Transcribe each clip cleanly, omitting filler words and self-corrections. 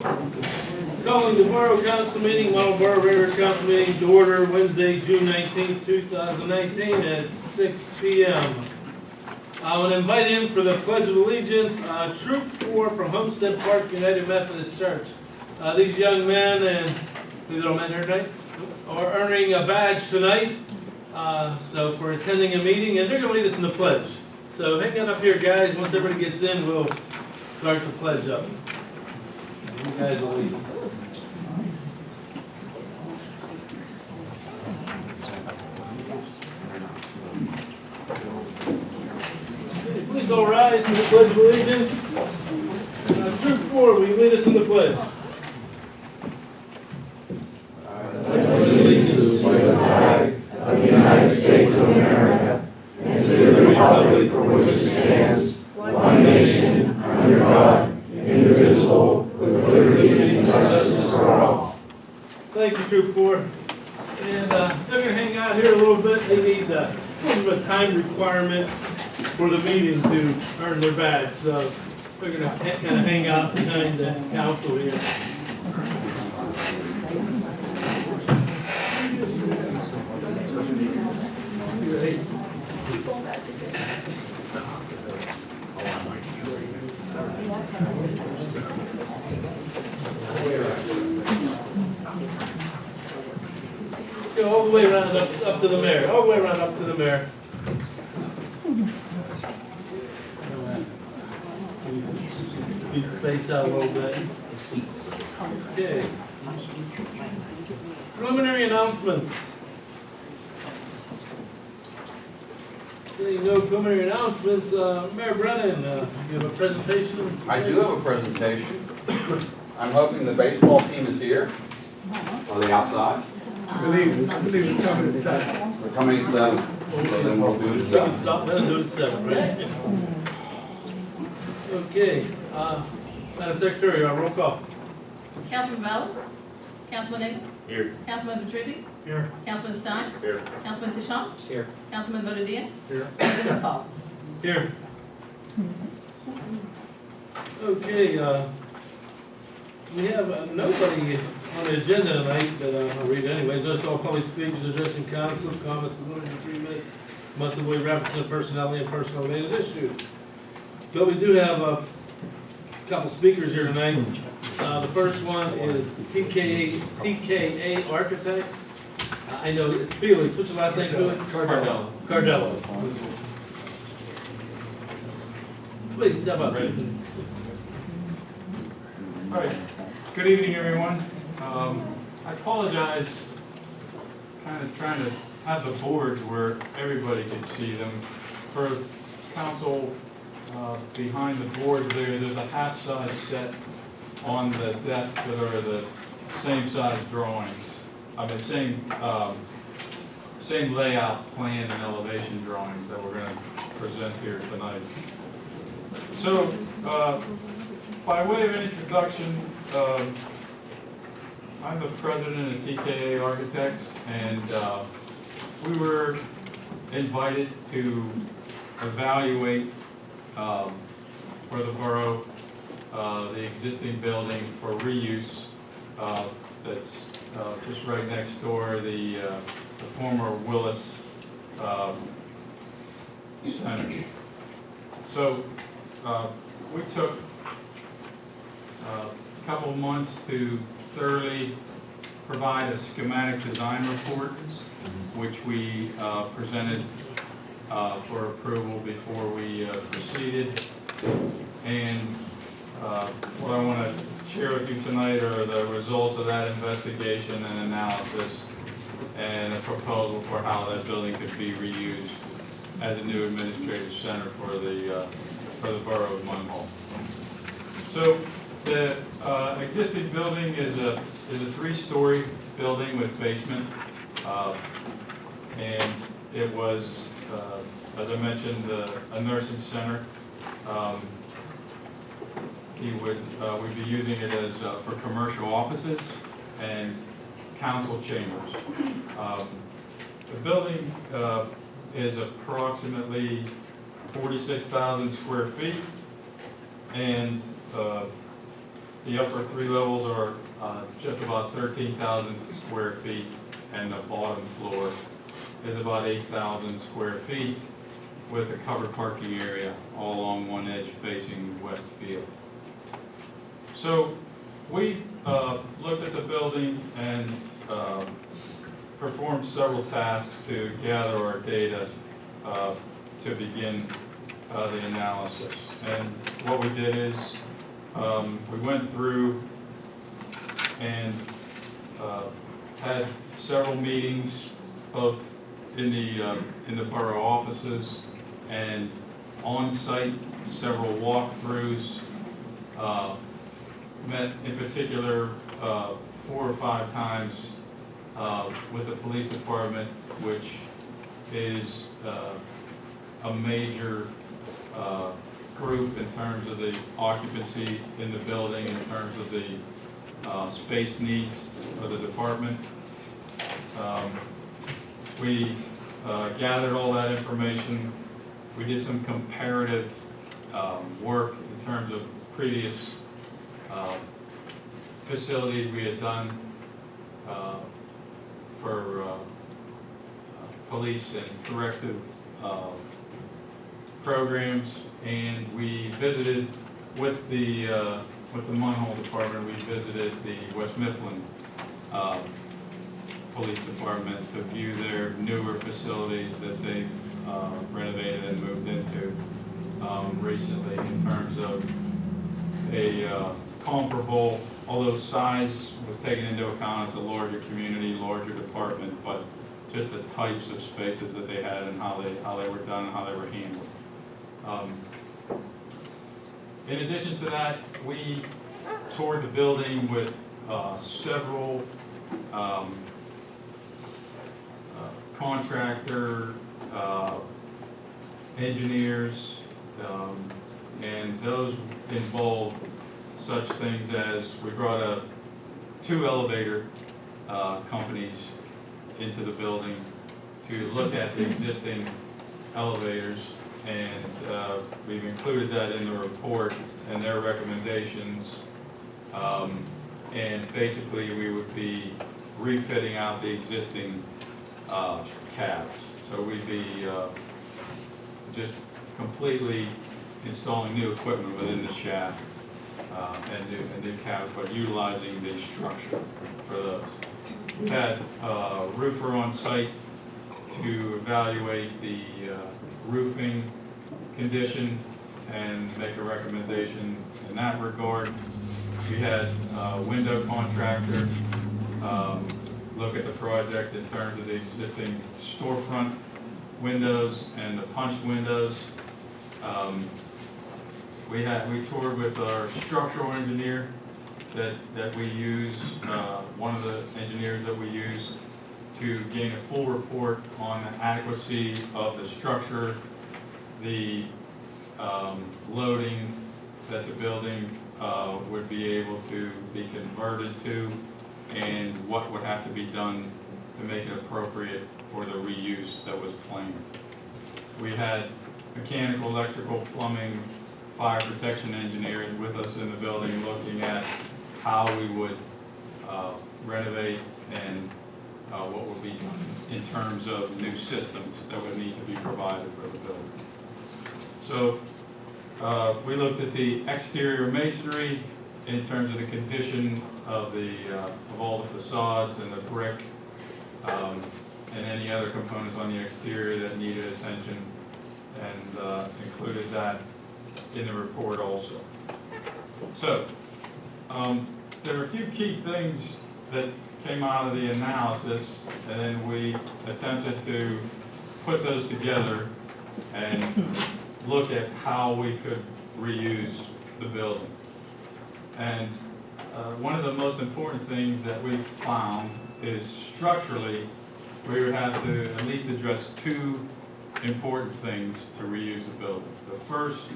Calling the Borough Council meeting, Munhall Borough regular council meeting to order Wednesday, June 19th, 2019 at 6 p.m. I would invite in for the Pledge of Allegiance, Troop 4 from Homestead Park United Methodist Church. These young men and these little men here tonight are earning a badge tonight, so for attending a meeting, and they're going to lead us in the pledge. So hang on up here, guys. Once everybody gets in, we'll start the pledge up. You guys will lead us. Please all rise to the Pledge of Allegiance. Troop 4, will you lead us in the pledge? I pledge allegiance to the flag of the United States of America and to the republic for which it stands, one nation, under God, indivisible, with liberty and justice for all. Thank you, Troop 4. And they're going to hang out here a little bit. They need a little bit of time requirement for the meeting to earn their badge. So we're going to kind of hang out behind the council here. Go all the way around up to the mayor. All the way around up to the mayor. Be spaced out a little bit. Okay. Preliminary announcements. Seeing no preliminary announcements, Mayor Brennan, you have a presentation? I do have a presentation. I'm hoping the baseball team is here. Are they outside? I believe we're coming at 7. They're coming at 7. So then we'll do it We at can 7. stop then and do it at 7, right? Okay, Madam Secretary, roll call. Councilman Vallis? Councilman Davis? Here. Councilman Petrucci? Here. Councilman Stein? Here. Councilman Tishon? Here. Councilman Boddia? Here. President Falls? Here. Okay, we have nobody on the agenda tonight that I'll read anyways. Those are all public speakers addressing council, comments within 3 minutes. Must avoid reference to personality and personal related issues. But we do have a couple speakers here tonight. The first one is TKA Architects. I know it's Felix. What's your last name? Felix? Cardello. Please step up. All right. Good evening, everyone. I apologize, kind of trying to have the boards where everybody can see them. For council, behind the boards there's a half-size set on the desk that are the same size drawings. I mean, same layout, plan, and elevation drawings that we're going to present here tonight. So, by way of introduction, I'm the president of TKA Architects, and we were invited to evaluate for the borough the existing building for reuse that's just right next door, the former Willis Center. So we took a couple of months to thoroughly provide a schematic design report, which we presented for approval before we proceeded. And what I want to share with you tonight are the results of that investigation and analysis, and a proposal for how that building could be reused as a new administrative center for the borough of Munhall. So the existing building is a 3-story building with basement, and it was, as I mentioned, a nursing center. We'd be using it as for commercial offices and council chambers. The building is approximately 46,000 square feet, and The upper three levels are just about 13,000 square feet, and the bottom floor is about 8,000 square feet with a covered parking area all along one edge facing Westfield. So we looked at the building and performed several tasks to gather our data to begin the analysis. And what we did is we went through and had several meetings, both in the borough offices and on-site, several walkthroughs. Met in particular 4 or 5 times with the police department, which is a major group in terms of the occupancy in the building, in terms of the space needs of the department. We gathered all that information. We did some comparative work in terms of previous facilities we had done for police and corrective programs, and we visited with the Munhall department. We visited the West Mifflin Police Department to view their newer facilities that they renovated and moved into recently, in terms of a comparable, although size was taken into account. It's a larger community, larger department, but just the types of spaces that they had and how they were done and how they were handled. In addition to that, we toured the building with several contractor, engineers, and those involved such things as, we brought 2 elevator companies into the building to look at the existing elevators, and we've included that in the report and their recommendations. And basically we would be refitting out the existing cabs. So we'd be just completely installing new equipment within the shaft and new cabs, but utilizing the structure for those. We had a roofer on site to evaluate the roofing condition and make a recommendation in that regard. We had a window contractor look at the project in terms of the existing storefront windows and the punch windows. We toured with our structural engineer that we use, one of the engineers that we use, to gain a full report on the adequacy of the structure, the loading that the building would be able to be converted to, and what would have to be done to make it appropriate for the reuse that was planned. We had mechanical, electrical, plumbing, fire protection engineers with us in the building looking at how we would renovate and what would be done in terms of new systems that would need to be provided for the building. So we looked at the exterior masonry in terms of the condition of all the facades and the brick and any other components on the exterior that needed attention, and included that in the report also. So there are a few key things that came out of the analysis, and then we attempted to put those together and look at how we could reuse the building. And one of the most important things that we found is, structurally, we would have to at least address 2 important things to reuse the building. The first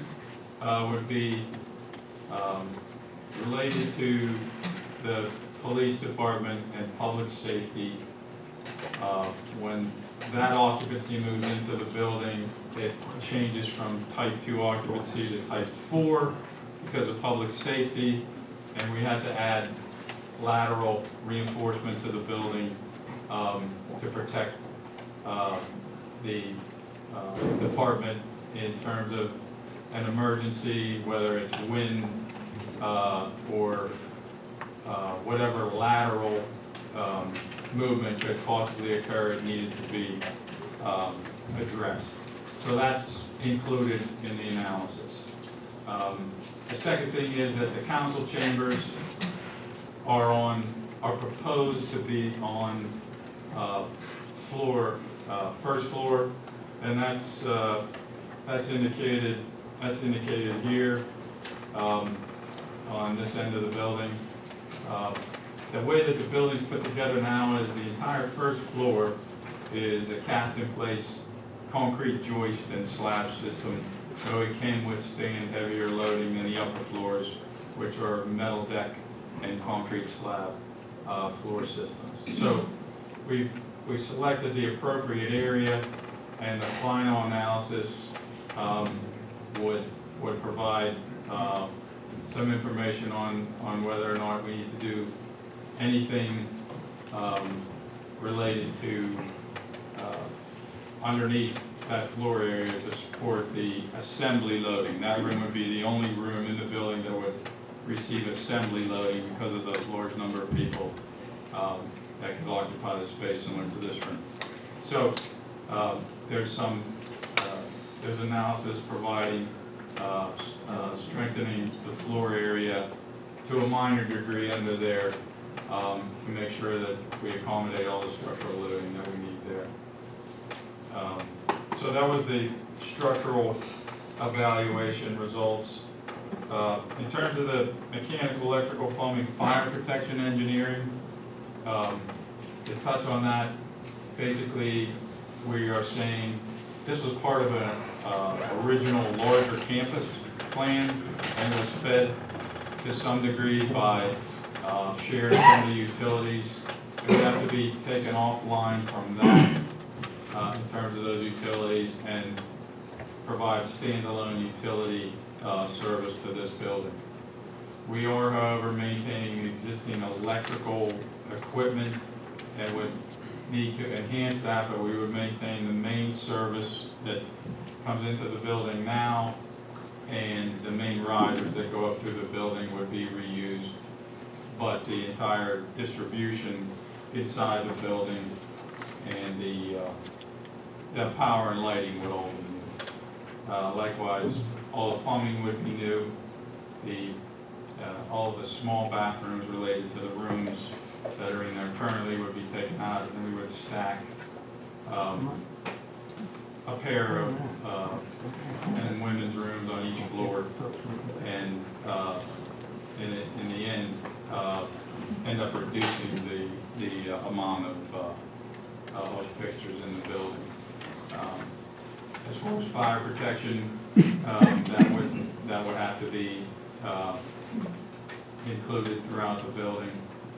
would be related to the police department and public safety. When that occupancy moves into the building, it changes from type 2 occupancy to type 4 because of public safety. and we had to add lateral reinforcement to the building to protect the department in terms of an emergency, whether it's wind or whatever lateral movement could possibly occur, it needed to be addressed. So that's included in the analysis. The second thing is that the council chambers are proposed to be on first floor, and that's indicated here on this end of the building. The way that the building's put together now is the entire first floor is a cast-in-place concrete joist and slab system, so it can withstand heavier loading than the upper floors, which are metal deck and concrete slab floor systems. So we selected the appropriate area, and the final analysis would provide some information on whether or not we need to do anything related to underneath that floor area to support the assembly loading. That room would be the only room in the building that would receive assembly loading because of the large number of people that could occupy the space similar to this room. So there's analysis providing strengthening the floor area to a minor degree under there to make sure that we accommodate all the structural loading that we need there. So that was the structural evaluation results. In terms of the mechanical, electrical, plumbing, fire protection engineering, to touch on that, basically we are saying this was part of an original larger campus plan and was fed to some degree by shared assembly utilities. It would have to be taken offline from that in terms of those utilities and provide standalone utility service to this building. We are, however, maintaining the existing electrical equipment and would need to enhance that, but we would maintain the main service that comes into the building now, and the main risers that go up through the building would be reused, but the entire distribution inside the building and the power and lighting would all be new. Likewise, all the plumbing would be new. All of the small bathrooms related to the rooms that are in there currently would be taken out, and we would stack a pair of men and women's rooms on each floor, and in the end, end up reducing the amount of fixtures in the building. As far as fire protection, that would have to be included throughout the building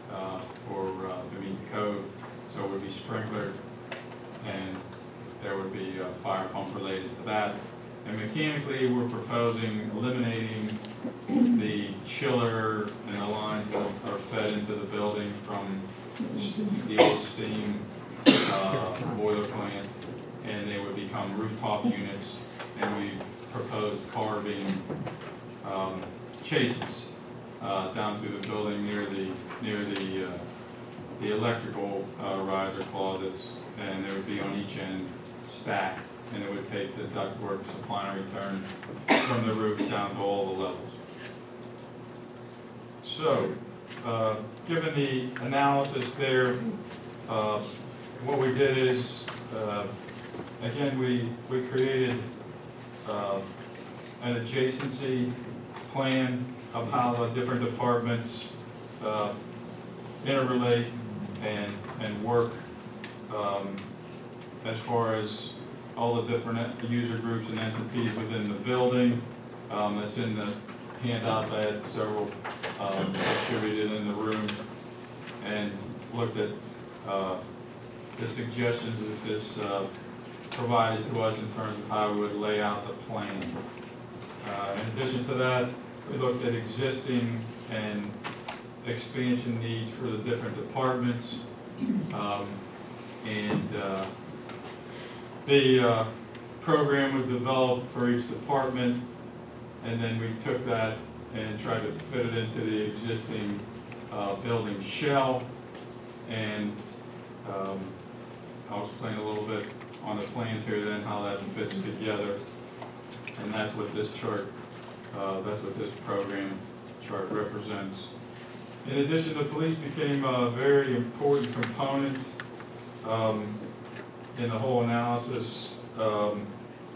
to meet the code. So it would be sprinkler, and there would be a fire pump related to that. And mechanically, we're proposing eliminating the chiller and the lines that are fed into the building from the old steam boiler plant, and they would become rooftop units. And we proposed carving chases down through the building near the electrical riser closets, and they would be on each end stacked, and it would take the ductwork supply and return from the roof down to all the levels. So, given the analysis there, what we did is, again, we created an adjacency plan of how the different departments interrelate and work as far as all the different user groups and entities within the building. That's in the handouts. I had several distributed in the room, and looked at the suggestions that this provided to us in terms of how we would lay out the plan. In addition to that, we looked at existing and expansion needs for the different departments. The program was developed for each department, and then we took that and tried to fit it into the existing building shell. And I'll explain a little bit on the plans here then how that fits together. And that's what this chart, that's what this program chart represents. In addition, the police became a very important component in the whole analysis.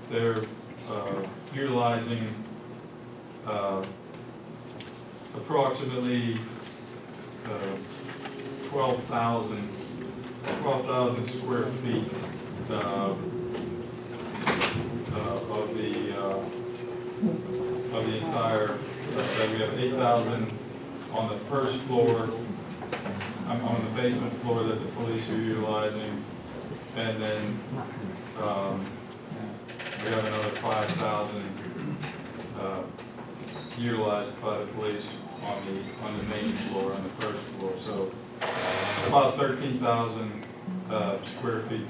They're utilizing approximately 12,000 square feet of the entire. We have 8,000 on the first floor, on the basement floor that the police are utilizing, and then we have another 5,000 utilized by the police on the main floor, on the first floor. So about 13,000 square feet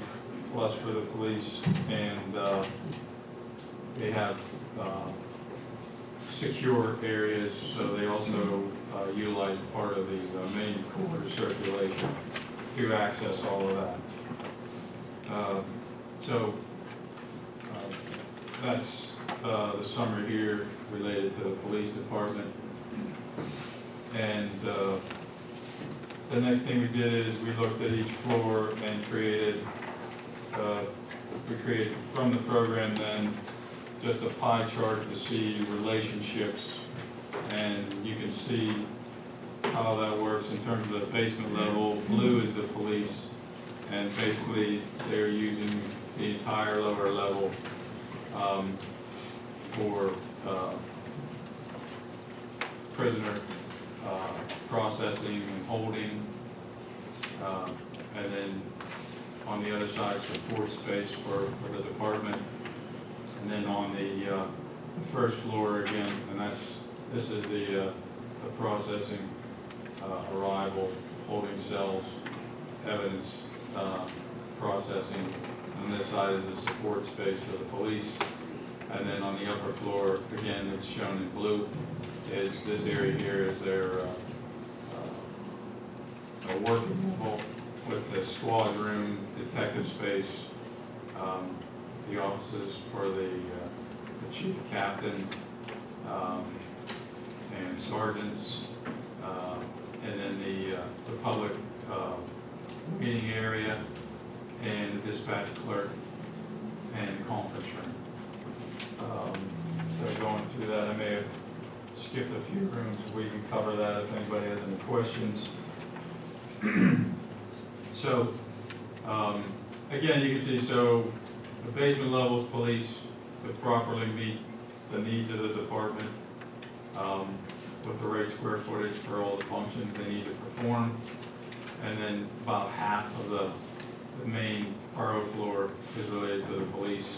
plus for the police, and they have secure areas, so they also utilize part of the main core circulation to access all of that. That's the summary here related to the police department. And the next thing we did is we looked at each floor and created from the program then just a pie chart to see relationships, and you can see how that works in terms of the basement level. Blue is the police, and basically they're using the entire lower level for prisoner processing and holding, and then on the other side support space for the department. And then on the first floor again, and this is the processing, arrival, holding cells, evidence processing. On this side is the support space for the police. And then on the upper floor, again, it's shown in blue, is this area here is their working level with the squad room, detective space, the offices for the chief captain and sergeants, and then the public meeting area, and the dispatch clerk and conference room. So going through that, I may have skipped a few rooms. We can cover that if anybody has any questions. So again, you can see, so the basement levels police to properly meet the needs of the department with the right square footage for all the functions they need to perform. And then about half of the main borough floor is related to the police.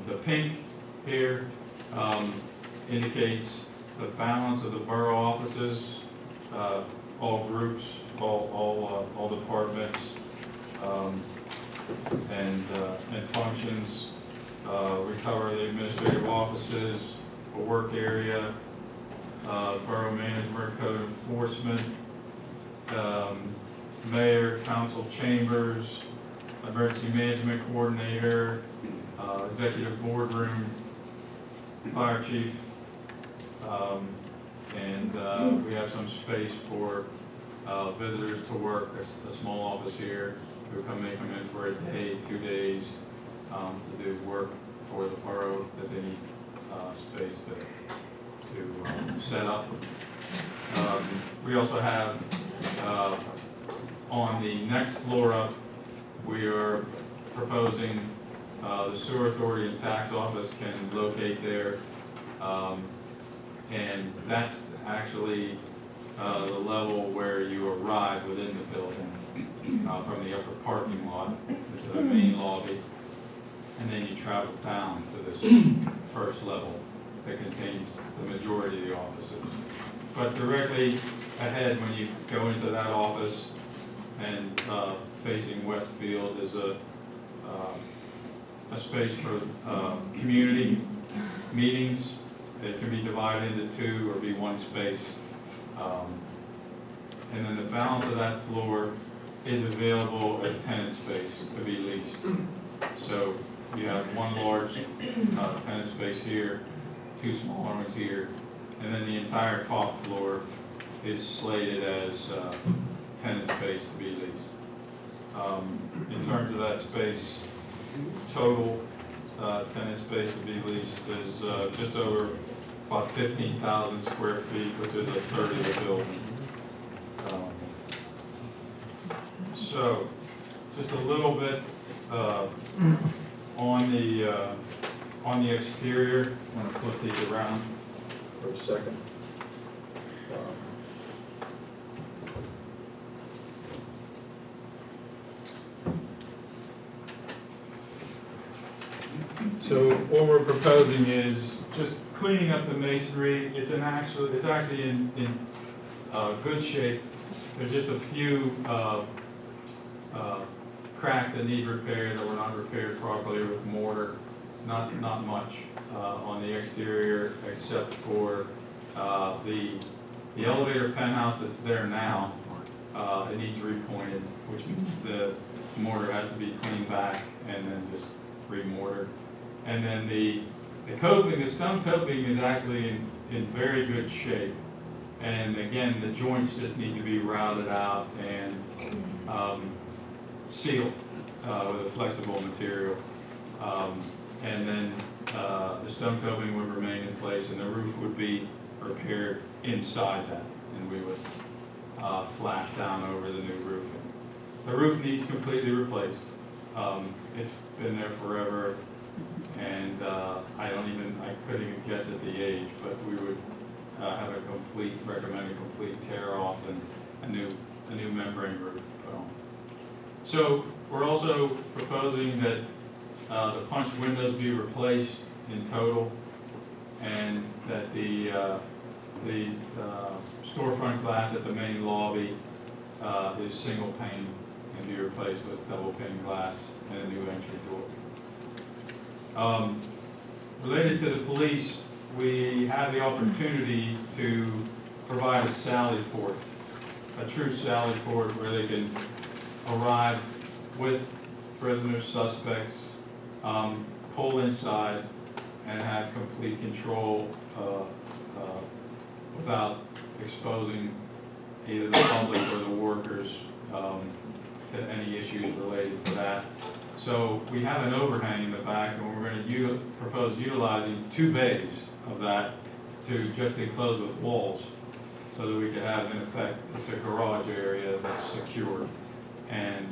The pink here indicates the balance of the borough offices, all groups, all departments, and functions. We cover the administrative offices, a work area, borough management, code enforcement, mayor, council chambers, emergency management coordinator, executive boardroom, fire chief, and we have some space for visitors to work, a small office here, who come in for a day, 2 days, to do work for the borough that they need space to set up. We also have on the next floor up, we are proposing the sewer authority and tax office can locate there, and that's actually the level where you arrive within the building from the upper parking lot to the main lobby, and then you travel down to this first level that contains the majority of the offices. but directly ahead when you go into that office and facing Westfield is a space for community meetings. It can be divided into two or be one space. And then the balance of that floor is available as tenant space to be leased. So you have one large tenant space here, two smaller ones here, and then the entire top floor is slated as tenant space to be leased. In terms of that space, total tenant space to be leased is just over about 15,000 square feet, which is a third of the building. So, just a little bit on the exterior. I'm going to flip these around for a second. So what we're proposing is just cleaning up the masonry. It's actually in good shape. There's just a few cracks that need repair that were not repaired properly with mortar. Not much on the exterior except for the elevator penthouse that's there now. It needs repointed, which means the mortar has to be cleaned back and then just re-mortared. And then the coping, the stone coping is actually in very good shape. And again, the joints just need to be routed out and sealed with a flexible material. And then the stone coping would remain in place and the roof would be repaired inside that. And we would flash down over the new roof. The roof needs completely replaced. It's been there forever. And I couldn't even guess at the age, but we would recommend a complete tear off and a new membrane roof put on. So we're also proposing that the punch windows be replaced in total, and that the storefront glass at the main lobby is single pane and be replaced with double pane glass and a new entry door. Related to the police, we have the opportunity to provide a sally port, a true sally port where they can arrive with prisoners, suspects, pull inside and have complete control without exposing either the public or the workers to any issues related to that. So we have an overhang in the back, and we're going to propose utilizing 2 bays of that to just enclose with walls, so that we could have, in effect, it's a garage area that's secure, and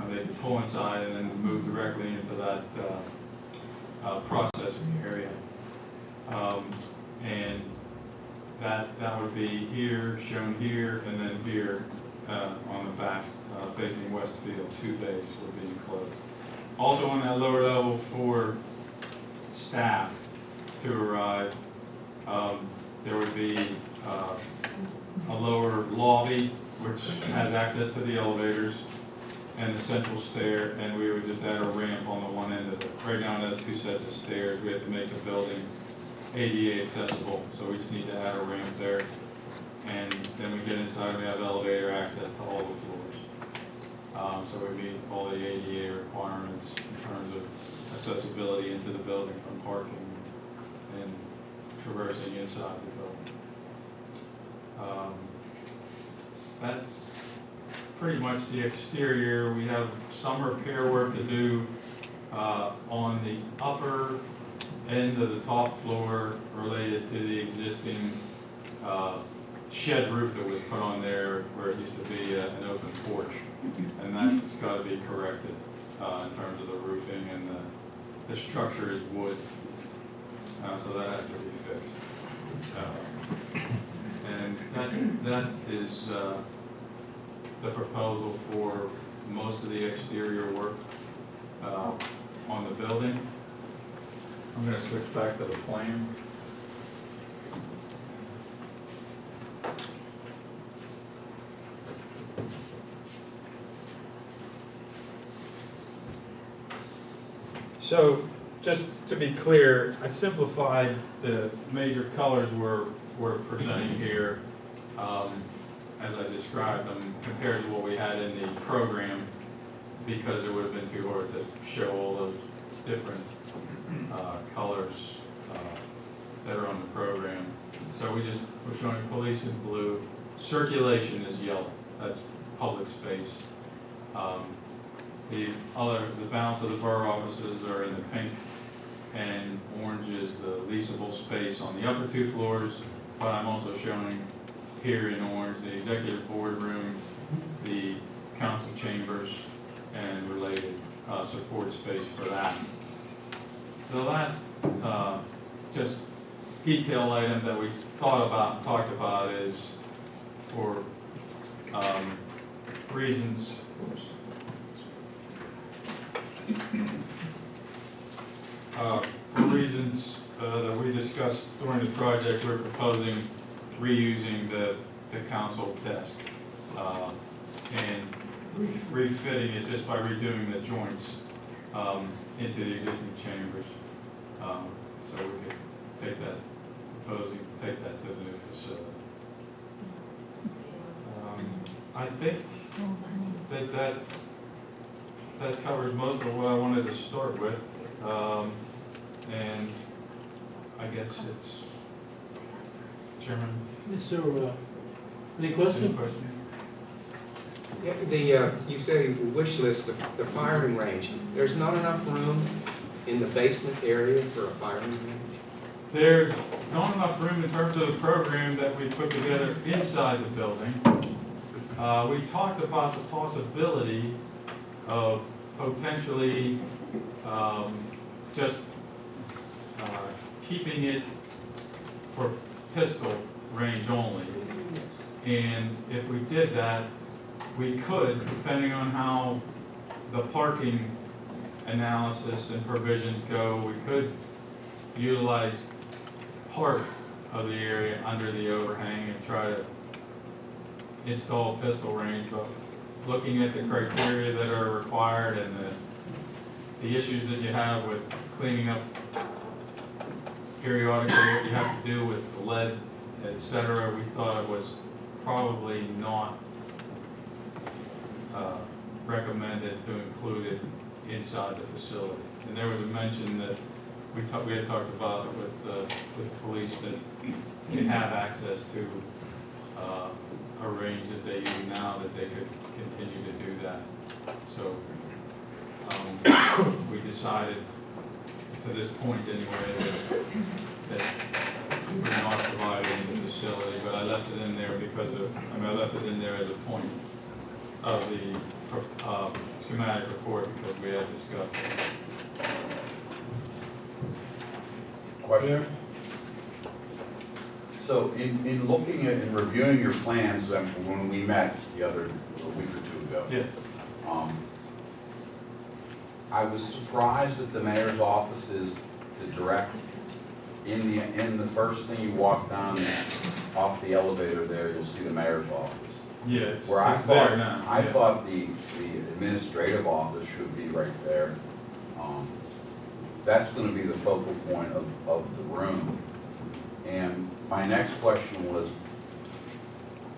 they can pull inside and then move directly into that processing area. And that would be here, shown here, and then here on the back facing Westfield. 2 bays would be enclosed. Also on that lower level for staff to arrive, there would be a lower lobby which has access to the elevators and the central stair, and we would just add a ramp on the one end of it. Right now it has 2 sets of stairs. We have to make the building ADA accessible, so we just need to add a ramp there. And then we get inside, we have elevator access to all the floors. So we meet all the ADA requirements in terms of accessibility into the building from parking and traversing inside the building. That's pretty much the exterior. We have some repair work to do on the upper end of the top floor related to the existing shed roof that was put on there where it used to be an open porch. And that's got to be corrected in terms of the roofing, and the structure is wood, so that has to be fixed. And that is the proposal for most of the exterior work on the building. I'm going to switch back to the plan. So, just to be clear, I simplified the major colors we're presenting here, as I described them, compared to what we had in the program, because it would have been too hard to show all those different colors that are on the program. So we're showing police in blue, circulation is yellow, that's public space. The balance of the borough offices are in the pink, and orange is the leasable space on the upper 2 floors, but I'm also showing here in orange the executive boardroom, the council chambers, and related support space for that. The last just detail item that we thought about and talked about is for reasons that we discussed during the project. We're proposing reusing the council desk and refitting it just by redoing the joints into the existing chambers. So we could proposing to take that to the new facility. I think that covers most of what I wanted to start with. And I guess it's Chairman. Yes, sir. Any questions? Yeah, you say wish list, the firing range. There's not enough room in the basement area for a firing range? There's not enough room in terms of the program that we put together inside the building. We talked about the possibility of potentially just keeping it for pistol range only. And if we did that, we could, depending on how the parking analysis and provisions go, we could utilize part of the area under the overhang and try to install pistol range. But looking at the criteria that are required and the issues that you have with cleaning up periodically, what you have to do with the lead, etc., we thought it was probably not recommended to include it inside the facility. And there was a mention that we had talked about with the police that they have access to a range that they use now, that they could continue to do that. So we decided to this point anyway that we're not providing the facility, but I left it in there because of, I left it in there as a point of the schematic report because we had discussed it. Question? So in looking at and reviewing your plans when we met a week or two ago. Yes. I was surprised that the mayor's office is the direct, in the first thing you walk down off the elevator there, you'll see the mayor's office. Yeah, Where I it's thought, there now. I Yeah. thought the administrative office should be right there. That's gonna be the focal point of the room. And my next question was,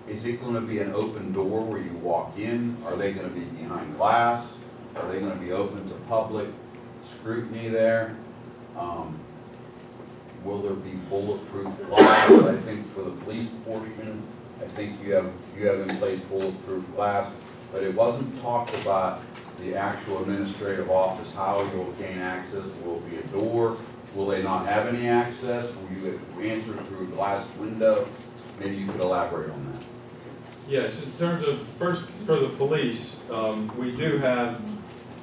is it gonna be an open door where you walk in? Are they gonna be behind glass? Are they gonna be open to public scrutiny there? Will there be bulletproof glass? I think for the police portion, I think you have in place bulletproof glass, but it wasn't talked about the actual administrative office, how you'll gain access. Will it be a door? Will they not have any access? Will you answer through a glass window? Maybe you could elaborate on that. Yes, in terms of, first, for the police, we do have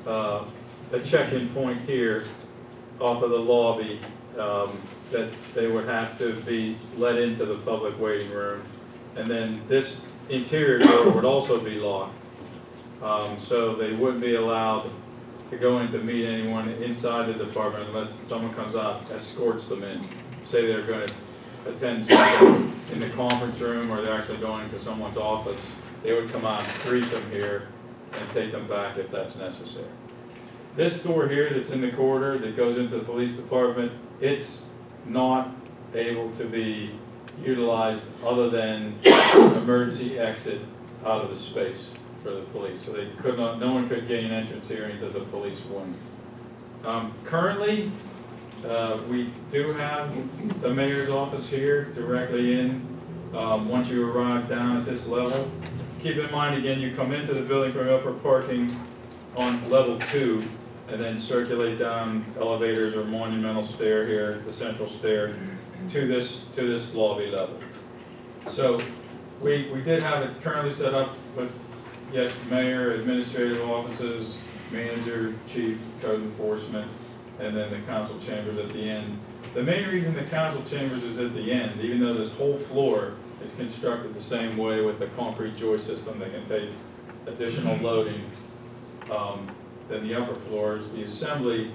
a check-in point here off of the lobby that they would have to be let into the public waiting room. And then this interior door would also be locked. So they wouldn't be allowed to go in to meet anyone inside the department unless someone comes out, escorts them in. Say they're going to attend something in the conference room or they're actually going to someone's office, they would come out, greet them here, and take them back if that's necessary. This door here that's in the corridor that goes into the police department, it's not able to be utilized other than emergency exit out of the space for the police. So they could not, no one could gain entrance here into the police wing. Currently, we do have the mayor's office here directly in, once you arrive down at this level. Keep in mind, again, you come into the building from upper parking on level 2, and then circulate down elevators or monumental stair here, the central stair, to this lobby level. So we did have it currently set up with, yes, mayor, administrative offices, manager, chief, code enforcement, and then the council chambers at the end. The main reason the council chambers is at the end, even though this whole floor is constructed the same way with the concrete joist system that can take additional loading than the upper floors, the assembly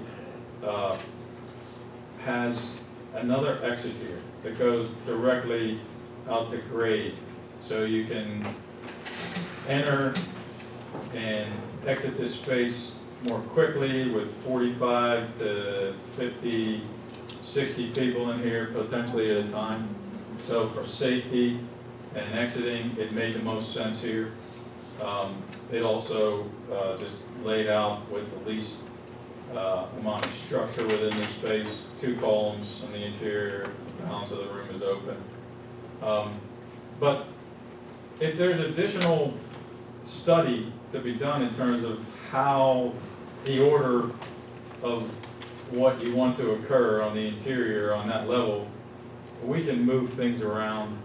has another exit here that goes directly out to grade. So you can enter and exit this space more quickly with 45 to 50, 60 people in here potentially at a time. So for safety and exiting, it made the most sense here. It also just laid out with the least amount of structure within the space, 2 columns in the interior, the balance of the room is open. But if there's additional study to be done in terms of how the order of what you want to occur on the interior on that level, we can move things around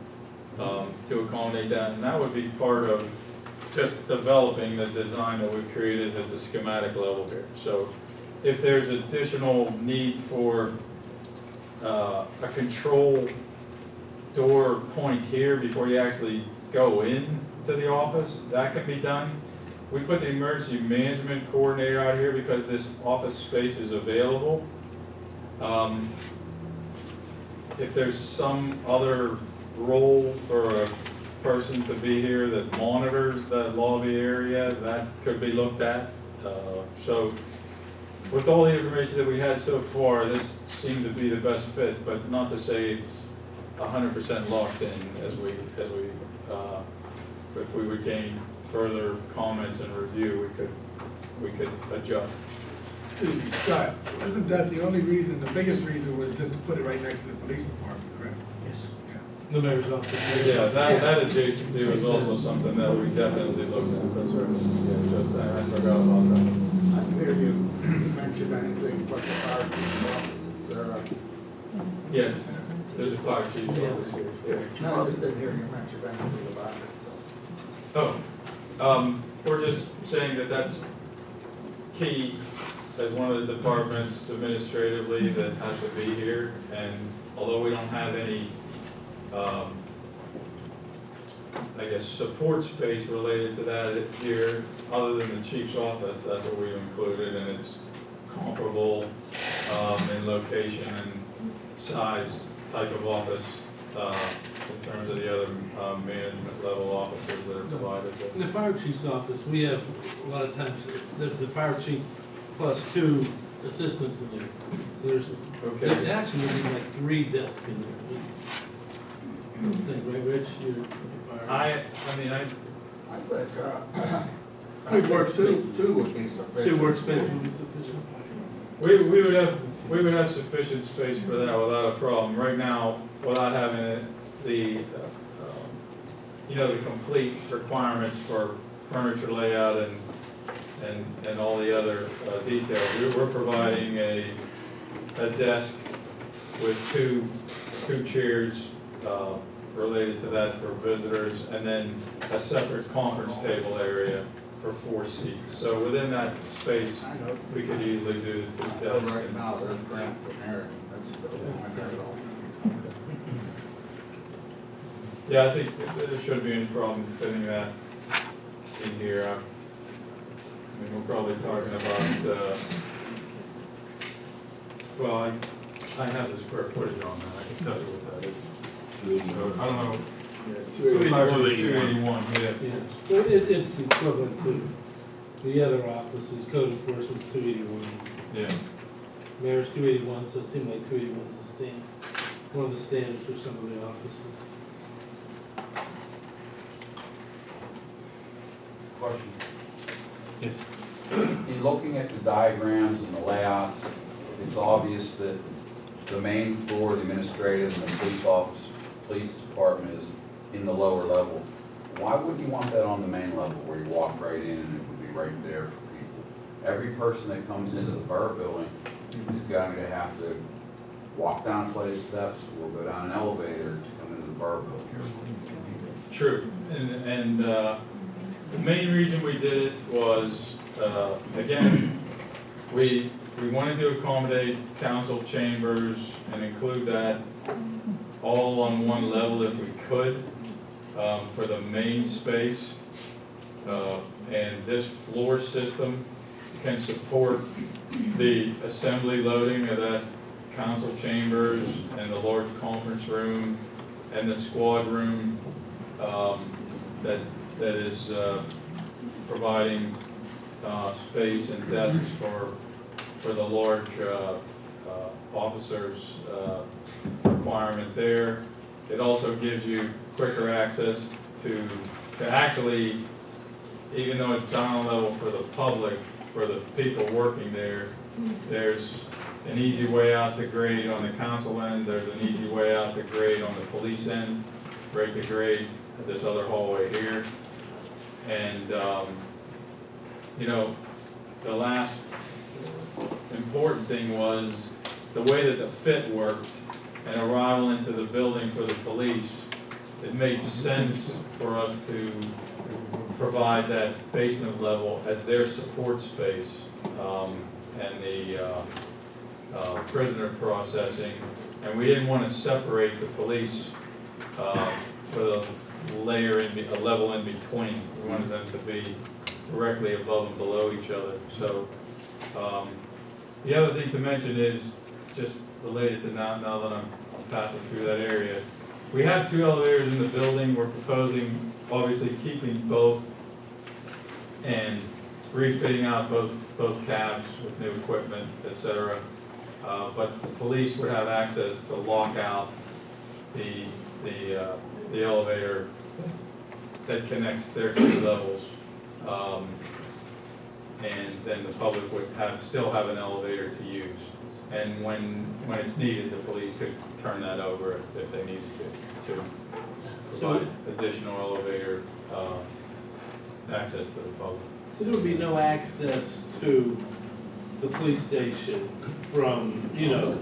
to accommodate that, and that would be part of just developing the design that we've created at the schematic level here. So if there's additional need for a control door point here before you actually go in to the office, that can be done. We put the emergency management coordinator out here because this office space is available. If there's some other role for a person to be here that monitors that lobby area, that could be looked at. So with all the information that we had so far, this seemed to be the best fit, but not to say it's 100% locked in if we would gain further comments and review, we could adjust. Excuse me, Scott, wasn't that the only reason, the biggest reason was just to put it right next to the police department, correct? Yes. The mayor's office. Yeah, that adjacency was also something that we definitely looked at, that's right. Yeah, just, I forgot about that. I didn't hear you mention anything but the fire chief's office. Is there a, Yes, there's a fire chief office here. no, I just didn't hear you mention anything about it. We're just saying that that's key as one of the departments administratively that has to be here, and although we don't have any, I guess, support space related to that here, other than the chief's office, that's what we've included, and it's comparable in location and size type of office in terms of the other management level offices that are provided. In the fire chief's office, we have, a lot of times, there's the fire chief plus 2 assistants in there. So there's actually would be like 3 desks in there. I think, right, Rich? You're the fire. I think, Two workspaces. two would be sufficient. 2 workspaces would be sufficient. We would have sufficient space for that without a problem. Right now, without having the complete requirements for furniture layout and all the other details, we're providing a desk with two chairs related to that for visitors, and then a separate conference table area for 4 seats. So within that space, I know, we could easily do the 2 desks. right now, there's grant from Aaron. Yeah, I think there shouldn't be any problem fitting that in here. I mean, we're probably talking about, well, I have the square footage on that, I can tell you what that is. So, I don't know. Yeah, 281. 281, yeah. Yeah, so it's equivalent to The other offices, code enforcement's 281. Yeah. Mayor's 281, so it seemed like 281's a stand, one of the standards for some of the offices. Question. Yes. In looking at the diagrams and the layouts, it's obvious that the main floor, the administrative and the police department is in the lower level. Why wouldn't you want that on the main level where you walk right in and it would be right there for people? Every person that comes into the borough building is going to have to walk down a flight of steps or go down an elevator to come into the borough building. True, and the main reason we did it was, again, we wanted to accommodate council chambers and include that all on one level if we could, for the main space. And this floor system can support the assembly loading of that council chambers and the large conference room and the squad room that is providing space and desks for the large officers requirement there. It also gives you quicker access to actually, even though it's down level for the public, for the people working there, there's an easy way out to grade on the council end, there's an easy way out to grade on the police end, right to grade this other hallway here. And, you know, the last important thing was the way that the fit worked and arrival into the building for the police. It made sense for us to provide that basement level as their support space, and the prisoner processing. And we didn't want to separate the police with a level in between. We wanted them to be directly above and below each other. So the other thing to mention is, just related to now that I'm passing through that area, we have 2 elevators in the building. We're proposing, obviously, keeping both and refitting out both cabs with new equipment, etc. But the police would have access to lock out the elevator that connects their 2 levels, and then the public would still have an elevator to use. And when it's needed, the police could turn that over if they needed to provide additional elevator access to the public. So there would be no access to the police station from, you know,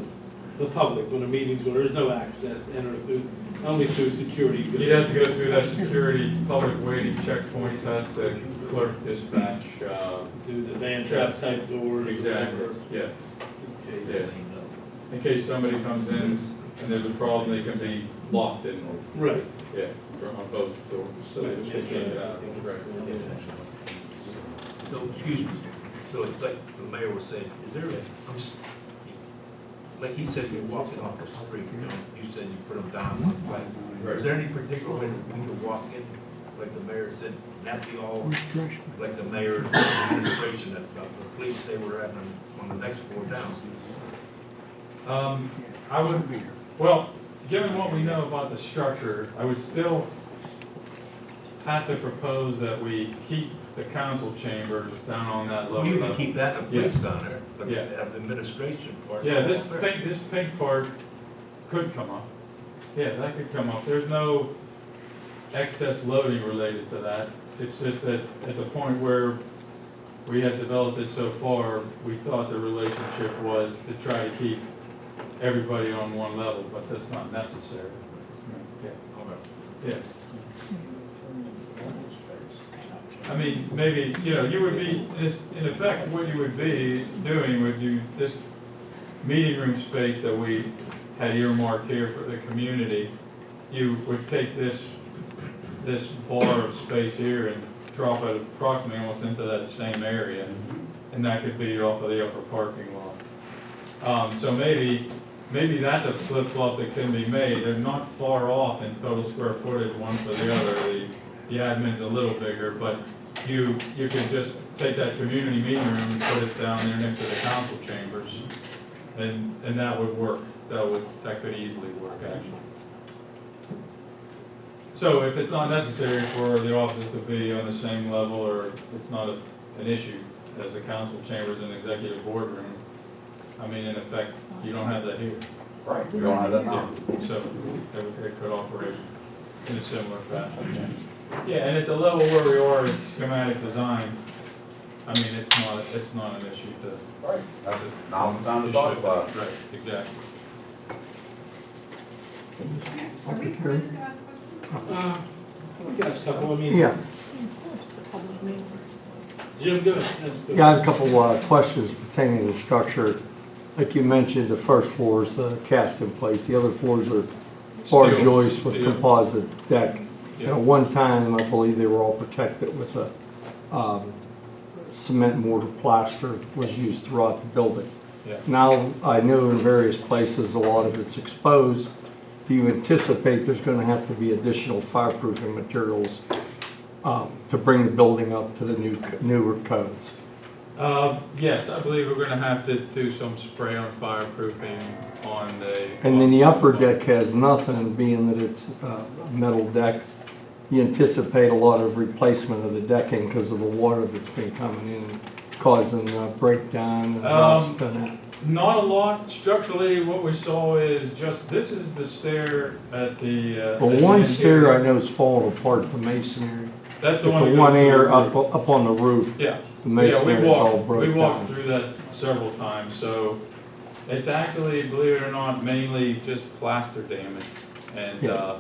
the public when a meeting's going, there's no access to enter through, only through security. You'd have to go through that security public waiting checkpoint test, the clerk dispatch. Do the van trap type doors. Exactly, yeah. Yeah. In case somebody comes in and there's a problem, they can be locked in. Right. Yeah, on both doors, so they can't get out. Right. So, excuse me, so it's like the mayor was saying, is there like he said, you're walking off the street, you know, you said you put them down one flat. Right. Is there any particular way that we could walk in, like the mayor said, not be all, like the mayor administration, that the police, they were at on the next floor down? I would, well, given what we know about the structure, I would still have to propose that we keep the council chambers down on that lower You level. can keep that, the police Yeah. down there, but Yeah. have the administration part. Yeah, this pink part could come up. Yeah, that could come up. There's no excess loading related to that. It's just that at the point where we had developed it so far, we thought the relationship was to try to keep everybody on one level, but that's not necessary. Yeah. Yeah. I mean, maybe, you know, you would be, in effect, what you would be doing would you, this meeting room space that we had earmarked here for the community, you would take this bar of space here and drop it approximately almost into that same area, and that could be off of the upper parking lot. So maybe that's a flip-flop that can be made. They're not far off in total square footage, one for the other. The admin's a little bigger, but you could just take that community meeting room and put it down there next to the council chambers, and that would work. That could easily work, actually. So if it's not necessary for the offices to be on the same level, or it's not an issue as the council chambers and executive boardroom, I mean, in effect, you don't have that here. Right, we don't have that now. So it could operate in a similar fashion. Yeah, and at the level where we are in schematic design, I mean, it's not an issue to. Right, that's it. Now's the time to talk about it. Right, exactly. Are we permitted to ask questions? We got a couple, I mean. Yeah, Jim, go ahead. yeah, I have a couple questions pertaining to the structure. Like you mentioned, the first floor is the cast in place, the other floors are bar Steel. joists with Steel. composite deck. Yeah. At one time, I believe they were all protected with a cement mortar plaster was used throughout the building. Yeah. Now, I know in various places, a lot of it's exposed. Do you anticipate there's going to have to be additional fireproofing materials to bring the building up to the newer codes? Yes, I believe we're gonna have to do some spray on fireproofing on the. And then the upper deck has nothing, being that it's a metal deck. You anticipate a lot of replacement of the decking because of the water that's been coming in, causing breakdown and rust and that. Not a lot. Structurally, what we saw is just, this is the stair at the. Well, at the one interior. stair I know is falling apart, the masonry. That's the But one. the that one goes through air the roof. up on the roof, Yeah. the Yeah, masonry is all we broken walked down. through that several times, so it's actually, believe it or not, mainly just plaster damage. And, Yeah.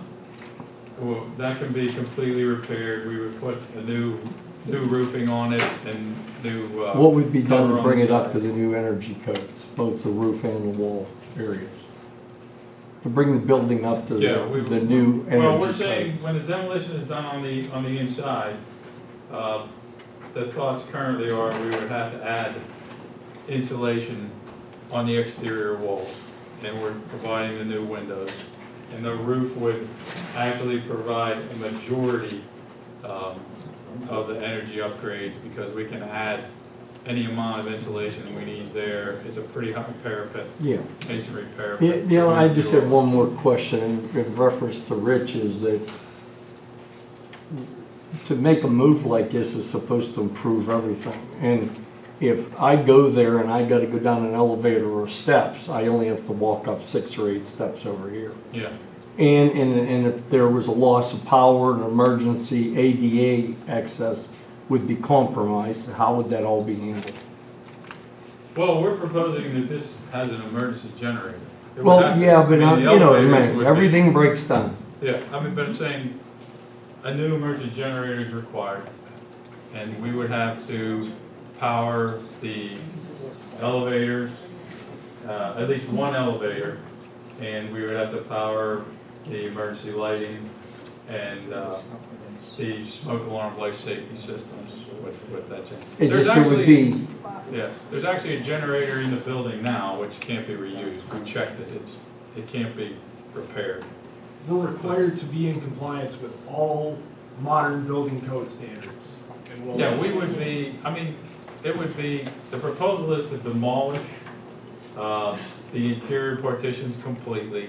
well, that can be completely repaired. We would put a new roofing on it and new, What would be done cover to on bring the it up side. to the new energy codes, both the roof and the wall areas? To bring the building up to Yeah, the new energy codes? Well, we're saying, when the demolition is done on the inside, the thoughts currently are we would have to add insulation on the exterior walls, and we're providing the new windows. And the roof would actually provide a majority of the energy upgrades, because we can add any amount of insulation we need there. It's a pretty high parapet, Yeah. masonry parapet. Yeah, I just had one more question in reference to Rich, is that to make a move like this is supposed to improve everything. And if I go there and I gotta go down an elevator or steps, I only have to walk up 6 or 8 steps over here. Yeah. And if there was a loss of power, an emergency, ADA access would be compromised, how would that all be handled? Well, we're proposing that this has an emergency generator. It would Well, have to- yeah, but I mean, the you know, elevators man, would be- everything breaks down. Yeah, I mean, but I'm saying a new emergency generator is required, and we would have to power the elevators, at least one elevator, and we would have to power the emergency lighting and the smoke alarm life safety systems with that. It There's just, it would actually- be, Yes, there's actually a generator in the building now which can't be reused. We checked it, it can't be repaired. We're required to be in compliance with all modern building code standards. And we'll- Yeah, we would be, I mean, it would be, the proposal is to demolish the interior partitions completely,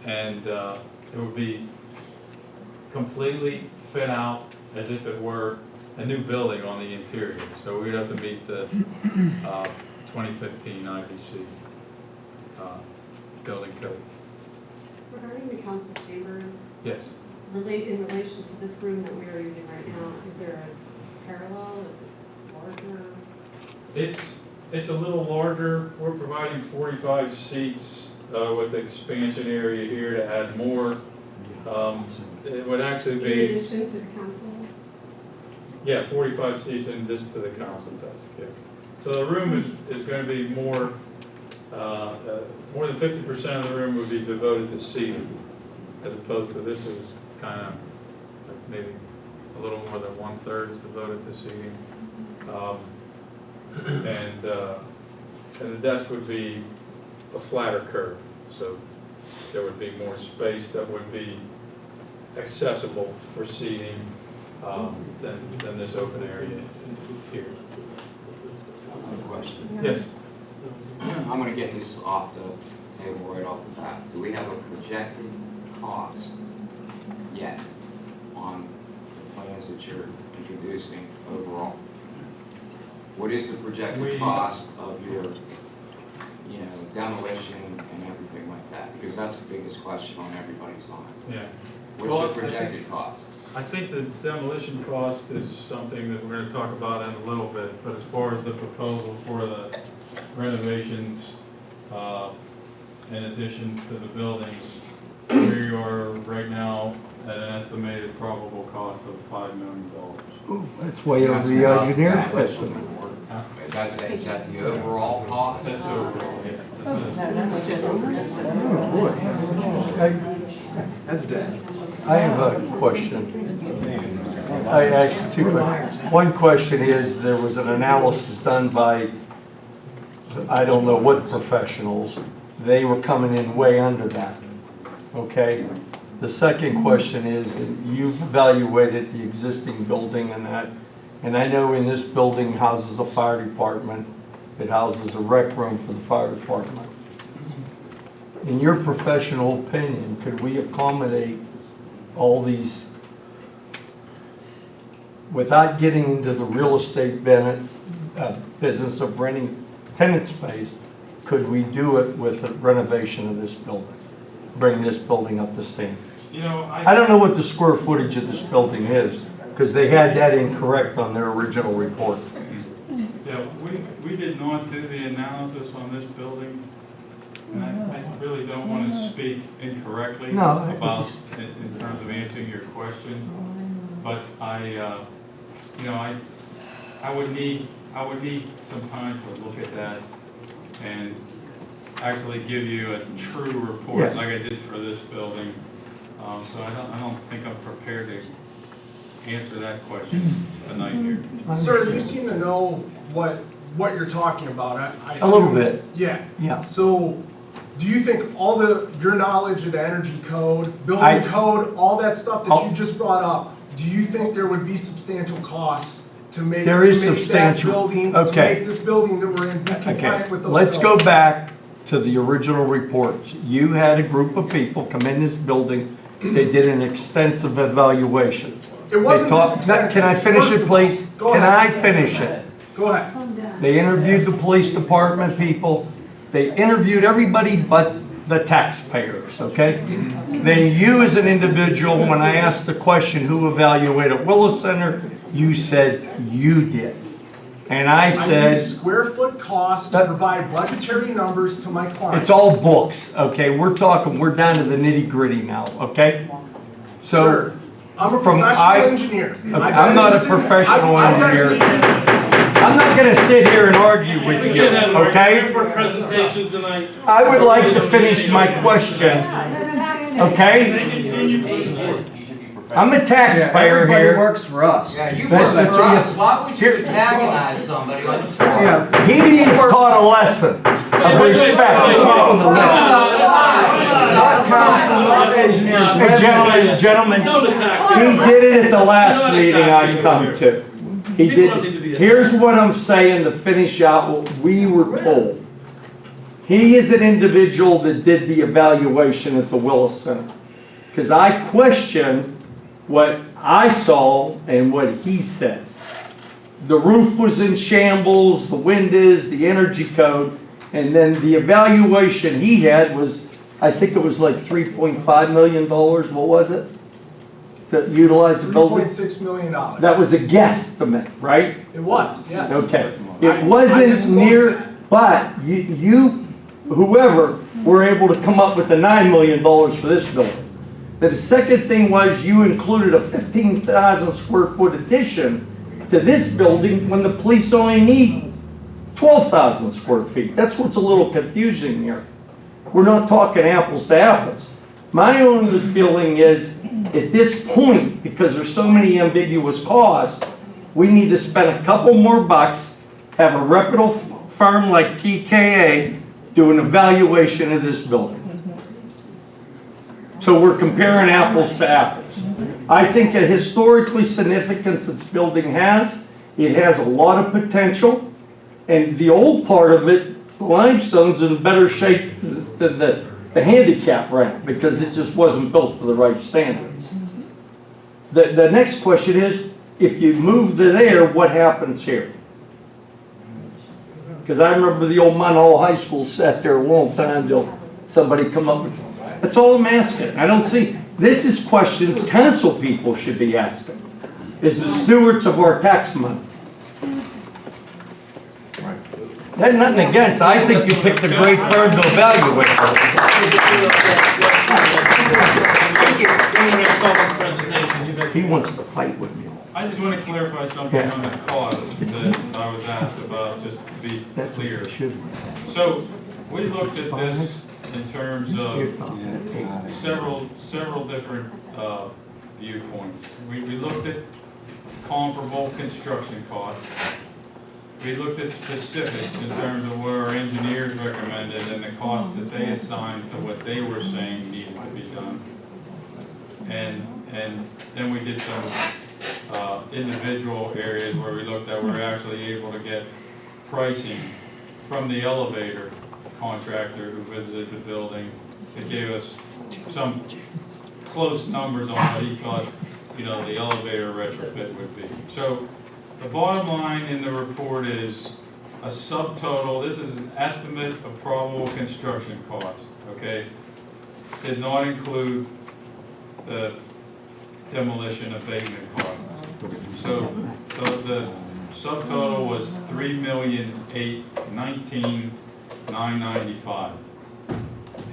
and it would be completely fit out as if it were a new building on the interior. So we'd have to meet the 2015 IBC building code. Regarding the council chambers, Yes. in relation to this room that we are using right now, is there a parallel, is it larger? It's a little larger. We're providing 45 seats with expansion area here to add more. It would actually In be, addition to the council? yeah, 45 seats in addition to the council desk, yeah. So the room is going to be more than 50% of the room would be devoted to seating, as opposed to this is kind of maybe a little more than 1/3 is devoted to seating. And the desk would be a flatter curve, so there would be more space that would be accessible for seating. than this open area here. One question. Yes. I'm gonna get this off the table right off the bat. Do we have a projected cost yet on the plans that you're introducing overall? What is the projected cost of your, demolition and everything like that? Because that's the biggest question on everybody's mind. Yeah. What's the projected cost? I think the demolition cost is something that we're going to talk about in a little bit, but as far as the proposal for the renovations, in addition to the buildings, we are right now at an estimated probable cost of $5 million. Ooh, that's way over the engineer's estimate. Is that the overall cost? That's overall, yeah. That's dead. I have a question. I actually, two questions. One question is, there was an analysis done by, I don't know what professionals, they were coming in way under that, okay? The second question is, you've evaluated the existing building and that, and I know in this building houses a fire department, it houses a rec room for the fire department. In your professional opinion, could we accommodate all these, without getting into the real estate business of renting tenant space, could we do it with a renovation of this building? Bring this building up to standards? I don't know what the square footage of this building is, because they had that incorrect on their original report. Yeah, we did not do the analysis on this building, and I really don't want to speak incorrectly about, in terms of answering your question, but I would need some time to look at that and actually give you a true report like I did for this building. So I don't think I'm prepared to answer that question tonight here. Sir, you seem to know what you're talking about. I A little assume- bit. Yeah. Yeah. So, do you think all your knowledge of the energy code, building code, all that stuff that you just brought up, do you think there would be substantial costs to make, There is that substantial. building, Okay. to make this building that we're in be compliant with those Let's go codes? back to the original reports. You had a group of people come in this building, they did an extensive evaluation. It wasn't They this talked- extensive. Can I finish First it, of all, please? go Can ahead. I finish it? Go ahead. They interviewed the police department people, they interviewed everybody but the taxpayers, okay? Then you as an individual, when I asked the question, who evaluated Willis Center, you said you did. And I I said, use square foot cost to provide budgetary numbers to my client. it's all books, okay? We're down to the nitty gritty now, okay? So, Sir, I'm a from professional engineer. I'm not a professional engineer. I'm not gonna sit here and argue with We you, can't have an okay? argument for presentations tonight. I would like to finish my question, okay? I'm a taxpayer Everybody here. works for us. Yeah, you That's- work for that's- us. Why would you Here- antagonize somebody on the floor? Yeah. He needs taught a lesson of respect. Not council, not engineers. Hey, gentlemen, Don't attack. he did it at the last meeting I come to. He People don't need to be did. attacked. Here's what I'm saying to finish out what we were told. He is an individual that did the evaluation at the Willis Center. Because I questioned what I saw and what he said. The roof was in shambles, the wind is, the energy code, and then the evaluation he had was, I think it was like $3.5 million, what was it? To utilize the building? $3.6 million. That was a guesstimate, right? It was, yes. Okay. I It wasn't disclosed near, that. but you, whoever, were able to come up with the $9 million for this building. The second thing was you included a 15,000 square foot addition to this building when the police only need 12,000 square feet. That's what's a little confusing here. We're not talking apples to apples. My only feeling is, at this point, because there's so many ambiguous costs, we need to spend a couple more bucks, have a reputable firm like TKA do an evaluation of this building. So we're comparing apples to apples. I think the historically significance this building has, it has a lot of potential. And the old part of it, limestone's in better shape than the handicap ramp because it just wasn't built to the right standards. The next question is, if you move to there, what happens here? Because I remember the old Munhall High School sat there a long time till somebody come up with, that's all I'm asking. I don't see, this is questions council people should be asking. Is the stewards of our tax money. That's nothing against, I think you picked a great firm to evaluate. He wants to fight with me. I just want to clarify something on the cost that I was asked about, just to be clear. So, we looked at this in terms of several different viewpoints. We looked at comparable construction costs. We looked at specifics in terms of what our engineers recommended and the costs that they assigned to what they were saying needed to be done. And then we did some individual areas where we looked at, we're actually able to get pricing from the elevator contractor who visited the building. It gave us some close numbers on what he thought, the elevator retrofit would be. So the bottom line in the report is a subtotal. This is an estimate of probable construction costs, okay? Did not include the demolition abatement costs. So the subtotal was $3,819,995.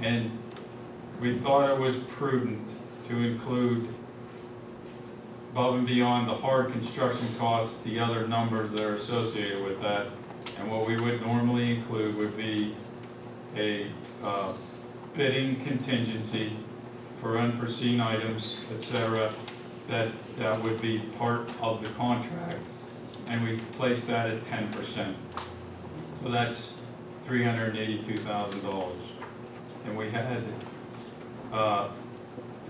And we thought it was prudent to include, above and beyond the hard construction costs, the other numbers that are associated with that. And what we would normally include would be a bidding contingency for unforeseen items, etc., that would be part of the contract, and we placed that at 10%. So that's $382,000. And we had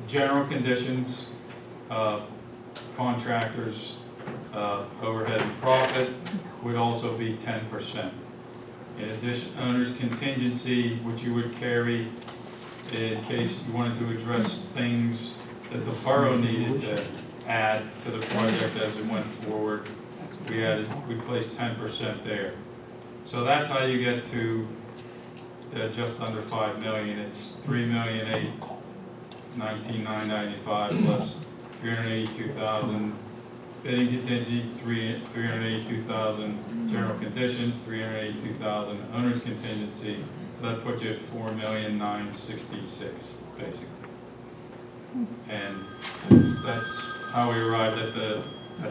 general conditions, contractors, overhead and profit would also be 10%. In addition, owner's contingency, which you would carry in case you wanted to address things that the borough needed to add to the project as it went forward. We placed 10% there. So that's how you get to just under $5 million. It's $3,819,995 plus $382,000 bidding contingency, $382,000 general conditions, $382,000 owner's contingency. So that puts you at $4,966,000 basically. And that's how we arrived at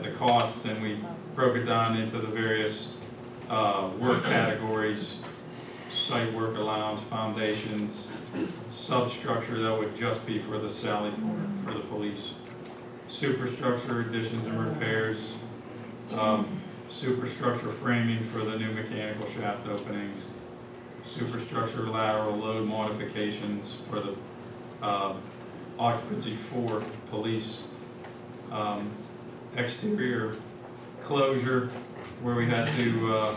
the costs, and we broke it down into the various work categories: site work allowance, foundations, substructure that would just be for the Sally Port for the police, superstructure additions and repairs, superstructure framing for the new mechanical shaft openings, superstructure lateral load modifications for the occupancy for police, exterior closure where we had to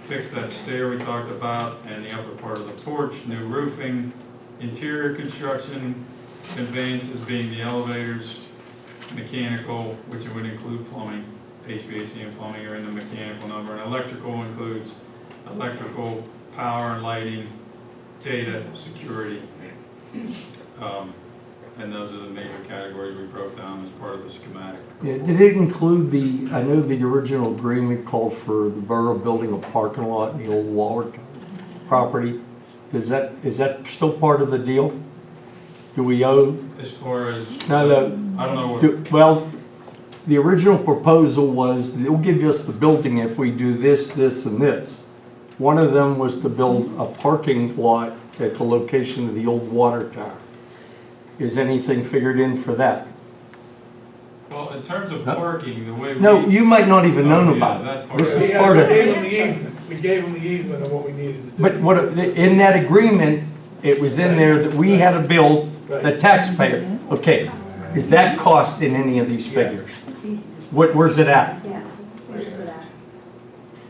fix that stair we talked about and the upper part of the porch, new roofing, interior construction, conveyances being the elevators, mechanical, which would include plumbing, HVAC and plumbing are in the mechanical number, and electrical includes electrical, power and lighting, data, security. And those are the major categories we broke down as part of the schematic. Yeah, did it include I know the original agreement called for the borough building a parking lot in the old Waller property. Is that still part of the deal? Do we owe? As far as, No, I don't know what. well, the original proposal was they'll give us the building if we do this, this, and this. One of them was to build a parking lot at the location of the old water tower. Is anything figured in for that? Well, in terms of parking, the way No, you might not even know about that it. part. This is We part of gave it. them the easement. We gave them the easement of what we needed to do. But in that agreement, it was in there that we had to build the taxpayer. Okay, Is that cost in any of these figures? Where's it at? Yeah, where's it at?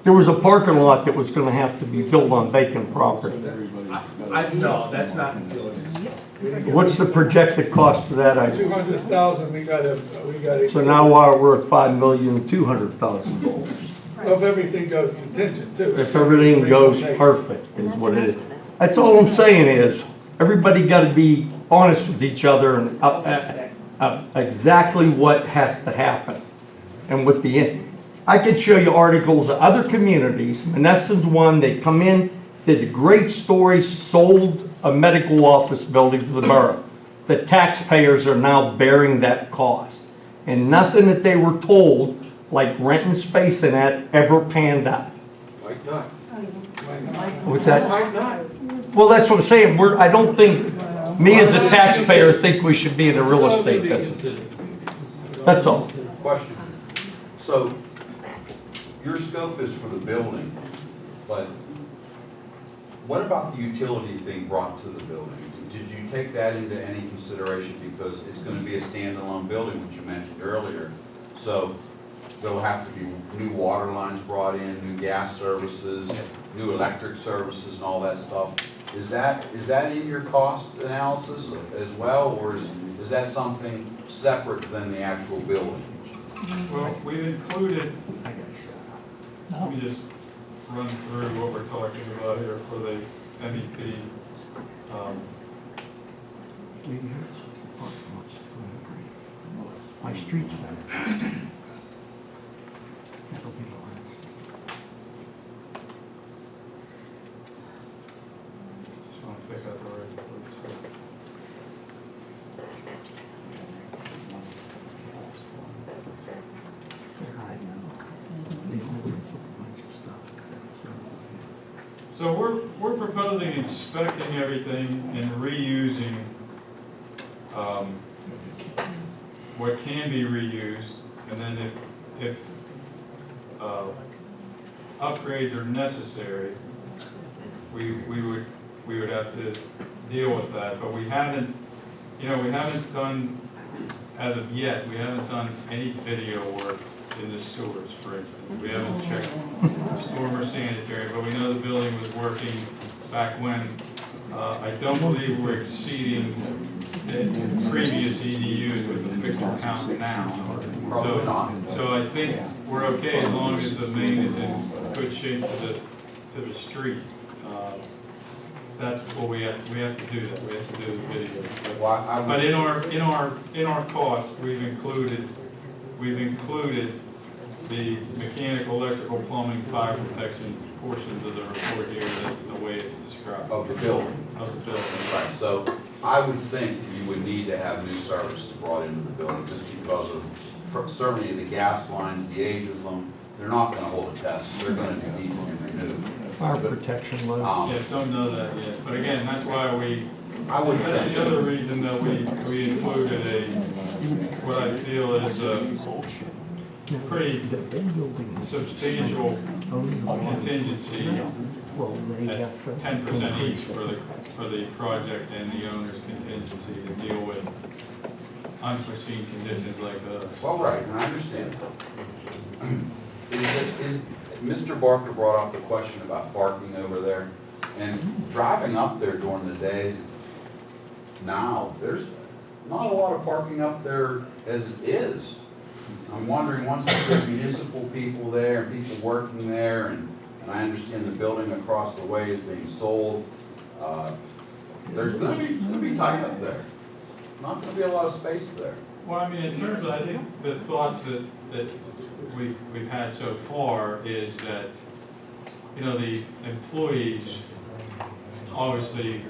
There was a parking lot that was gonna have to be built on vacant property. No, that's not in Felix's. What's the projected cost of that? 200,000, we gotta, So now we're at $5,200,000. if everything goes contingent too. If everything goes perfect, is what it is. That's all I'm saying is, everybody gotta be honest with each other and exactly what has to happen. And with I could show you articles of other communities, Menneson's one, they come in, did a great story, sold a medical office building to the borough. The taxpayers are now bearing that cost. And nothing that they were told, like renting space in that, ever panned out. Might not. What's that? Might not. Well, that's what I'm saying, I don't think, me as a taxpayer, think we should be in the real estate business. That's all. Question. So, your scope is for the building, but what about the utilities being brought to the building? Did you take that into any consideration? Because it's gonna be a standalone building, which you mentioned earlier. So, there'll have to be new water lines brought in, new gas services, new electric services and all that stuff. Is that in your cost analysis as well, or is that something separate than the actual building? Well, we've included, let me just run through what we're talking about here for the MEP. My street's Just want to pick up the right words. So we're proposing inspecting everything and reusing what can be reused, and then if upgrades are necessary, we would have to deal with that. But we haven't done, as of yet, we haven't done any video work in the sewers, for instance. We haven't checked storm or sanitary, but we know the building was working back when. I don't believe we're exceeding the previous EDUs with the fixed count now. Probably not. So I think we're okay as long as the main is in good shape to the street. That's what we have to do. That we have to do the video. But in our cost, we've included the mechanical, electrical, plumbing, fire protection portions of the report here, the way it's described. Of the building. Of the building. Right, so I would think you would need to have new services brought into the building just because of, certainly the gas lines, the age of them, they're not gonna hold a test, they're gonna be deep and renewed. Fire protection load. Yeah, don't know that yet, but again, that's why I that's think. the other reason that we included what I feel is a pretty substantial contingency at 10% each for the project and the owner's contingency to deal with unforeseen conditions like those. Well, right, and I understand. Mr. Barker brought up the question about parking over there, and driving up there during the days, now, there's not a lot of parking up there as it is. I'm wondering, once there's municipal people there, and people working there, and I understand the building across the way is being sold, there's gonna be tight up there. Not gonna be a lot of space there. Well, I mean, in terms of, I think the thoughts that we've had so far is that, the employees, obviously,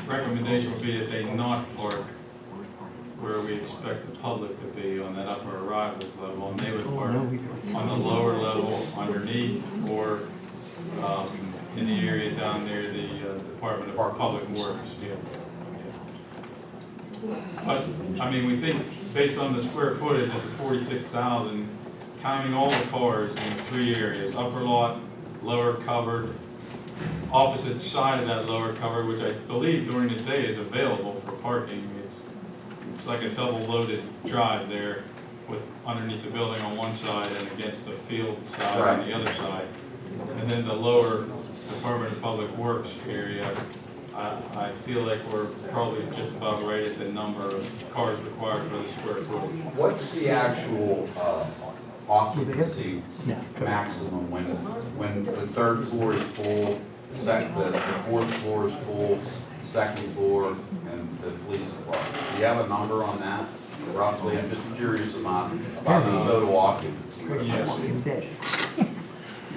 recommendation would be that they not park where we expect the public to be on that upper arrivals level, and they would park on the lower level underneath, or in the area down near the Department of Public Works. Yeah. But, I mean, we think, based on the square footage, it's 46,000, counting all the cars in the three areas, upper lot, lower covered, opposite side of that lower covered, which I believe during the day is available for parking. it's like a double loaded drive there with underneath the building on one side and against the field side on the other side. And then the lower Department of Public Works area, I feel like we're probably just about right at the number of cars required for the square footage. What's the actual occupancy maximum when the third floor is full, the fourth floor is full, second floor, and the police department? Do you have a number on that roughly? I'm just curious about the total occupancy.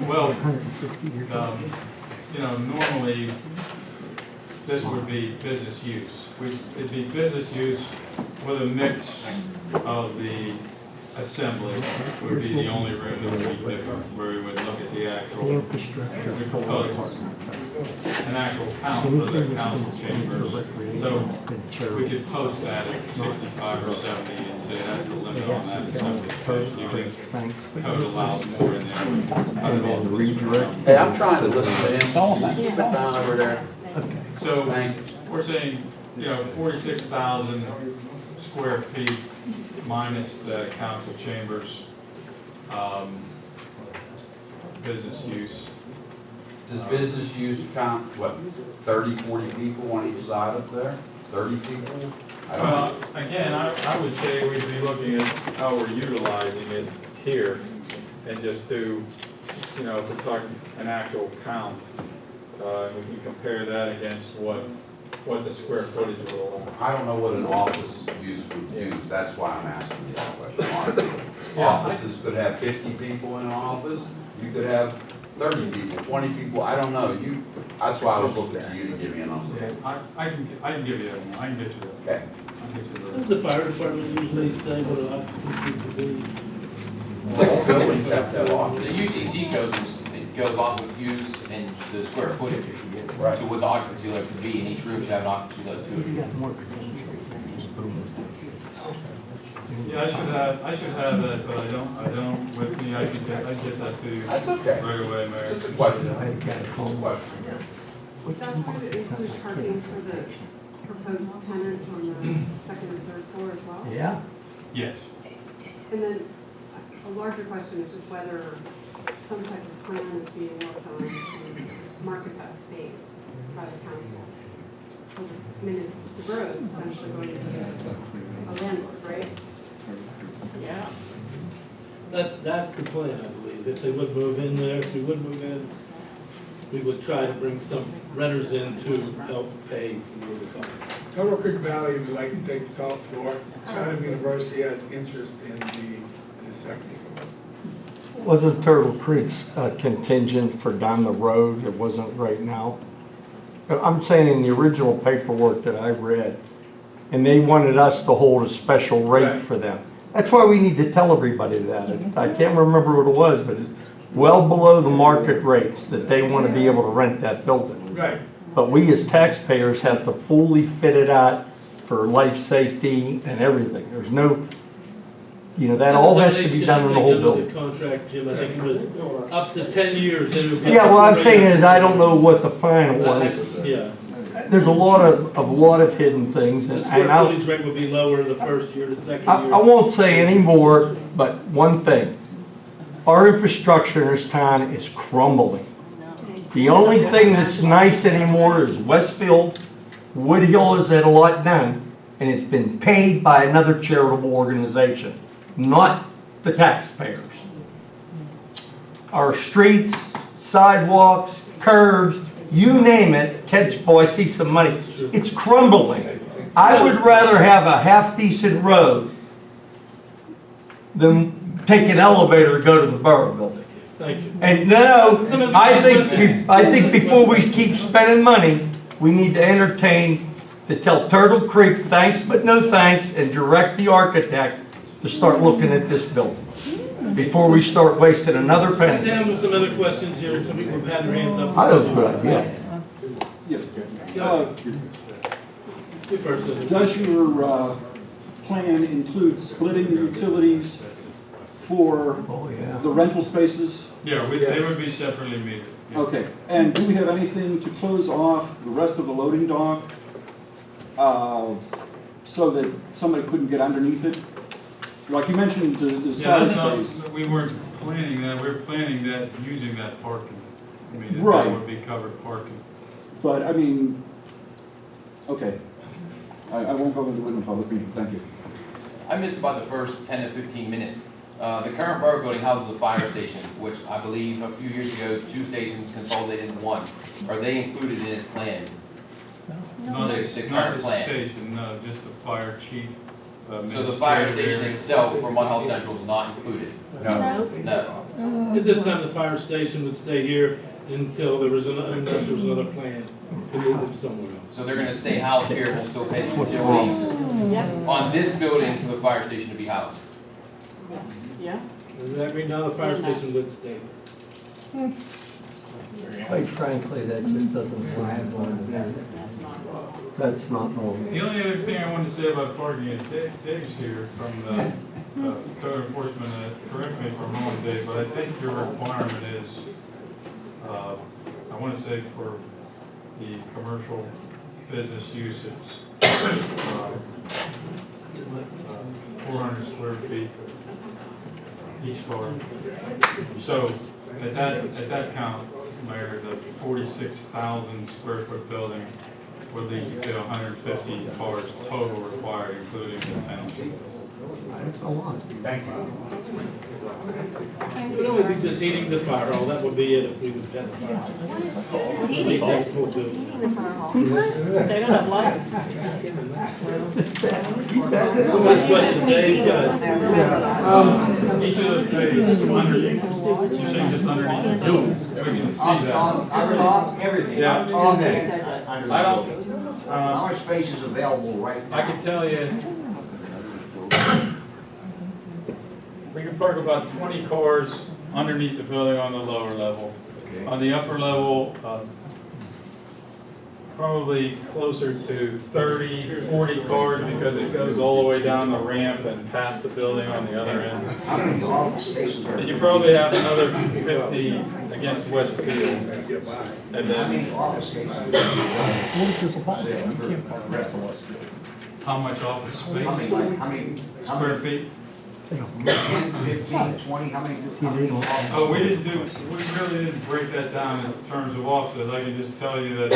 Well, you know, normally this would be business use. It'd be business use with a mix of the assembly would be the only room that would be different, where we would look at the actual, we propose an actual count for the council chambers. So we could post that at 65 or 70 and say that's the limit on that assembly space. You think code allows more in there. Hey, I'm trying to listen to him. Keep it down over there. So we're saying, you know, 46,000 square feet minus the council chambers, business use. Does business use count, what, 30, 40 people on each side up there? 30 people? I don't know. Again, I would say we'd be looking at how we're utilizing it here and just do, you know, if we're talking an actual count, we can compare that against what the square footage will allow. I don't know what an office use would use, that's why I'm asking you that question, honestly. Offices could have 50 people in an office, you could have 30 people, 20 people, I don't know. That's why I was looking to you to give me a number. I can give you that one, I can get you that. Okay. Does the fire department usually say what an occupancy could be? All buildings have that off. The UCC goes off with use and the square footage. Right. So what the occupancy load could be, and each room should have an occupancy load too. Yeah, I should have that, but I don't with me, I get that to you. That's okay. Right away, Mayor. Just a question. Is that going to include parking for the proposed tenants on the second and third floor as well? Yeah. Yes. And then a larger question is just whether some type of plan is being worked on to market that space by the council. I mean, the borough is essentially going to be a landlord, right? Yeah. That's the plan, I believe. If they would move in there, if we would move in, we would try to bring some renters in to help pay for the costs. Turtle Creek Valley would like to take the top floor. Chatham University has interest in the second floor. Wasn't Turtle Creek's contingent for down the road? It wasn't right now. But I'm saying in the original paperwork that I read, and they wanted us to hold a special rate for them. That's why we need to tell everybody that. I can't remember what it was, but it's well below the market rates that they want to be able to rent that building. Right. But we as taxpayers have to fully fit it out for life safety and everything. There's no, you know, that all has to be done in the whole building. The contract, Jim, I think it was up to 10 years. Yeah, what I'm saying is I don't know what the final was. Yeah. There's a lot of hidden things. The And square I footage rate would be lower the first year, the second year. I won't say any more, but one thing. Our infrastructure in this town is crumbling. The only thing that's nice anymore is Westfield. Wood Hill has had a lot done, and it's been paid by another charitable organization, not the taxpayers. Our streets, sidewalks, curbs, you name it, oh, I see some money. It's crumbling. I would rather have a half-decent road than take an elevator to go to the borough building. Thank you. And no, I think before we keep spending money, we need to entertain, to tell Turtle Creek thanks but no thanks, and direct the architect to start looking at this building before we start wasting another Let's penny. handle some other questions here. Some people have had their hands up. I know it's a good idea. Yes. You first, Susan. Does your plan include splitting the utilities for the rental spaces? Yeah, they would be separately metered. Yeah. Okay, and do we have anything to close off the rest of the loading dock so that somebody couldn't get underneath it? Like you mentioned, the Yeah, side that's space. not, we weren't planning that, we were planning that, using that parking. I mean, Right. that would be covered parking. But, I mean, okay. I won't go into it in a public meeting, thank you. I missed about the first 10 to 15 minutes. The current borough building houses a fire station, which I believe a few years ago, 2 stations consolidated into 1. Are they included in this plan? Not The- the, the not current the plan. station, no, just the fire chief. So the fire administrative station area. itself for Munhall Central is not included? No. No. At this time, the fire station would stay here until there was unless there was another plan to move them somewhere else. So they're gonna stay housed here, we'll still pay the utilities on this building for the fire station to be housed? Yeah. And that mean now the fire station would stay. Quite frankly, that just doesn't sound normal. That's not wrong. That's not normal. The only other thing I wanted to say about parking is Dave's here from the code enforcement, correct me if I'm wrong, Dave, but I think your requirement is, I want to say for the commercial business usage, 400 square feet each car. So at that count, Mayor, the 46,000 square foot building would lead you to 150 cars total required, including the penalty. That's a lot. Thank you. It would only be just heating the fire hall, that would be it if we would have the fire hall. Just heating the fire hall. They don't have lights. So much question, Dave, guys. Each of those bays is underneath, you're saying just underneath the building, we can see that. On top, everything. Yeah. On there. I don't, How much space is available right now? I can tell you, we can park about 20 cars underneath the building on the lower level. Okay. On the upper level, probably closer to 30, 40 cars because it goes all the way down the ramp and past the building on the other end. How many office spaces are And you there? probably have another 50 against Westfield. And How then, many office spaces are there? how much office How many, space? how many, how Square many, feet? 10, 15, 20, how many offices? Oh, we really didn't break that down in terms of offices. I can just tell you that,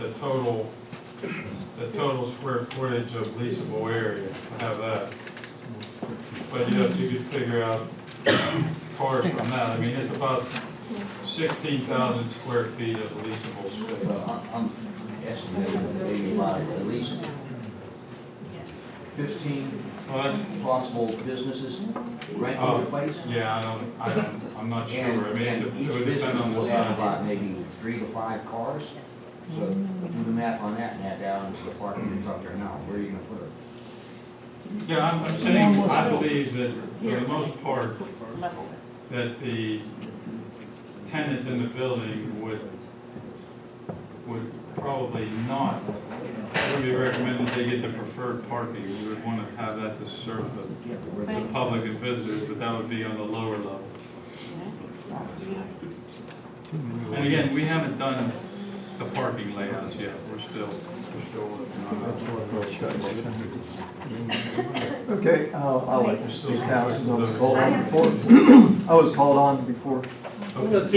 the total square footage of leasable area, I have that. But you could figure out cars from that. I mean, it's about 16,000 square feet of leasable space. I'm estimating maybe about at least 15 Well, that's, possible businesses renting the place. yeah, I'm not sure. And, I mean, and it each would depend business on the will have size. about maybe 3 to 5 cars. So do the math on that and add that on to the parking that's up there now. Where are you gonna put it? Yeah, I'm saying, I believe that for the most part, that the tenants in the building would probably not, it would be recommended they get the preferred parking. We would want to have that to serve the public and visitors, but that would be on the lower level. And again, we haven't done the parking layouts yet. We're still working on that. Okay, I'll let you speak now, since I was called on before. I was called on before. We'll let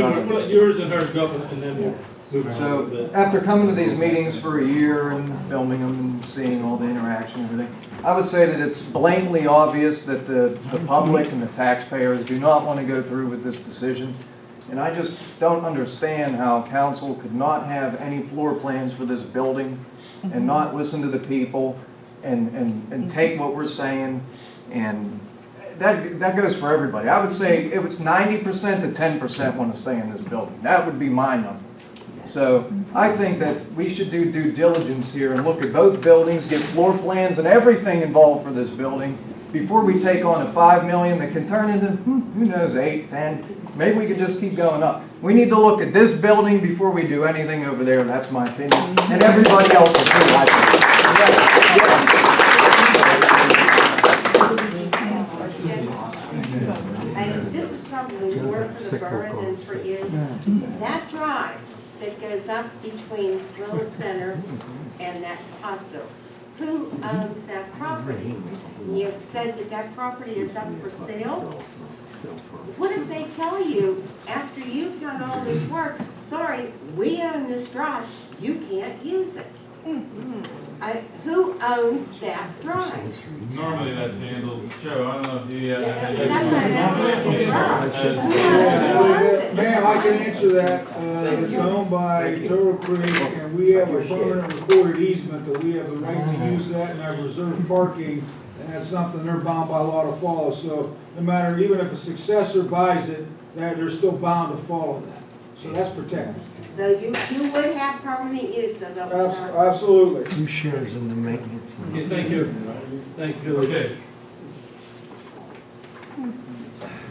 yours and hers go, and then we'll move on a little So, bit. after coming to these meetings for a year and filming them and seeing all the interaction and everything, I would say that it's blatantly obvious that the public and the taxpayers do not want to go through with this decision. And I just don't understand how council could not have any floor plans for this building and not listen to the people and take what we're saying. And that goes for everybody. I would say if it's 90% to 10% want to stay in this building. That would be my number. So I think that we should do due diligence here and look at both buildings, get floor plans and everything involved for this building before we take on a $5 million that can turn into, who knows, 8, 10. Maybe we could just keep going up. We need to look at this building before we do anything over there. That's my opinion. And everybody else is too, I And this is probably more for the borough than for you. That drive that goes up between Willis Center and that hospital, who owns that property? And you said that that property is up for sale. What if they tell you, after you've done all this work, sorry, we own this brush, you can't use it? Who owns that drive? Normally that's handled, Joe, I don't know if you, That's what I'm asking. Who owns it? Ma'am, I can answer that. It's owned by Turtle Creek, and we have a permanent recorded easement that we have the right to use that and have reserved parking, and that's something they're bound by law to follow. So no matter, even if a successor buys it, that they're still bound to follow that. So that's protected. So you would have permanent use of the Absolutely. Who shares in the maintenance? Okay, thank you. Thank you. okay.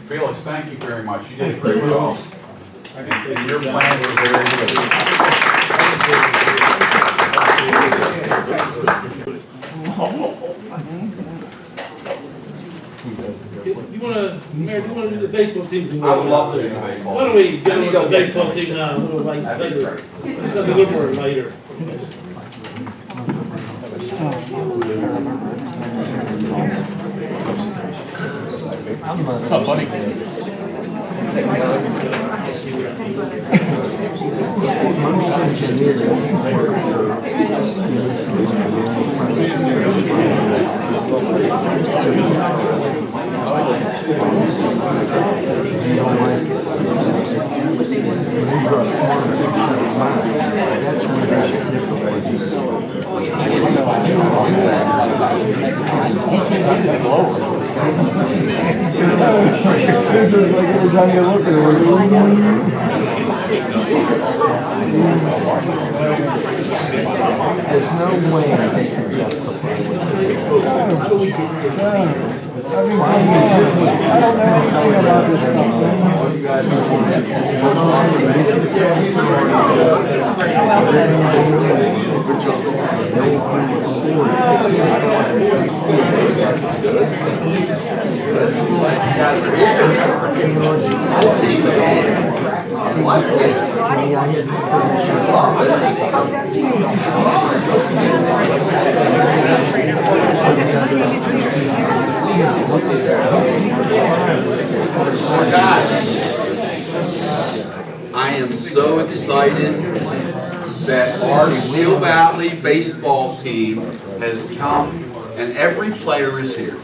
Felix, thank you very much. You did a great job. And your plan was very good. You wanna, Mayor, you wanna do the baseball team? I would love to do the baseball. Why don't we go with the Go get baseball it. team now, a little like That'd be later? great. Let's have a good word later. What's up, buddy? There's no way they can justify it. I don't know anything about this stuff, I am so excited that our Steel Valley baseball team has come and every player is here.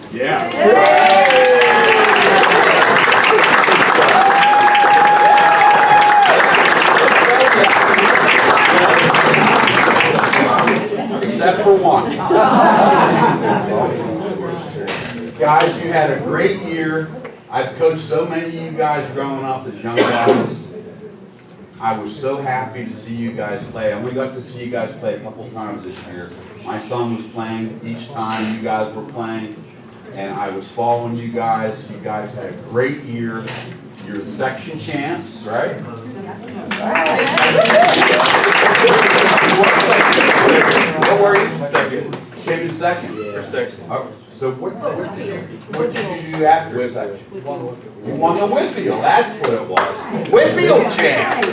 Except for one. Guys, you had a great year. I've coached so many of you guys growing up as young guys. I was so happy to see you guys play. I only got to see you guys play a couple times this year. My son was playing each time you guys were playing, and I was following you guys. You guys had a great year. You're the section champs, right? What were you? Second. Came in second? For second. So what did you do after section? You won the Whitfield, that's what it was. Whitfield champ!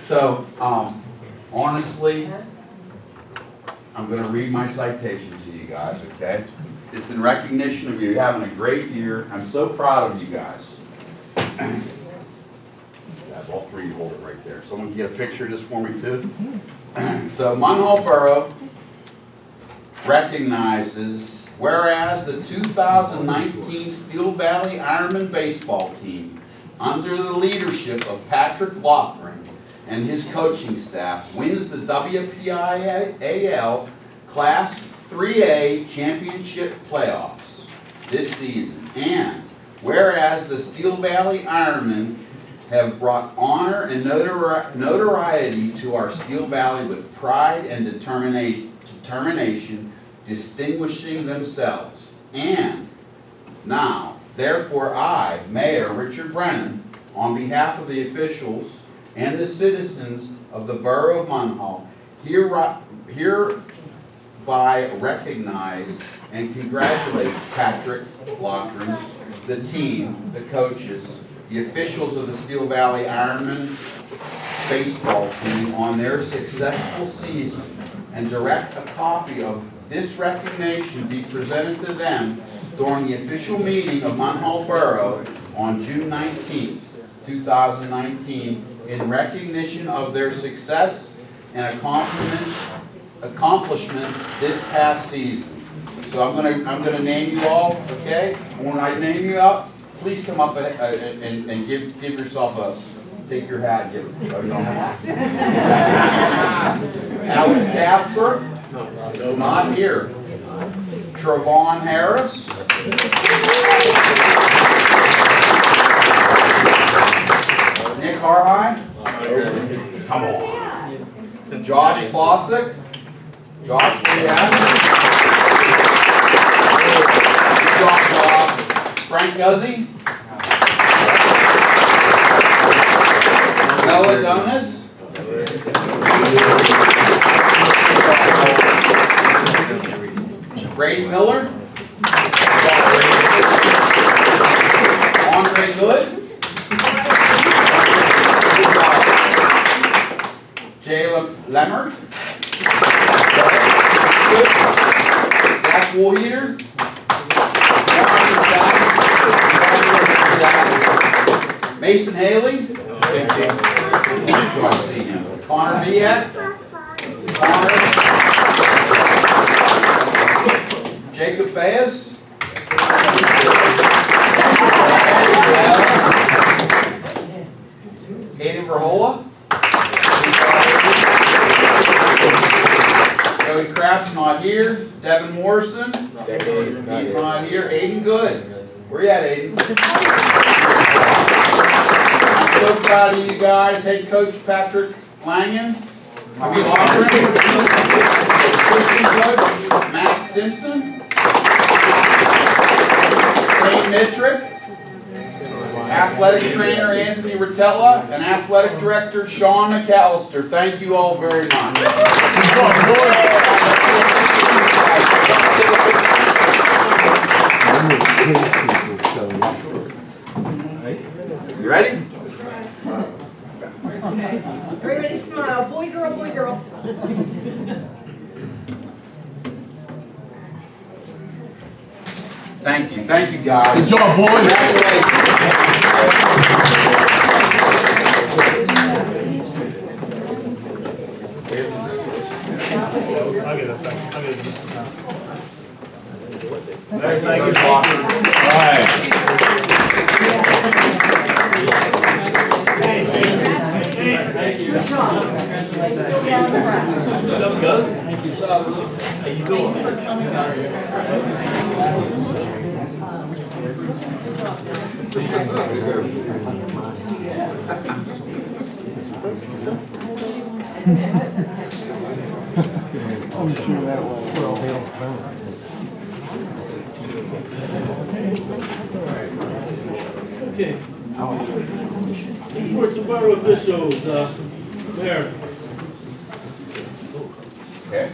So, honestly, I'm going to read my citation to you guys, okay? It's in recognition of you having a great year. I'm so proud of you guys. All three hold it right there. Someone can get a picture of this for me too. So Munhall Borough recognizes, whereas the 2019 Steel Valley Ironman baseball team, under the leadership of Patrick Lochran and his coaching staff, wins the WPIAL Class 3A Championship playoffs this season. And whereas the Steel Valley Ironmen have brought honor and notoriety to our Steel Valley with pride and determination, distinguishing themselves. And now, therefore I, Mayor Richard Brennan, on behalf of the officials and the citizens of the Borough of Munhall, hereby recognize and congratulate Patrick Lochran, the team, the coaches, the officials of the Steel Valley Ironman baseball team on their successful season and direct a copy of this recognition be presented to them during the official meeting of Munhall Borough on June 19th, 2019, in recognition of their success and accomplishments this past season. So I'm gonna name you all, okay? When I name you up, please come up and give yourself a, take your hat, give it. Oh, you don't have a hat. Alex Casper, not here. Trevon Harris. Nick Harhide. Come on. Josh Fossick. Josh, where you at? Frank Guzzi. Noah Donis. Brady Miller. Andre Good. Jayla Lemmer. Zach Warrior. Mason Haley. I see him. Connor Viet. Connor. Jacob Baez. Aiden Verhola. Joey Kraft's not here. Devin Morrison. He's not here. Aiden Good. Where you at, Aiden? I'm so proud of you guys. Head coach Patrick Langen. Assistant coach Matt Simpson. Shane Mitrick. Athletic trainer Anthony Rotella. And athletic director Sean McAllister. Thank you all very much. You ready? Everybody smile. Boy, girl, boy, girl. Thank you guys. Good job, boys. Okay. Reports of borough officials, Mayor. Okay.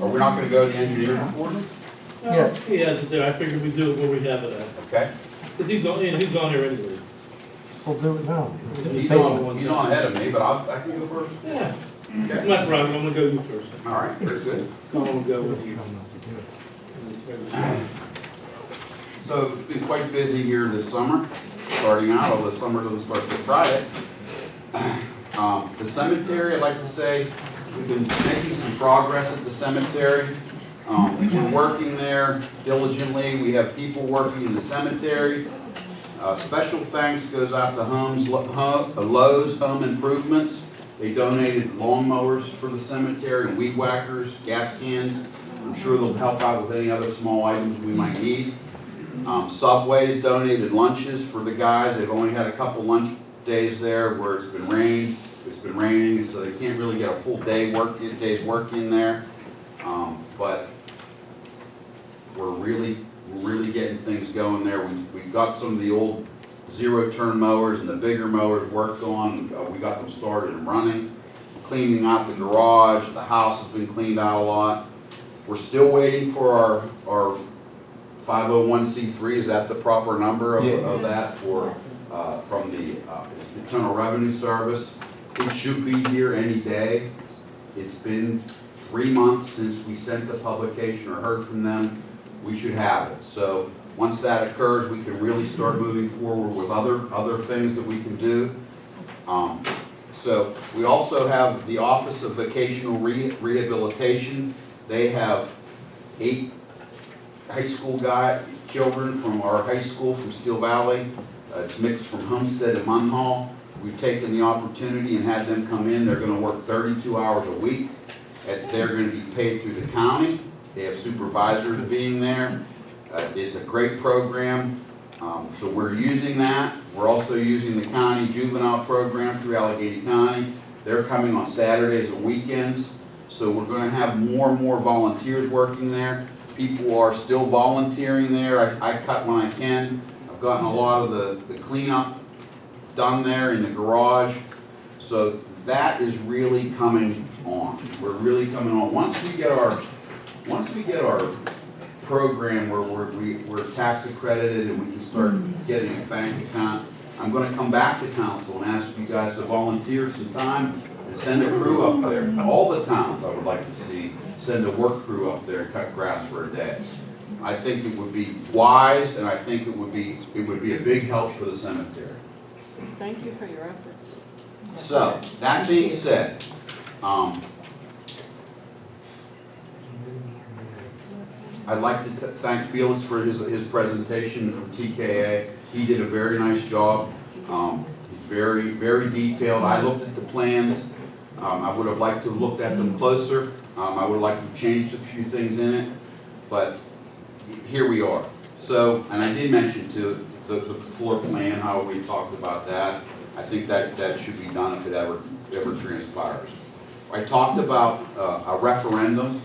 Are we not going to go to the engineer report? Yeah. He has it there, I figured we'd do it where we have it at. Okay. Because he's on there anyways. We'll do it now. He's on ahead of me, but I can go first. Yeah. It's my problem, I'm gonna go you first. All right, very good. I'm gonna go with you. So it's been quite busy here this summer, starting out, although the summer doesn't start till Friday. The cemetery, I'd like to say, we've been making some progress at the cemetery. We're working there diligently. We have people working in the cemetery. Special thanks goes out to Lowe's Home Improvements. They donated lawnmowers for the cemetery, and weed whackers, gas cans. I'm sure they'll help out with any other small items we might need. Subway's donated lunches for the guys. They've only had a couple lunch days there where it's been raining, so they can't really get a full day's work in there. But we're really getting things going there. We've got some of the old zero-turn mowers and the bigger mowers worked on. We got them started and running. Cleaning out the garage. The house has been cleaned out a lot. We're still waiting for our 501c3, is that the proper number of that for, from the Internal Revenue Service? It should be here any day. It's been 3 months since we sent the publication or heard from them. We should have it. So once that occurs, we can really start moving forward with other things that we can do. So we also have the Office of Vocational Rehabilitation. They have 8 high school children from our high school from Steel Valley. It's mixed from Homestead and Munhall. We've taken the opportunity and had them come in. They're going to work 32 hours a week. They're going to be paid through the county. They have supervisors being there. It's a great program. So we're using that. We're also using the county juvenile program through Allegheny County. They're coming on Saturdays and weekends. So we're going to have more and more volunteers working there. People are still volunteering there. I cut when I can. I've gotten a lot of the cleanup done there in the garage. So that is really coming on. We're really coming on. Once we get our program where we're tax accredited and we can start getting a bank account, I'm going to come back to council and ask you guys to volunteer some time and send a crew up there. All the towns I would like to see send a work crew up there and cut grass for a day. I think it would be wise, and I think it would be a big help for the cemetery. Thank you for your efforts. So, that being said, I'd like to thank Felix for his presentation from TKA. He did a very nice job. Very, very detailed. I looked at the plans. I would have liked to have looked at them closer. I would have liked to have changed a few things in it, but here we are. So, and I did mention to the floor plan, how we talked about that. I think that should be done if it ever transpires. I talked about a referendum,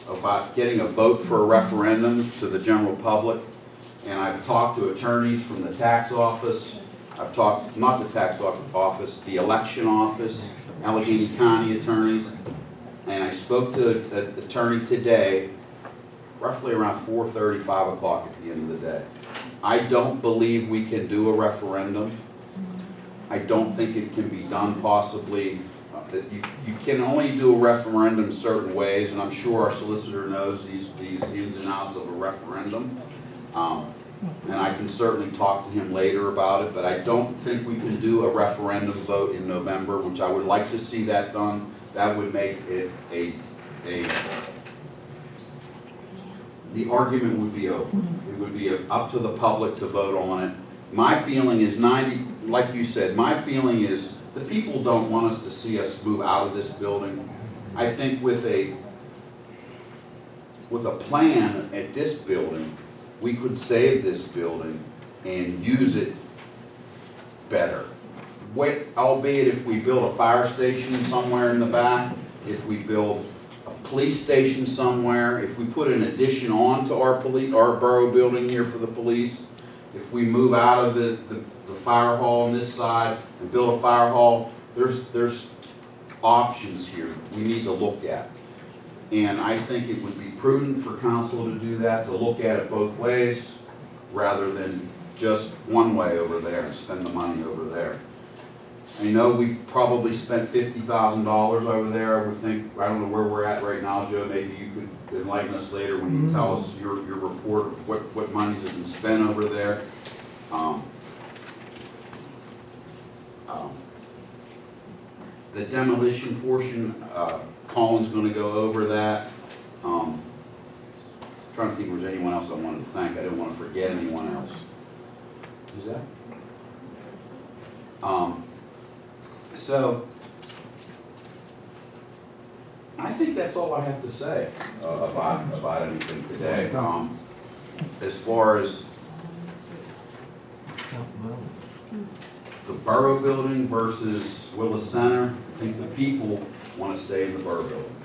about getting a vote for a referendum to the general public, and I've talked to attorneys from the tax office. I've talked, not the tax office, the election office, Allegheny County attorneys, and I spoke to an attorney today, roughly around 4:30, 5 o'clock at the end of the day. I don't believe we can do a referendum. I don't think it can be done possibly, that you can only do a referendum certain ways, and I'm sure our solicitor knows these ins and outs of a referendum. And I can certainly talk to him later about it, but I don't think we can do a referendum vote in November, which I would like to see that done. That would make it the argument would be over. It would be up to the public to vote on it. My feeling is like you said, my feeling is the people don't want us to see us move out of this building. I think with a plan at this building, we could save this building and use it better. Albeit if we build a fire station somewhere in the back, if we build a police station somewhere, if we put an addition on to our borough building here for the police, if we move out of the fire hall on this side and build a fire hall, there's options here we need to look at. And I think it would be prudent for council to do that, to look at it both ways, rather than just one way over there and spend the money over there. I know we've probably spent $50,000 over there. I would think, I don't know where we're at right now, Joe, maybe you could enlighten us later when you tell us your report of what monies have been spent over there. The demolition portion, Colin's going to go over that. Trying to think if there's anyone else I wanted to thank. I didn't want to forget anyone else. Who's that? So, I think that's all I have to say about anything today. As far as the borough building versus Willis Center, I think the people want to stay in the borough building.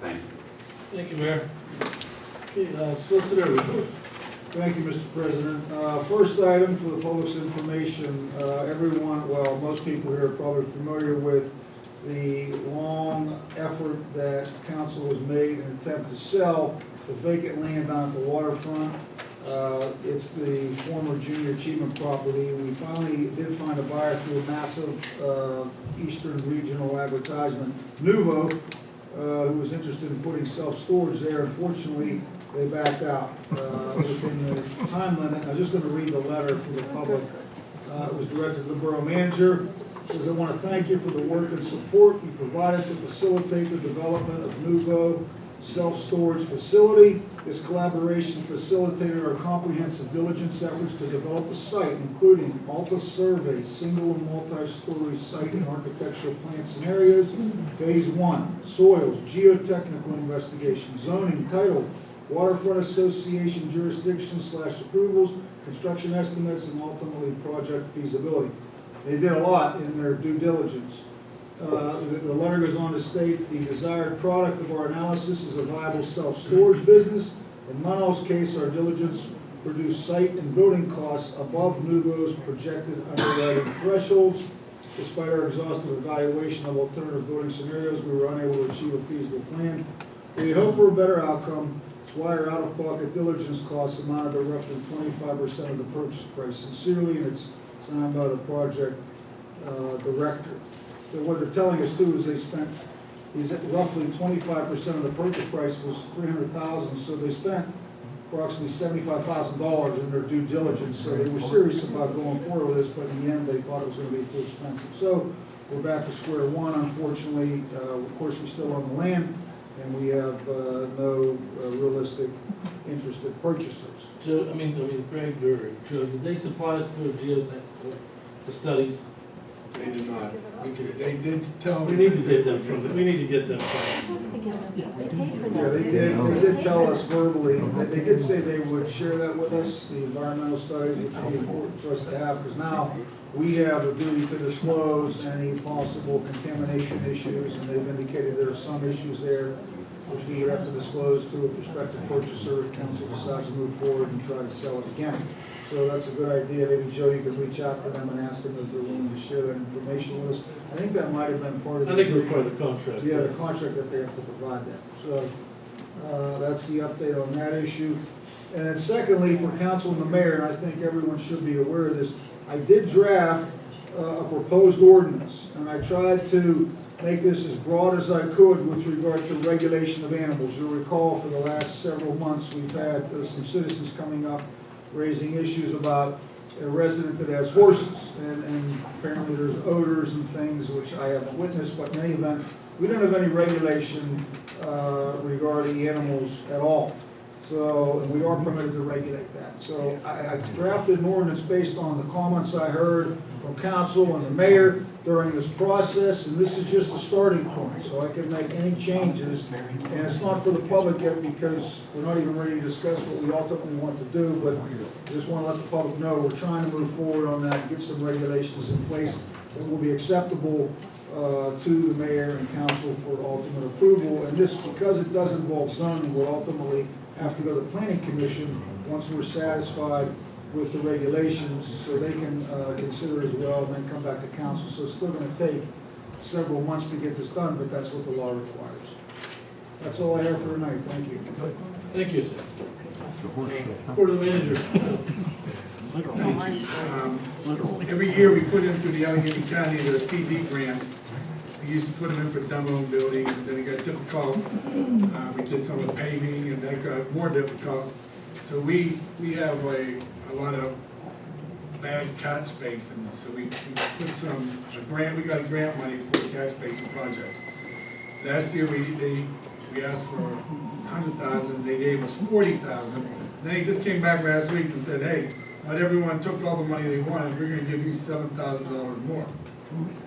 Thank you. Thank you, Mayor. Okay, Solicitor report. Thank you, Mr. President. First item for the public's information, everyone, well, most people here are probably familiar with the long effort that council has made in an attempt to sell the vacant land down at the waterfront. It's the former junior achievement property. We finally did find a buyer through a massive Eastern regional advertisement, Nuvo, who was interested in putting self-storage there. Unfortunately, they backed out within the time limit. I'm just going to read the letter for the public. It was directed to the borough manager. It says, I want to thank you for the work and support you provided to facilitate the development of Nuvo self-storage facility. This collaboration facilitated our comprehensive diligence efforts to develop a site, including Alta survey, single and multi-story site and architectural plan scenarios. Phase 1, soils, geotechnical investigation, zoning, title, waterfront association jurisdiction / approvals, construction estimates, and ultimately project feasibility. They did a lot in their due diligence. The letter goes on to state the desired product of our analysis is a viable self-storage business. In Munhall's case, our diligence produced site and building costs above Nuvo's projected underwriting thresholds. Despite our exhaustive evaluation of alternative building scenarios, we were unable to achieve a feasible plan. We hope for a better outcome. That's why our out-of-pocket diligence costs amounted to roughly 25% of the purchase price. Sincerely, and it's signed by the project director. So what they're telling us too is they spent, roughly 25% of the purchase price was $300,000, so they spent approximately $75,000 in their due diligence. So they were serious about going forward with this, but in the end they thought it was going to be too expensive. So we're back to square one, unfortunately. Of course, we still own the land, and we have no realistic interested purchasers. So, Greg, did they supply us with geotech, the studies? They did not. They did tell me. We need to get them from them. Yeah, they did tell us verbally, they did say they would share that with us, the environmental studies, which would be important for us to have, because now we have a duty to disclose any possible contamination issues, and they've indicated there are some issues there which we would have to disclose to a prospective purchaser if council decides to move forward and try to sell it again. So that's a good idea. Maybe Joe, you could reach out to them and ask them if they're willing to share that information with us. I think that might have been part of the. I think it was part of the contract. Yeah, the yes. contract that they have to provide that. So that's the update on that issue. And then secondly, for council and the mayor, and I think everyone should be aware of this, I did draft a proposed ordinance, and I tried to make this as broad as I could with regard to regulation of animals. You'll recall for the last several months, we've had some citizens coming up raising issues about a resident that has horses, and apparently there's odors and things which I haven't witnessed, but in any event, we don't have any regulation regarding animals at all. So, and we are permitted to regulate that. So I drafted an ordinance based on the comments I heard from council and the mayor during this process, and this is just a starting point, so I can make any changes. And it's not for the public yet because we're not even ready to discuss what we ultimately want to do, but I just want to let the public know we're trying to move forward on that, get some regulations in place that will be acceptable to the mayor and council for ultimate approval. And this, because it does involve zoning, will ultimately have to go to the planning commission once we're satisfied with the regulations, so they can consider it as well, and then come back to council. So it's still going to take several months to get this done, but that's what the law requires. That's all I have for tonight. Thank you. Thank you, sir. Report of the manager. Every year we put in through the Allegheny County the CD grants. We used to put them in for demo buildings, and then it got difficult. We did some of the paving, and that got more difficult. So we have a lot of bad catch basins. So we put we got grant money for the catch basin project. Last year we asked for 100,000. They gave us 40,000. Then they just came back last week and said, hey, not everyone took all the money they wanted. We're going to give you $7,000 more.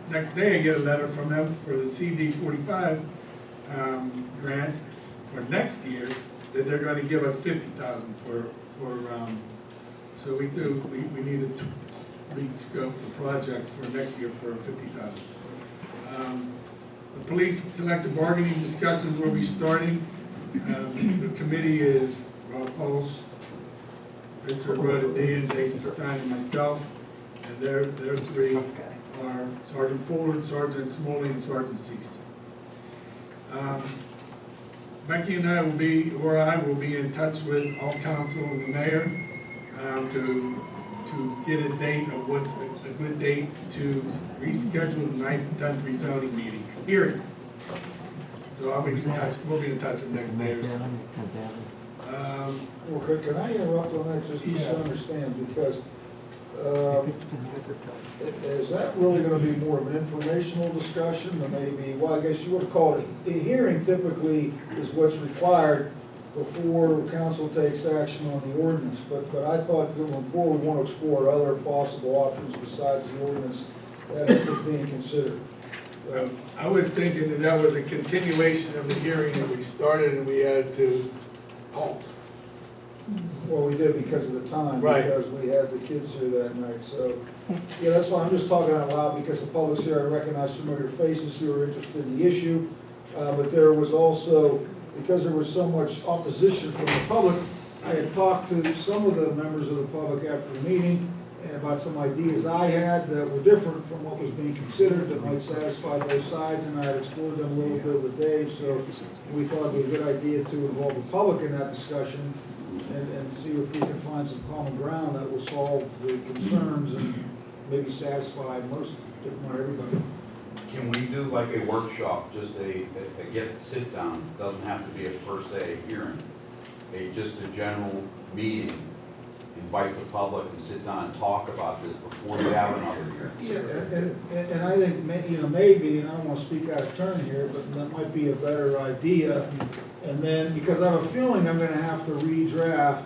Next day, I get a letter from them for the CD 45 grant for next year that they're going to give us 50,000 for. So we needed to re-scope the project for next year for 50,000. The police collective bargaining discussions will be starting. The committee is Rob Pulse, Richard Rodadian, Jason Stein, and myself, and their three are Sergeant Fuller, Sergeant Smoley, and Sergeant Cease. Becky and I will be, or I will be in touch with all council and the mayor to get a date of what's a good date to reschedule the 9th and 10th rezoning meeting, hearing. So I'll be in touch, we'll be in touch in the next day or so. Well, can I interrupt on that just Yeah. to understand, because is that really gonna be more of an informational discussion, or maybe, well, I guess you would call it, a hearing typically is what's required before council takes action on the ordinance, but I thought going forward, we want to explore other possible options besides the ordinance that was being considered. I was thinking that was a continuation of the hearing that we started and we had to halt. Well, we did because of the time, Right. because we had the kids here that night, so, yeah, that's why I'm just talking out loud, because the public's here, I recognize familiar faces who are interested in the issue, but there was also, because there was so much opposition from the public, I had talked to some of the members of the public after the meeting, and about some ideas I had that were different from what was being considered, that might satisfy both sides, and I had explored them a little bit with Dave, so we thought it would be a good idea to involve the public in that discussion, and see if we can find some common ground that will solve the concerns and maybe satisfy most, if not everybody. Can we do like a workshop, just a sit down, doesn't have to be a per se hearing, just a general meeting, invite the public and sit down and talk about this before you have another hearing? Yeah, and I think, maybe, and I don't want to speak out of turn here, but that might be a better idea. And then, because I have a feeling I'm gonna have to redraft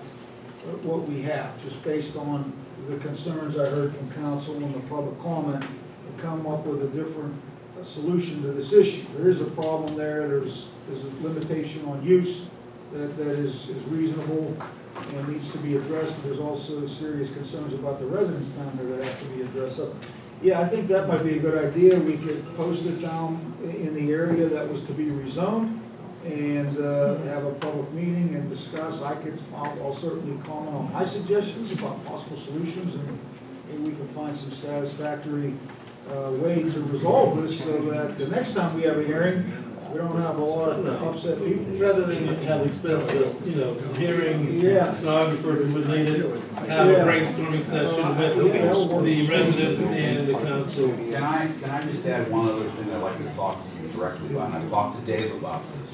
what we have, just based on the concerns I heard from council and the public comment, and come up with a different solution to this issue. There is a problem there, there's a limitation on use that is reasonable and needs to be addressed, but there's also serious concerns about the residents down there that have to be addressed. So, yeah, I think that might be a good idea. We could post it down in the area that was to be rezoned and have a public meeting and discuss. I'll certainly comment on my suggestions about possible solutions, and maybe we can find some satisfactory way to resolve this so that the next time we have a hearing, we don't have a lot of upset people. Rather than have expenses, hearing, Yeah. stenographer if we would need it, have a Yeah. brainstorming session with the residents and the council. Can I just add one other thing I'd like to talk to you directly about, and I've talked to Dave about this,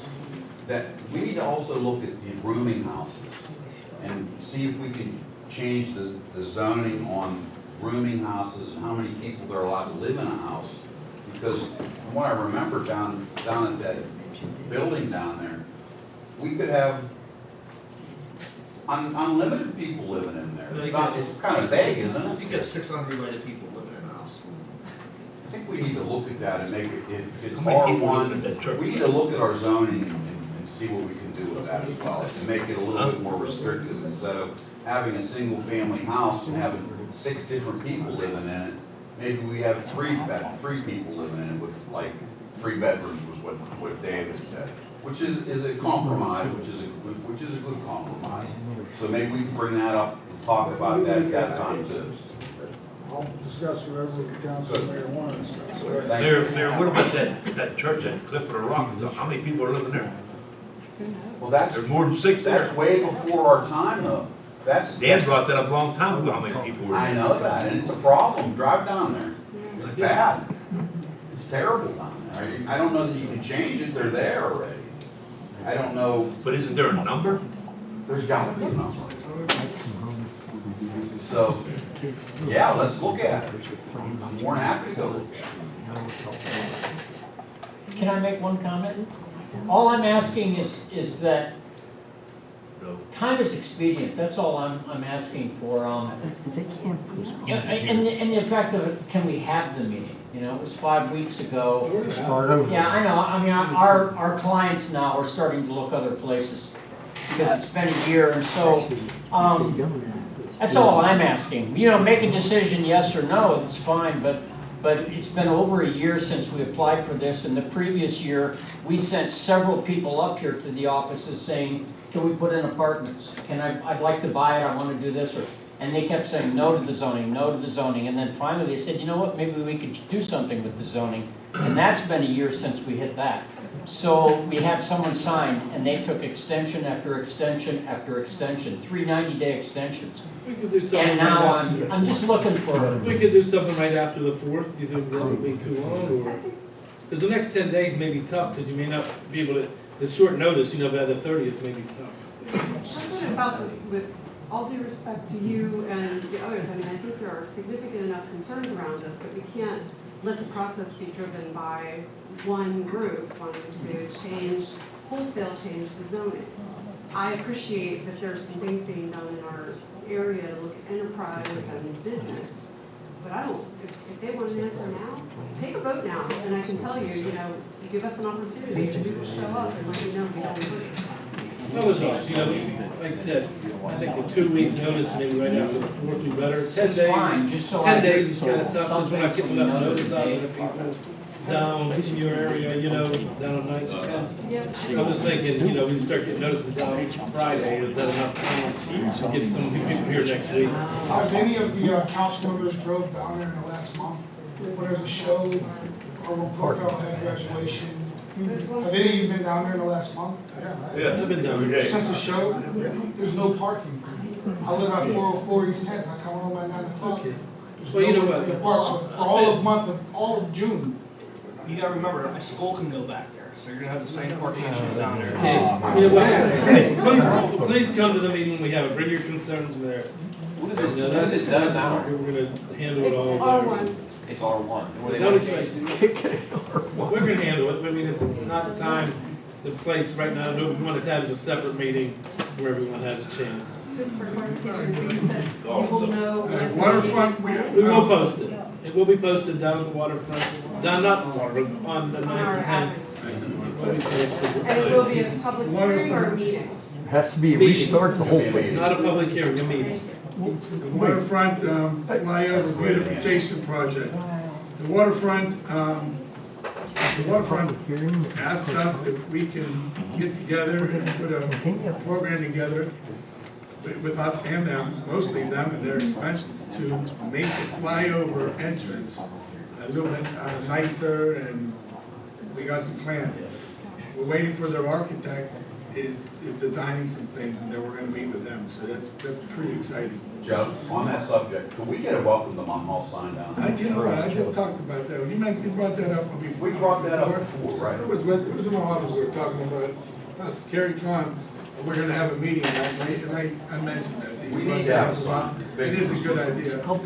that we need to also look at the rooming houses and see if we can change the zoning on rooming houses and how many people they're allowed to live in a house. Because from what I remember down at that building down there, we could have unlimited people living in there. It's kind of vague, isn't it? You get 600 unrelated people living in a house. I think we need to look at that and make it, if it's How many people live in that R1, church? we need to look at our zoning and see what we can do with that as well, and make it a little bit more restrictive instead of having a single-family house and having 6 different people living in it. Maybe we have 3 people living in it with like 3 bedrooms was what David said, which is a compromise, which is a good compromise. So maybe we can bring that up and talk about that at that time too. I'll discuss whatever the council and mayor want to discuss. Thank you. There, what about that church at Clifford of Rock? How many people are living there? Well, that's There's more than 6 there. that's way before our time though. Dan brought that up a long time ago, how many people were I there. know that, and it's a problem. Drive down there. It's bad. It's terrible down there. I don't know that you can change it. They're there already. I don't know. But isn't there a number? There's got to be a number. So, yeah, let's look at it. I'm more than happy to go look at it. Can I make one comment? All I'm asking is that No. time is expedient, that's all I'm asking for. Yeah, and the effect of it, can we have the meeting? It was 5 weeks ago. Yeah, I know, I mean, our clients now are starting to look other places because it's been a year, and so, that's all I'm asking. Make a decision, yes or no, it's fine, but it's been over a year since we applied for this, and the previous year, we sent several people up here to the offices saying, can we put in apartments? I'd like to buy it, I want to do this, and they kept saying no to the zoning, and then finally they said, you know what, maybe we could do something with the zoning. And that's been a year since we hit that. So we had someone sign, and they took extension after extension after extension, 3 90-day extensions. We could do something And right now after. I'm just looking for, We could do something right after the 4th, do you think that would be too long, or? Because the next 10 days may be tough, because you may not be able to, the short notice, you know, by the 30th may be tough. Also, with all due respect to you and the others, I mean, I think there are significant enough concerns around this that we can't let the process be driven by one group wanting to wholesale change the zoning. I appreciate that there's some things being done in our area to look at enterprise and business, but I don't, if they want an answer now, take a vote now, and I can tell you, you know, give us an opportunity to show up and let you know we don't vote. That was us, you know, like I said, I think the 2-week notice, maybe right after the 4th would be better. 10 It's fine, days, just so 10 I- days is kind of tough, because something we're not getting from enough the notice out of the notice people down in your area, you know, down on 9th and 10th. Yeah. I'm just thinking, you know, we start getting notices out Friday, is that enough time to get some people here next week? Have any of the council members drove down there in the last month? When there's a show or when Portal had graduation? Have any of you been down there in the last month? Yeah. I've been down there. Since the show, there's no parking. I live on 404 East 10th, I come home by 9 o'clock. There's Well, you know nowhere what? for you to park for all of June. You gotta remember, a school can go back there, so you're gonna have the same parking issues down there. You know what? Please come to the meeting when we have it, bring your concerns there. What You know, is it done now? We're gonna handle it It's all. R1. It's R1. What do they Don't want expect, to change? we're gonna handle it, I mean, it's not the time, the place right now, no, we want to have a separate meeting where everyone has a chance. Just for clarification, so you said you will know when. Waterfront, We will post it, it will be posted down at the waterfront, down, not the waterfront, on the 9th and 10th. It will be posted. And it will be a public hearing or a meeting? Has to be, restart the whole thing. Not a public hearing, a meeting. the waterfront flyover beautification project. The waterfront asked us if we can get together and put a program together with us and them, mostly them and their expenses, to make the flyover entrance a little bit nicer, and we got some plans. We're waiting for their architect is designing some things, and then we're gonna meet with them, so that's pretty exciting. Joe, on that subject, could we get a welcome to Munhall sign down there? I just talked about that, you brought that up before. We brought that up before, right? It was in my office, we were talking about, that's Kerry Khan, we're gonna have a meeting that night, and I mentioned that. We need to have some. It is a good idea. Why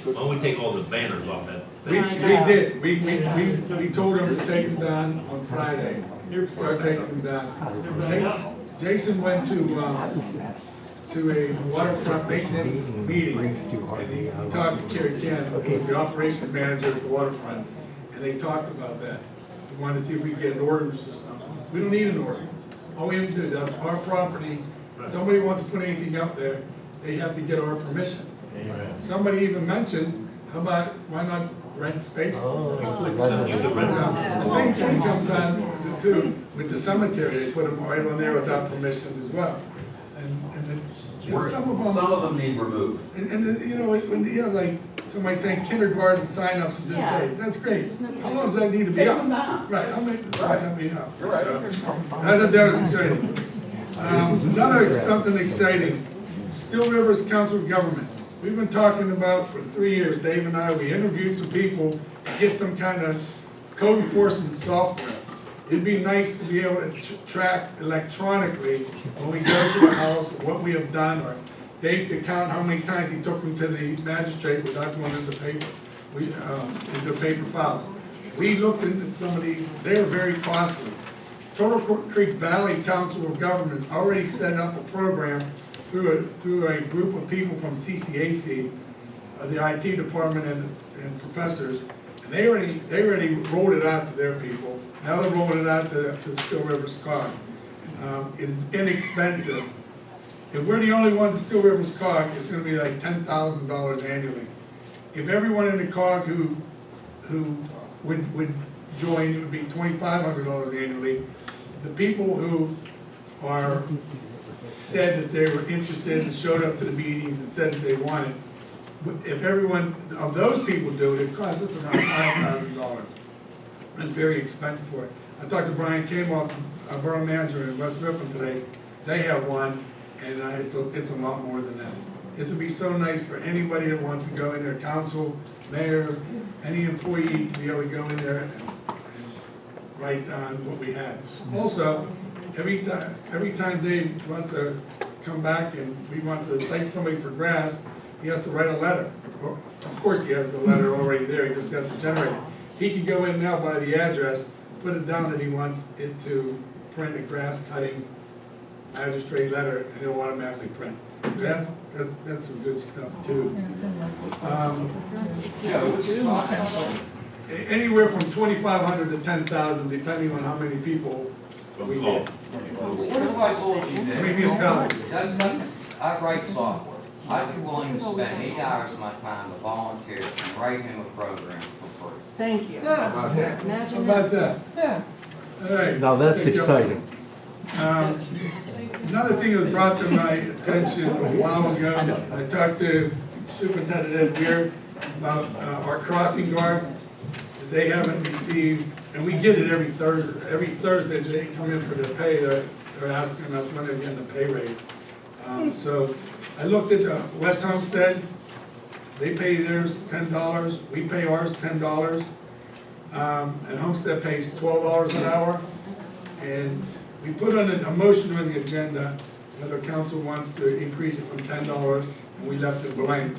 don't we take all the banners off that? We did, we told them to take them down on Friday, start taking them down. Jason went to a waterfront maintenance meeting, and he talked to Kerry Khan, who was the operations manager at the waterfront, and they talked about that. We wanted to see if we could get an ordinance or something. We don't need an ordinance. All we have to do is, that's our property. If somebody wants to put anything up there, they have to get our permission. Somebody even mentioned, how about, why not rent space? The same thing comes on too, with the cemetery, they put them right on there without permission as well. And then, you know, some of them, need removed. and then, you know, when, you know, like, somebody saying kindergarten sign-ups at this date, that's great. How long does that need to be Take up? them down. Right, how many, that be up? You're right. So, I thought that was exciting. Another something exciting, Still Rivers Council of Government. We've been talking about for 3 years, Dave and I, we interviewed some people to get some kind of code enforcement software. It'd be nice to be able to track electronically when we go to the house, what we have done, or Dave could count how many times he took them to the magistrate without going into paper, into paper files. We looked into some of these, they're very costly. Turtle Creek Valley Council of Governments already set up a program through a group of people from CCAC, the IT department and professors, and they already rolled it out to their people. Now they're rolling it out to Still Rivers COG. It's inexpensive. If we're the only ones Still Rivers COG, it's gonna be like $10,000 annually. If everyone in the COG who would join, it would be $2,500 annually. The people who said that they were interested and showed up to the meetings and said that they wanted, if everyone of those people do it, it costs us around $5,000. It's very expensive for it. I talked to Brian Kamoff, our borough manager in West Mifflin today. They have one, and it's a lot more than that. This would be so nice for anybody that wants to go in there, council, mayor, any employee, to be able to go in there and write down what we had. Also, every time Dave wants to come back and he wants to cite somebody for grass, he has to write a letter. Well, of course, he has the letter already there, he just has to generate it. He can go in now by the address, put it down that he wants it to print a grass cutting magistrate letter, and it'll automatically print. That's some good stuff too. Anywhere from 2,500 to 10,000, depending on how many people we get. What if I told you that? I write software. I'd be willing to spend 8 hours of my time to volunteer and write him a program for free. Thank you. How about that? How about that? Yeah. All right. Now that's Thank you. exciting. Another thing that was brought to my attention a while ago, I talked to Superintendent Ed Weir about our crossing guards. They haven't received, and we get it every Thursday. Every Thursday they come in for their pay, they're asking us when they're getting the pay raise. So I looked at West Homestead, they pay theirs $10, we pay ours $10. And Homestead pays $12 an hour. And we put on a motion on the agenda whether council wants to increase it from $10, and we left it blank.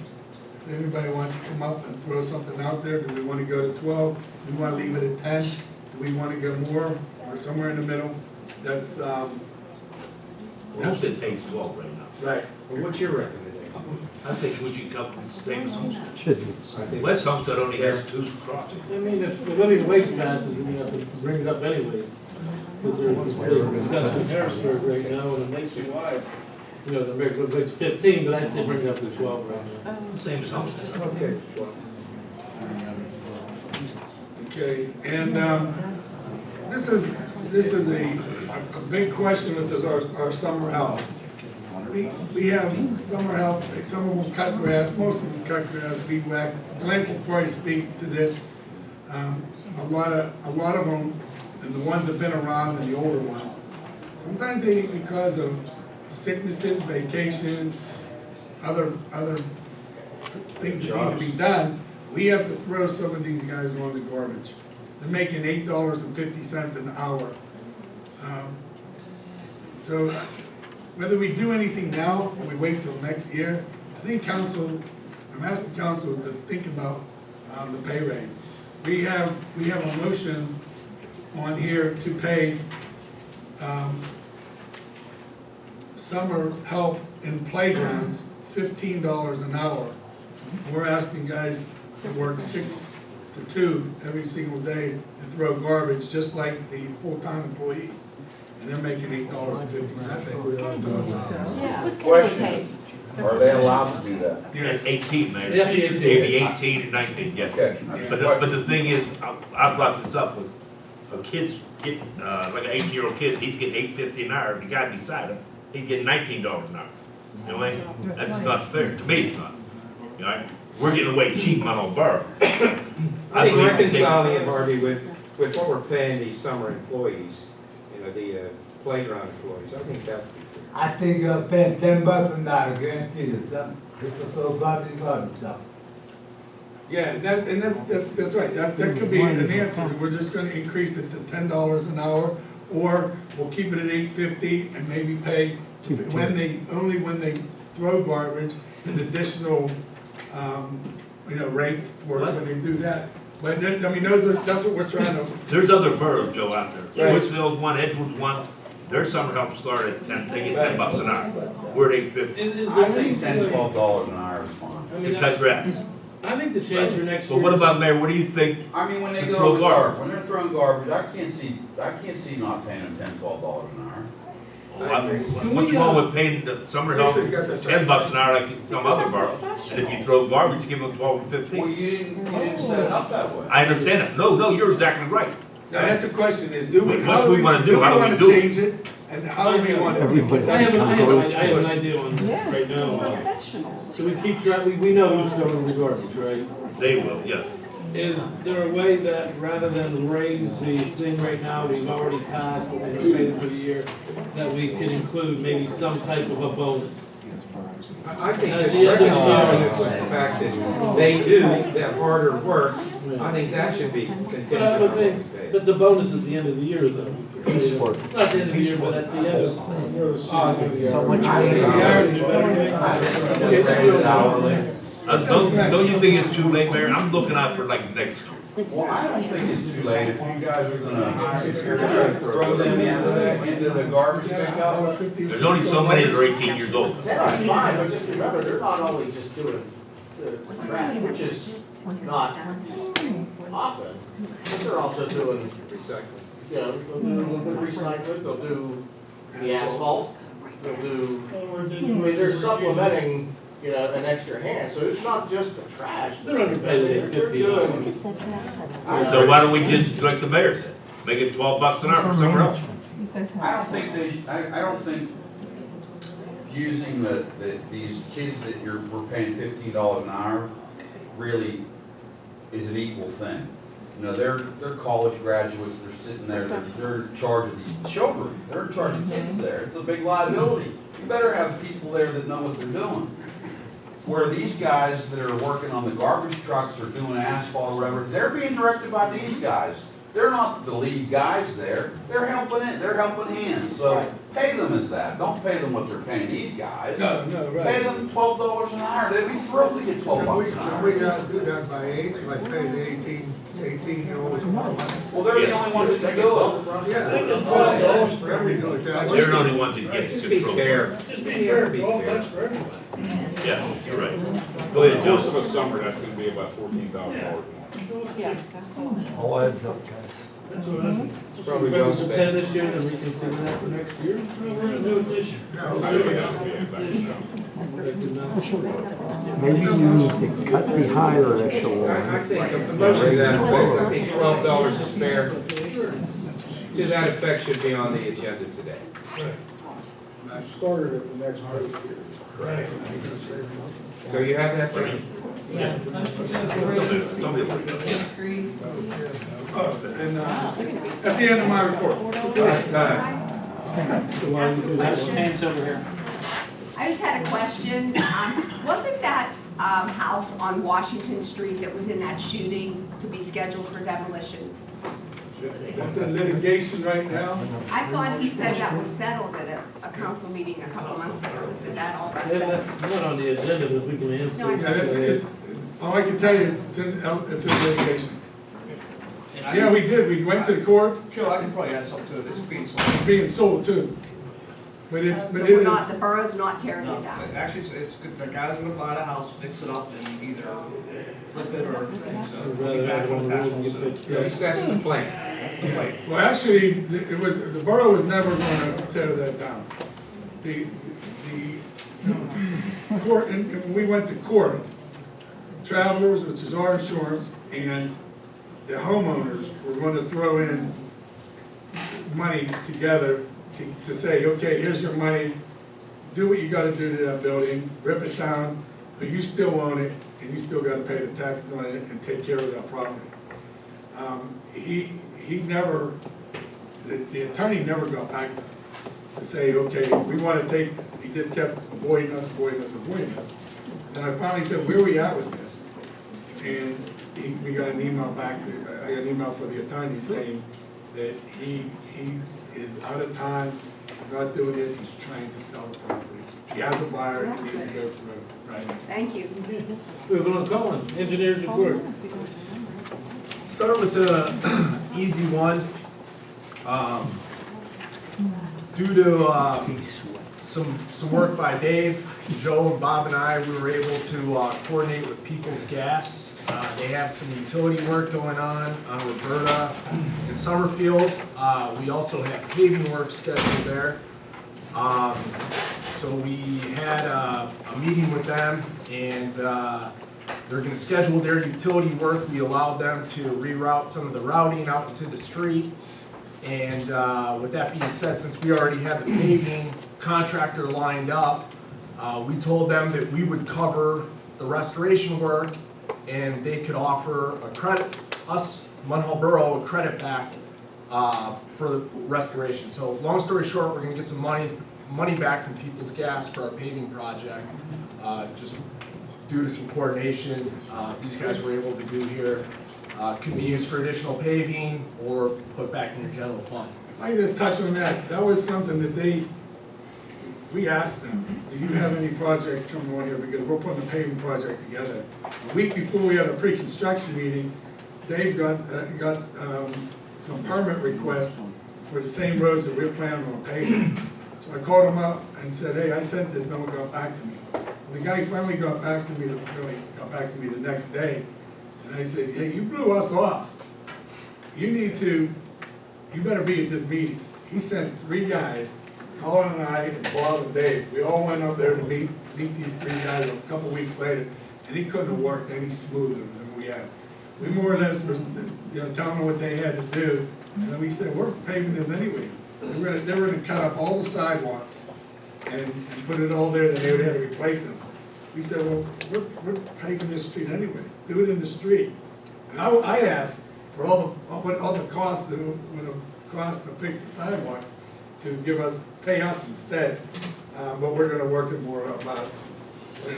If anybody wants to come up and throw something out there, do we want to go to 12? Do we want to leave it at 10? Do we want to go more, or somewhere in the middle? That's, Homestead pays 12 right now. right. Well, what's your recommendation? I think we should come to the same as Homestead. Should be. West Homestead only has 2 crossings. I mean, if the living wage passes, we have to bring it up anyways. Because they're discussing Harrisburg right now, and nationwide, you know, the regular wage's 15, but I'd say bring it up to 12 right now. Same as Homestead. Okay. Okay, and this is a big question with our summer help. We have summer help, some of them cut grass, most of them cut grass, weed whack. Glenn can probably speak to this. A lot of them, and the ones that have been around and the older ones, sometimes they, because of sicknesses, vacation, other things that need to be done, we have to throw some of these guys on the garbage. They're making $8.50 an hour. So whether we do anything now or we wait till next year, I think council, I'm asking council to think about the pay rate. We have a motion on here to pay summer help in playgrounds $15 an hour. We're asking guys to work 6 to 2 every single day and throw garbage, just like the full-time employees. And they're making $8.50. Question, are they allowed to do that? Yes, 18, Mayor. Yeah, 18. Maybe 18 and 19, yes. Okay. But the thing is, I brought this up with a kid's getting, like an 18-year-old kid, he's getting $8.50 an hour. The guy beside him, he's getting $19 an hour. You know, that's not fair. To me, it's not. You know, we're getting away cheap in Munhall Borough. I think reconciling it, Harvey, with what we're paying these summer employees, you know, the playground employees, I think that would be fair. I think you're paying $10 an hour, guarantee you, son. It's a so garbage stuff. Yeah, that's right, that could be an answer, we're just gonna increase it to $10 an hour, or we'll keep it at $8.50 and maybe pay, when they throw garbage, an additional, rate for when they do that. But then, I mean, that's what we're trying to. There's other boroughs, Joe, out there. Right. Swissville's one, Edgewood's one. Their summer help started at 10, they get $10 an hour. We're at $8.50. I think $10, $12 an hour is fine. To cut grass. I think the change for next But year. what about, Mayor, what do you think? I mean, when they To go throw to garbage. when they're throwing garbage, I can't see not paying them $10, $12 an hour. What's wrong with paying the summer help $10 an hour like some other borough? And if you throw garbage, give them 12 and 15. Well, you didn't set it up that way. I understand it. No, you're exactly right. Now, that's a question, is do we, What do we wanna do? How do we do it? change it? And how do we want to? Everybody- I have an idea on this right now. Professional. So we keep track, we know who's throwing the garbage, right? They will, yes. is there a way that rather than raise the thing right now, we've already passed what we're gonna pay them for the year, that we could include maybe some type of a bonus? I think At just the end of the reconciling year. it with the fact that they do that harder work, I think that should be contingent But I on would what think, we pay. but the bonus at the end of the year though. Not at the end of the year, but at the end of. So much. Don't you think it's too late, Mayor? I'm looking out for like next. Well, I don't think it's too late if you guys are gonna, if you're gonna throw them into the garbage pickup. There's only so many that are 18 years old. That's fine, but just remember, they're not only just doing the trash, which is not often, but they're also doing, Recycling. you know, they'll do a little bit of recycling, they'll do the asphalt, they'll do, I mean, they're supplementing, you know, an extra hand, so it's not just the trash. They're underpaid at They're doing- So why don't we just, like the mayor said, make it $12 an hour for somewhere else? I don't think using these kids that we're paying $15 an hour really is an equal thing. You know, they're college graduates, they're sitting there, they're in charge of these children, they're in charge of kids there, it's a big liability. You better have people there that know what they're doing. Where these guys that are working on the garbage trucks or doing asphalt or whatever, they're being directed by these guys. They're not the lead guys there, they're helping hands, so pay them as that, don't pay them what they're paying these guys. No, right. Pay them $12 an hour, they'd be thrilled to get $12 an hour. We gotta do that by age, like pay the 18-year-olds more money. Well, they're the only ones that can do it. Yeah, $12 for every do it that way. They're the only ones that get Just be control. fair. Just be fair, $12 for everybody. Yeah, you're right. Go ahead, course of Joe. a summer, that's gonna be about $14,000 more. All adds up, guys. That's what I said. It's probably well Spend spent. this year, then we can see that for next year. No, we're gonna do it this year. Maybe you need to cut the higher echelon. I think a motion to that effect, I think $12 is fair. To that effect should be on the agenda today. I started at the next break here. Right. So you have that, Jim? Somebody will. And, at the end of my report. Hands over here. I just had a question. Wasn't that house on Washington Street that was in that shooting to be scheduled for demolition? That's in litigation right now. I thought he said that was settled at a council meeting a couple months ago. Did that all got Yeah, settled? that's not on the agenda, but if we can answer. No, I- Yeah, it's, all I can tell you, it's in litigation. Yeah, we did, we went to the court, Joe, I can probably add something to it, it's being sold. it's being sold too. But it's, So but we're it not, is, the borough's not tearing No, it down? actually, it's good, the guy's gonna buy the house, fix it up, and either flip it or, so. We'd rather have it on the rules and get fixed. At least that's the plan. That's the plan. well, actually, it was, the borough was never gonna tear that down. The court, and when we went to court, Travelers, which is our insurance, and the homeowners were gonna throw in money together to say, okay, here's your money, do what you gotta do to that building, rip it down, but you still own it, and you still gotta pay the taxes on it and take care of that property. He never, the attorney never got back to us to say, okay, we wanna take this. He just kept avoiding us. And I finally said, where are we at with this? And we got an email back, I got an email from the attorney saying that he is out of time, he's not doing this, he's trying to sell the property. He has a buyer, he needs to go through, right? Thank you. Moving on, Colin, engineers report. Start with the easy one. Due to some work by Dave, Joe, and Bob and I, we were able to coordinate with People's Gas. They have some utility work going on Roberta and Summerfield. We also have paving work scheduled there. So we had a meeting with them, and they're gonna schedule their utility work. We allowed them to reroute some of the routing out into the street. And with that being said, since we already have the paving contractor lined up, we told them that we would cover the restoration work and they could offer a credit, us, Munhall Borough, a credit back for the restoration. So long story short, we're gonna get some money back from People's Gas for our paving project. Just due to some coordination these guys were able to do here. Could be used for additional paving or put back in your general fund. If I just touch on that, that was something that we asked them, do you have any projects coming on here? Because we're putting a paving project together. A week before we had a pre-construction meeting, Dave got some permit requests for the same roads that we're planning on paving. So I called him up and said, hey, I sent this, no one got back to me. The guy finally got back to me the next day. And I said, hey, you blew us off. You better be at this meeting. He sent 3 guys, Colin and I, and Bob and Dave. We all went up there to meet these 3 guys a couple weeks later, and he couldn't have worked any smoother than we had. We more or less were, telling them what they had to do, and then we said, we're paving this anyways. They were gonna cut up all the sidewalks and put it all there, then they would have to replace them. We said, well, we're paving this street anyways, do it in the street. And I asked for all the costs that would have cost to fix the sidewalks to pay us instead. But we're gonna work it more about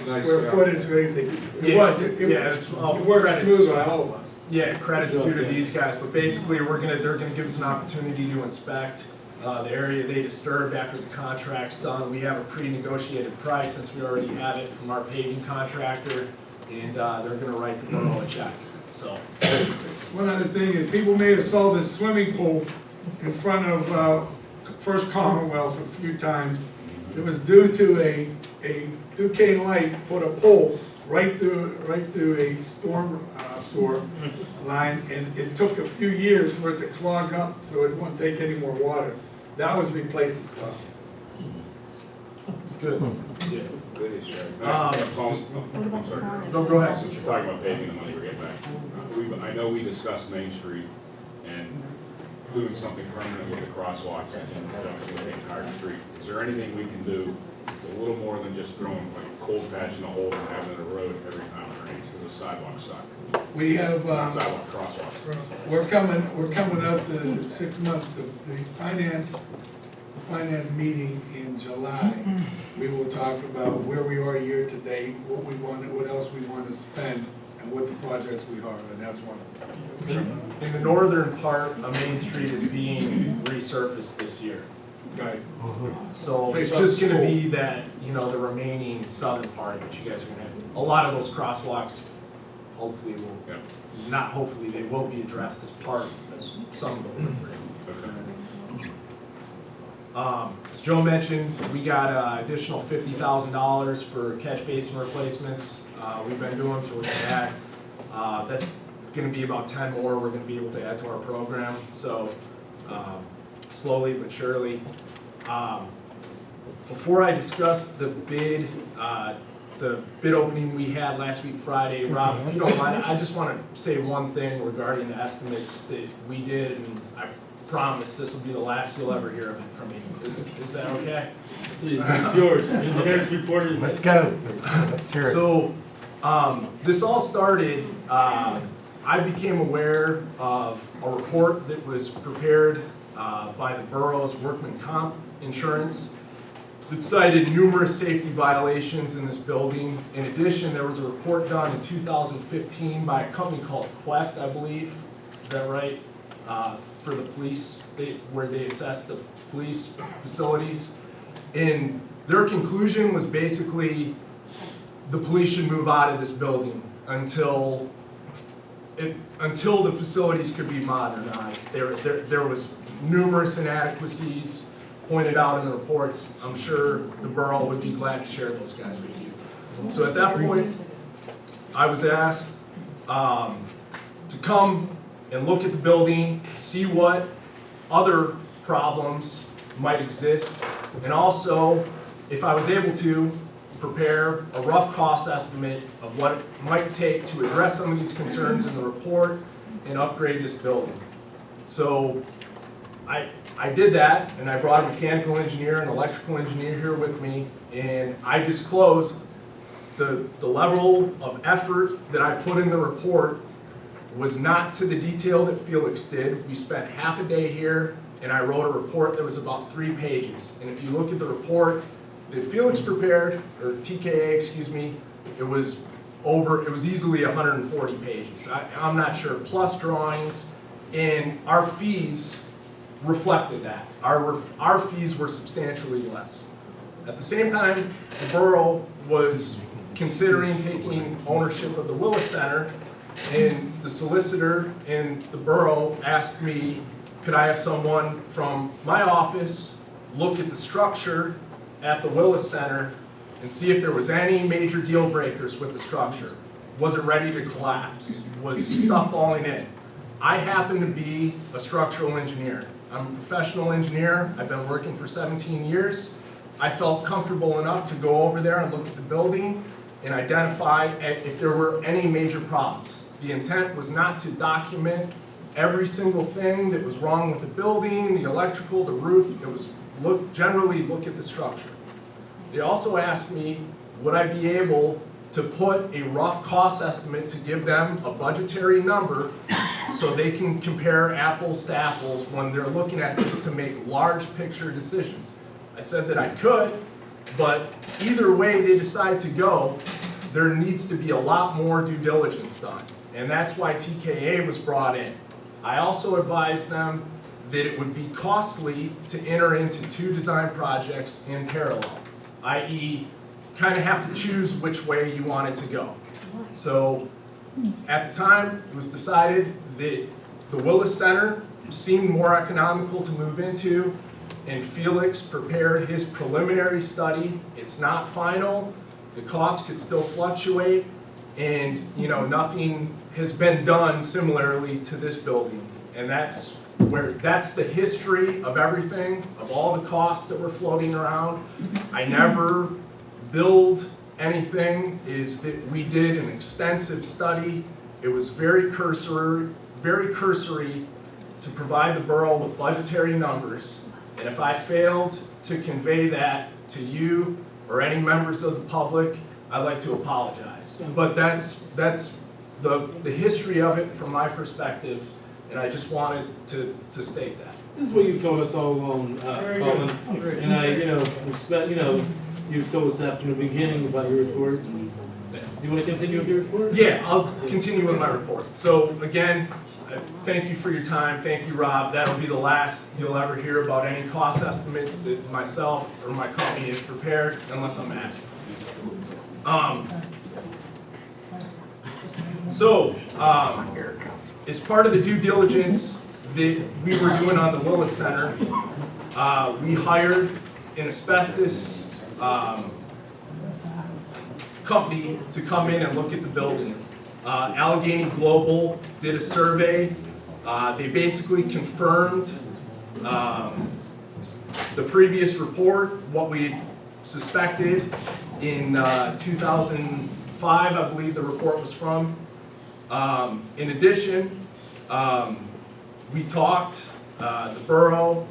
square footage or anything. It worked smooth on all of us. Yeah, credits due to these guys, but basically they're gonna give us an opportunity to inspect the area they disturbed after the contract's done. We have a pre-negotiated price since we already have it from our paving contractor, and they're gonna write the borough a check, so. One other thing is, people may have saw this swimming pool in front of First Commonwealth a few times. It was due to a Duquesne Light put a pole right through a storm sewer line, and it took a few years for it to clog up so it wouldn't take any more water. That was replaced as well. Good. Yeah. Good issue. I'm sorry. No, go ahead. Since you're talking about paving the money we're getting back, I know we discussed Main Street and doing something permanent with the crosswalks in conjunction with the entire street. Is there anything we can do? It's a little more than just throwing like a cold patch in a hole and having it a road every time it rains because the sidewalks suck. We have Sidewalk crosswalks. we're coming up to 6 months. The finance meeting in July. We will talk about where we are year to date, what else we want to spend, and what the projects we are, and that's one of them. In the northern part of Main Street is being resurfaced this year. Right. So it's just gonna be that, the remaining southern part that you guys are gonna have. A lot of those crosswalks, hopefully not hopefully, they will be addressed as part of this, some of the work. As Joe mentioned, we got additional $50,000 for catch basin replacements. We've been doing, so we're gonna add. That's gonna be about 10 more we're gonna be able to add to our program. So slowly but surely. Before I discuss the bid opening we had last week Friday, Rob, if you don't mind, I just want to say one thing regarding the estimates that we did, and I promise this will be the last you'll ever hear of it from me. Is that okay? It's yours. Engineer's report is. Let's go. Let's hear it. So, this all started, I became aware of a report that was prepared by the borough's workman comp insurance that cited numerous safety violations in this building. In addition, there was a report done in 2015 by a company called Quest, I believe. Is that right? For the police, where they assessed the police facilities. And their conclusion was basically the police should move out of this building until the facilities could be modernized. There was numerous inadequacies pointed out in the reports. I'm sure the borough would be glad to share those guys with you. So at that point, I was asked to come and look at the building, see what other problems might exist, and also, if I was able to, prepare a rough cost estimate of what it might take to address some of these concerns in the report and upgrade this building. So I did that, and I brought a mechanical engineer and electrical engineer here with me, and I disclosed the level of effort that I put in the report was not to the detail that Felix did. We spent half a day here, and I wrote a report that was about 3 pages. And if you look at the report that Felix prepared, or TKA, excuse me, it was easily 140 pages. I'm not sure, plus drawings, and our fees reflected that. Our fees were substantially less. At the same time, the borough was considering taking ownership of the Willis Center, and the solicitor in the borough asked me, could I have someone from my office look at the structure at the Willis Center and see if there was any major deal breakers with the structure. Was it ready to collapse? Was stuff falling in? I happen to be a structural engineer. I'm a professional engineer. I've been working for 17 years. I felt comfortable enough to go over there and look at the building and identify if there were any major problems. The intent was not to document every single thing that was wrong with the building, the electrical, the roof. It was generally look at the structure. They also asked me, would I be able to put a rough cost estimate to give them a budgetary number so they can compare apples to apples when they're looking at this to make large picture decisions. I said that I could, but either way they decide to go, there needs to be a lot more due diligence done. And that's why TKA was brought in. I also advised them that it would be costly to enter into 2 design projects in parallel, i.e. kind of have to choose which way you wanted to go. So at the time, it was decided that the Willis Center seemed more economical to move into, and Felix prepared his preliminary study. It's not final. The cost could still fluctuate, and nothing has been done similarly to this building. And that's the history of everything, of all the costs that were floating around. I never billed anything, is that we did an extensive study. It was very cursory to provide the borough with budgetary numbers. And if I failed to convey that to you or any members of the public, I'd like to apologize. But that's the history of it from my perspective, and I just wanted to state that. This is what you've told us all along, Colin. And I, respect, you've told us that from the beginning about your report. Do you want to continue with your report? Yeah, I'll continue with my report. So again, thank you for your time. Thank you, Rob. That'll be the last you'll ever hear about any cost estimates that myself or my company has prepared, unless I'm asked. As part of the due diligence that we were doing on the Willis Center, we hired an asbestos company to come in and look at the building. Allegheny Global did a survey. They basically confirmed the previous report, what we suspected in 2005, I believe the report was from. In addition, we talked, the borough,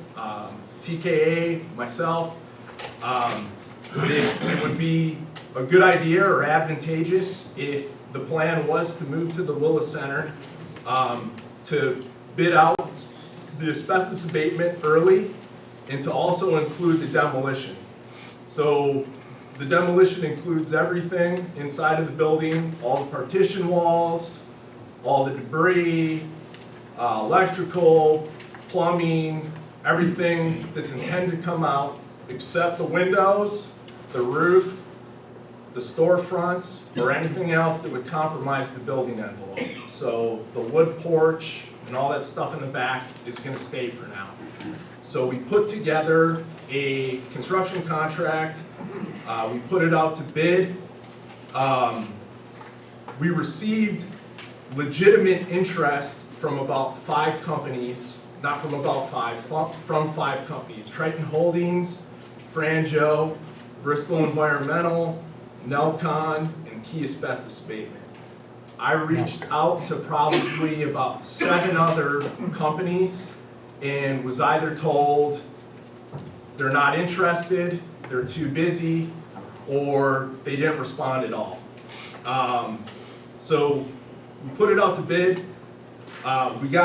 TKA, myself, it would be a good idea or advantageous if the plan was to move to the Willis Center, to bid out the asbestos abatement early and to also include the demolition. So the demolition includes everything inside of the building, all the partition walls, all the debris, electrical, plumbing, everything that's intended to come out except the windows, the roof, the storefronts, or anything else that would compromise the building envelope. So the wood porch and all that stuff in the back is going to stay for now. So we put together a construction contract. We put it out to bid. We received legitimate interest from about 5 companies, not from about 5, from 5 companies. Triton Holdings, Franjo, Bristol Environmental, Nelcon, and Key Asbestos Abatement. I reached out to probably about 7 other companies and was either told they're not interested, they're too busy, or they didn't respond at all. So we put it out to bid. We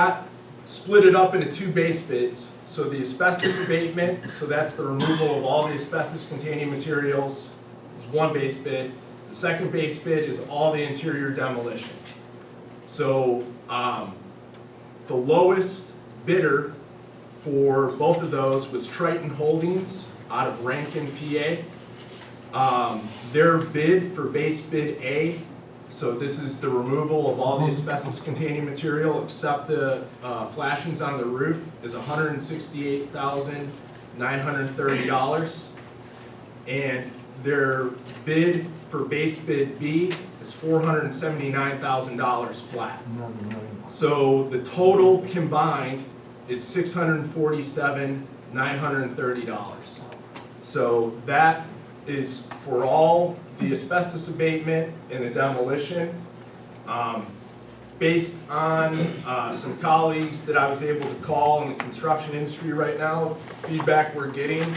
split it up into 2 base bids. So the asbestos abatement, so that's the removal of all the asbestos containing materials, is 1 base bid. The second base bid is all the interior demolition. So the lowest bidder for both of those was Triton Holdings out of Rankin, PA. Their bid for base bid A, so this is the removal of all the asbestos containing material except the flashings on the roof, is $168,930. And their bid for base bid B is $479,000 flat. So the total combined is $647,930. So that is for all the asbestos abatement and the demolition. Based on some colleagues that I was able to call in the construction industry right now, feedback we're getting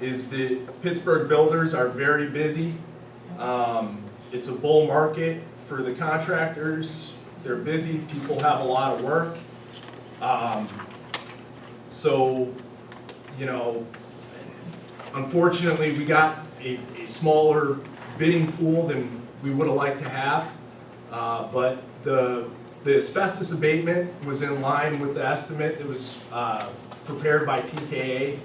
is that Pittsburgh builders are very busy. It's a bull market for the contractors. They're busy, people have a lot of work. So, you know, unfortunately, we got a smaller bidding pool than we would have liked to have. But the asbestos abatement was in line with the estimate that was prepared by TKA.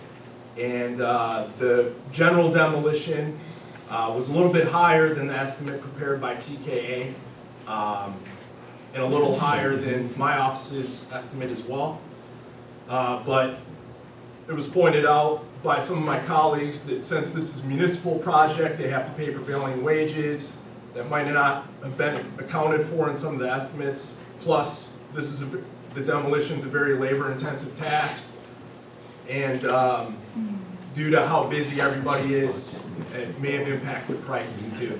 And the general demolition was a little bit higher than the estimate prepared by TKA. And a little higher than my office's estimate as well. But it was pointed out by some of my colleagues that since this is a municipal project, they have to pay prevailing wages that might not have been accounted for in some of the estimates. Plus, this is the demolition's a very labor-intensive task. And due to how busy everybody is, it may have impacted prices too.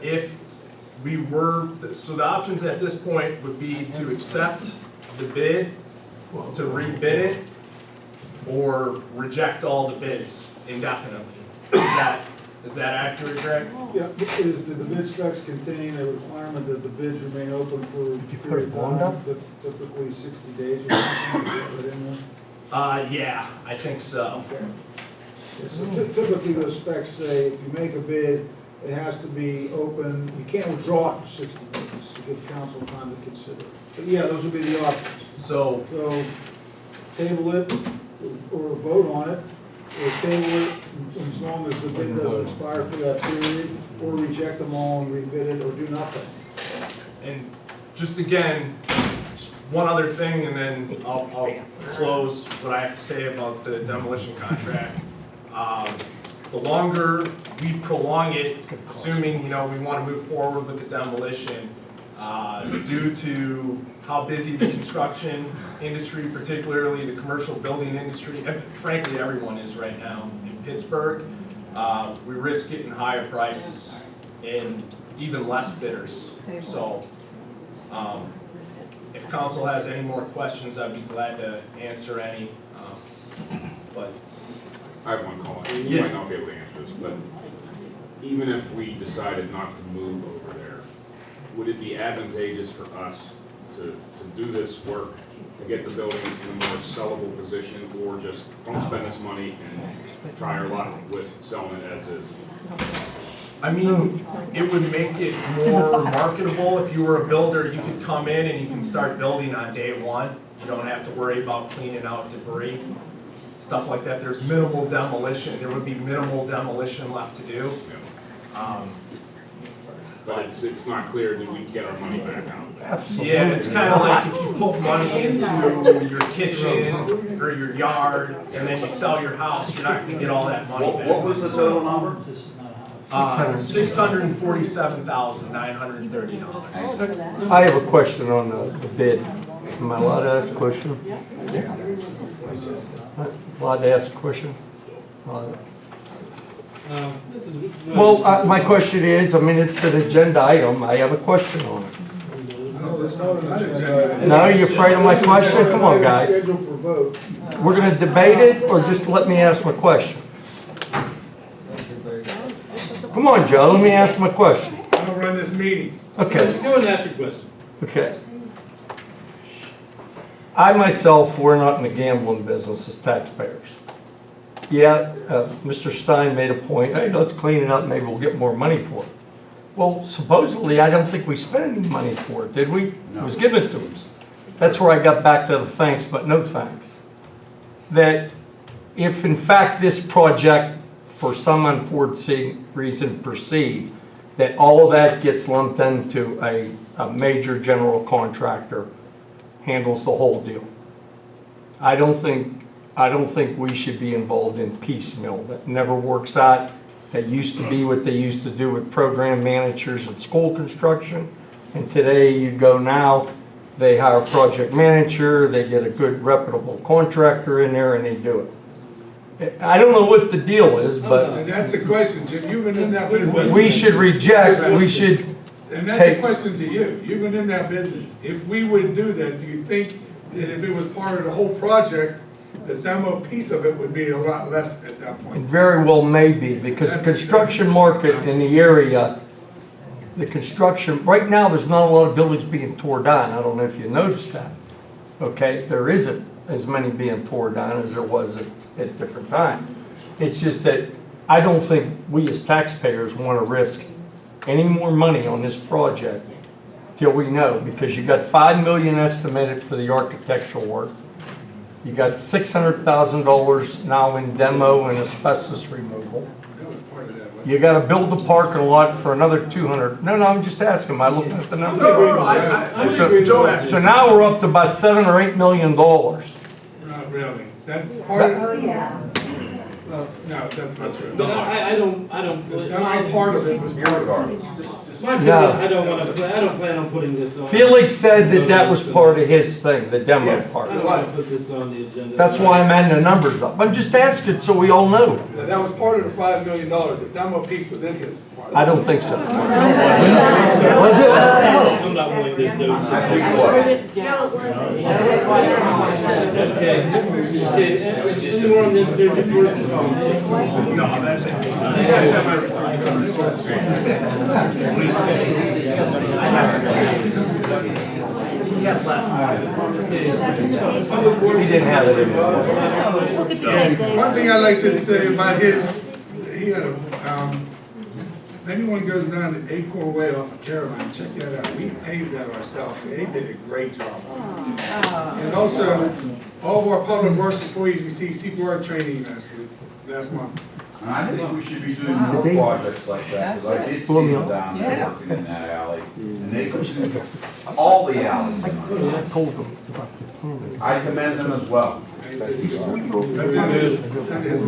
If we were, so the options at this point would be to accept the bid, to rebid it, or reject all the bids indefinitely. Is that accurate, Greg? Yeah, do the bid specs contain a requirement that the bids remain open for a period of time, typically 60 days or something? Is that in there? Yeah, I think so. Okay. Yeah, so typically those specs say if you make a bid, it has to be open, you can't withdraw it for 60 days to give council time to consider. But yeah, those would be the options. So table it or vote on it, or table it as long as the bid doesn't expire for that period, or reject them all and rebid it, or do nothing. And just again, just one other thing, and then I'll close what I have to say about the demolition contract. The longer we prolong it, assuming we want to move forward with the demolition, due to how busy the construction industry, particularly the commercial building industry, and frankly everyone is right now in Pittsburgh, we risk getting higher prices and even less bidders. So if council has any more questions, I'd be glad to answer any. But I have one call. You might not be able to answer this, but even if we decided not to move over there, would it be advantageous for us to do this work, to get the building in a more sellable position, or just don't spend this money and try our luck with selling it as is? I mean, it would make it more marketable. If you were a builder, you could come in and you can start building on day one. You don't have to worry about cleaning out debris, stuff like that. There's minimal demolition. There would be minimal demolition left to do. But it's not clear that we get our money back out. Yeah, it's kind of like if you put money into your kitchen or your yard and then you sell your house, you're not going to get all that money back. What was the total number? $647,930. I have a question on the bid. Am I allowed to ask a question? Allowed to ask a question? Well, my question is, I mean, it's an agenda item. I have a question on it. No, you're afraid of my question? Come on, guys. We're going to debate it, or just let me ask my question? Come on, Joe, let me ask my question. I don't run this meeting. Okay, Go and ask your question. okay. I myself, we're not in the gambling business as taxpayers. Yeah, Mr. Stein made a point, hey, let's clean it up, maybe we'll get more money for it. Well, supposedly, I don't think we spent any money for it, did we? It was given to us. That's where I got back to the thanks, but no thanks. That if in fact this project, for some unforeseen reason, proceed, that all of that gets lumped into a major general contractor, handles the whole deal. I don't think we should be involved in piecemeal. That never works out. That used to be what they used to do with program managers and school construction. And today you go now, they hire a project manager, they get a good reputable contractor in there and they do it. I don't know what the deal is, but And that's the question, Jim, you've been in that business. we should reject, we should And that's take. the question to you, you've been in that business. If we would do that, do you think that if it was part of the whole project, the demo piece of it would be a lot less at that It point? very well may be, because the construction market in the area, the construction, right now, there's not a lot of buildings being torn down. I don't know if you noticed that. Okay, there isn't as many being torn down as there was at different times. It's just that I don't think we as taxpayers want to risk any more money on this project till we know, because you got $5 million estimated for the architectural work. You got $600,000 now in demo and asbestos removal. That was part of that, wasn't You gotta build the parking lot for another 200. No, I'm just asking, I looked at the number. Joe asked So now we're up to about $7 or $8 million. Not really. That part of, Oh, yeah. no, that's not true. But I don't, The demo part of it was part of it. my opinion, No. I don't plan on putting this on. Felix said that that was part of his thing, the demo Yes. part. I don't want to put this on the agenda. That's why I'm adding the numbers up. I'm just asking so we all know. That was part of the $5 million, the demo piece was in his part. I don't think so. Was it? I'm not willing to do I think what? Okay, any more on the engineer's report? No, that's it. You guys have my report. He didn't have it in his. Look at the tape, Dave. One thing I'd like to say about his, he had a, if anyone goes down to Acorn Way off of Caroline, check that out. We paved that ourselves. They did a great job. And also, all of our public works employees received CPR training last month. And I think we should be doing more projects like that, because I did see them down there working in that alley. And they could do all the alleys. I commend them as well. Am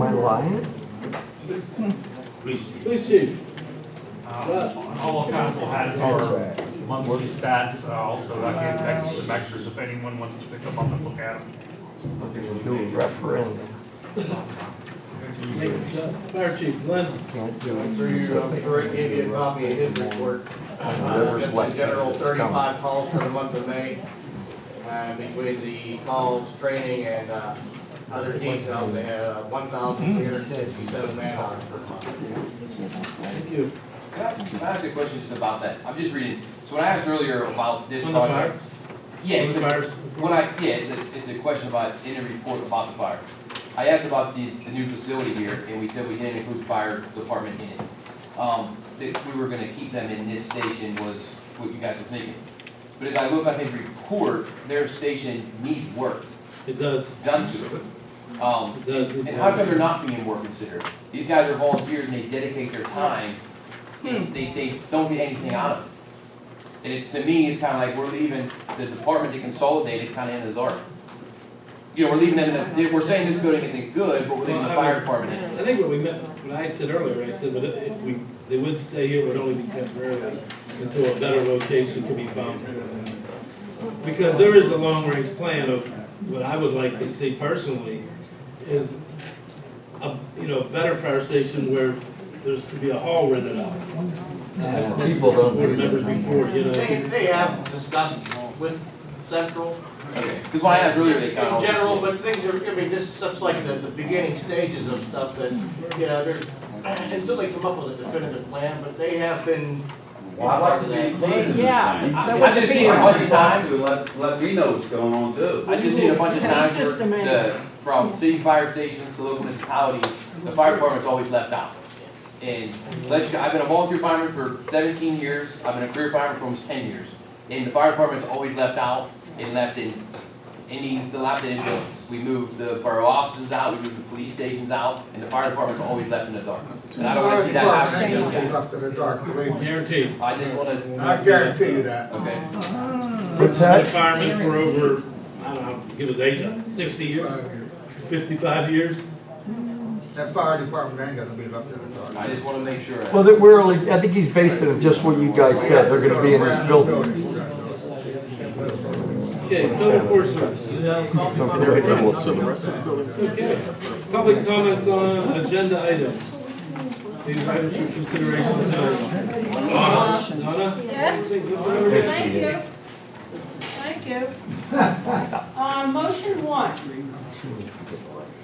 I lying? Please, chief. All council has our monthly stats, also I can text you some extras if anyone wants to pick them up and look at them. Do a referendum. Fire chief, Glenn. Through you, I'm sure I gave you a copy of his report. Just in general, 35 calls for the month of May. Between the calls, training, and other details, they had 1,367 man hours per month. Thank you. Can I ask a question just about that? I'm just reading, so when I asked earlier about this On the project. fire? Yeah, On the because fire? it's a question about, in the report about the fire. I asked about the new facility here, and we said we didn't include fire department in it. That we were gonna keep them in this station was what you guys were thinking. But as I look at his report, their station needs work It does. done to it. It does. And how come they're not being more considered? These guys are volunteers and they dedicate their time, and they don't get anything out of it. And it, to me, it's kinda like we're leaving the department to consolidate it kinda in the dark. You know, we're leaving them, we're saying this building isn't good, but we're leaving the fire department in it. I think what we meant, what I said earlier, I said, but if they would stay here, it would only be temporarily until a better location could be found for them. Because there is a long-range plan of what I would like to see personally is a, better fire station where there's could be a hall rented out. People don't For the do members that. before, They have discussed with Central. Because when I asked earlier, they kinda. In general, but things are, this is such like the beginning stages of stuff that, there's until they come up with a definitive plan, but they have been. Well, I'd like to be included. I just seen a bunch of times. Let me know what's going on too. I just seen a bunch of times where from city fire stations to local municipalities, the fire department's always left out. And I've been a volunteer fireman for 17 years, I've been a career fireman for almost 10 years. And the fire department's always left out and left in these dilapidated buildings. We moved the borough offices out, we moved the police stations out, and the fire department's always left in the dark. And I don't want to see that happen to those guys. Left in the dark, believe me. Guaranteed. I just want to. I guarantee you that. Okay. What's that? Been a fireman for over, I don't know, give his age, 60 years, 55 years. That fire department ain't gonna be left in the dark. I just want to make sure. Well, that we're only, I think he's based it on just what you guys said, they're gonna be in this building. Okay, code enforcement. You have a copy of it? Okay. Public comments on agenda items. These items for consideration tonight. Donna? Yes? Thank you. Thank you. Motion one.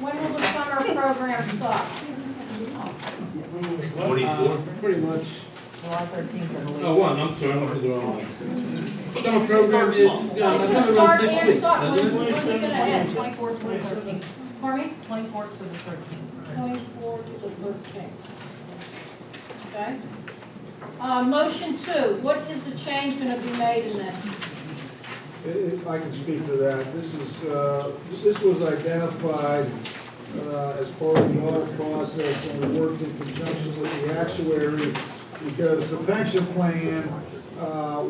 When will the summer program start? 24. Pretty much. July 13th, I believe. Oh, one, I'm sorry, I'm looking at the wrong one. Summer program, It's around start 6 here, weeks, start, doesn't it? when we gonna end? 24th to the 13th. Pardon me? 24th to the 13th. 24 to the 13th. Okay. Motion two, what is the change gonna be made in this? I can speak to that. This was identified as part of the audit process, and we worked in conjunction with the actuary, because the pension plan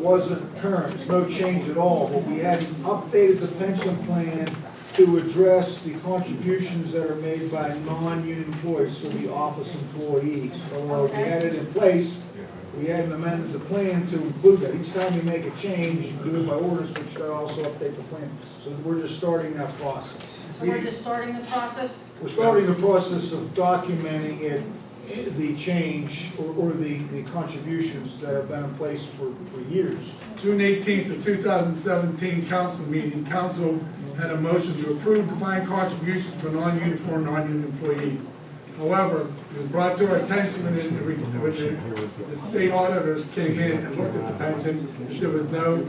wasn't current, there's no change at all, but we hadn't updated the pension plan to address the contributions that are made by non-union employees, so the office employees. Although we had it in place, we hadn't amended the plan to include that. Each time we make a change, you do it by orders, but you should also update the plan. So we're just starting that process. So we're just starting the process? We're starting the process of documenting it, the change or the contributions that have been in place for years. June 18th of 2017 council meeting, council had a motion to approve defined contributions for non-uniform, non-union employees. However, it was brought to our attention when the state auditors came in and looked at the pension, that there was no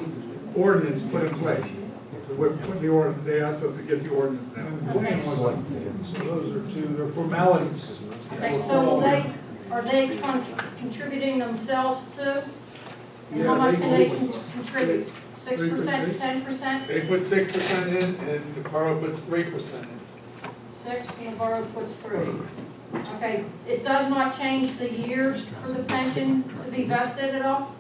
ordinance put in place. So we're putting the order, they asked us to get the ordinance now. And the plan wasn't, so those are two, they're formalities. Okay, so are they contributing themselves too? And how Yeah, much they can they will. contribute? 6%, 10%? They put 6% in and the borough puts 3% in. 6 and the borough puts 3. Okay, it does not change the years for the pension to be vested at all?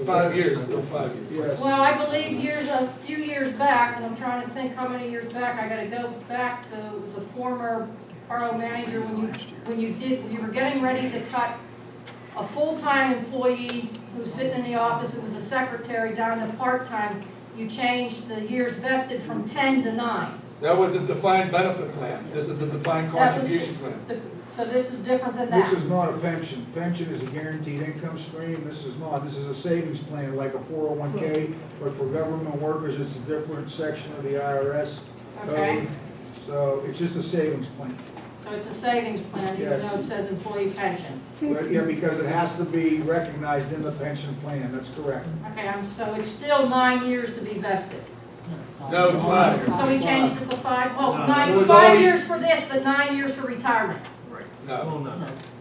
5 years, still 5 years. Yes. Well, I believe a few years back, and I'm trying to think how many years back, I gotta go back to, it was a former borough manager, when you were getting ready to cut a full-time employee who's sitting in the office, it was a secretary, down to part-time, you changed the years vested from 10 to 9. That was a defined benefit plan. This is the defined contribution plan. So this is different than that? This is not a pension. Pension is a guaranteed income stream. This is not. This is a savings plan like a 401K, but for government workers, it's a different section of the IRS code. Okay. So it's just a savings plan. So it's a savings plan, even Yes. though it says employee pension? But, yeah, because it has to be recognized in the pension plan. That's correct. Okay, so it's still 9 years to be vested? No, it's 5 years. So we changed it to 5, well, It was 5 always- years for this, but 9 years for retirement? No.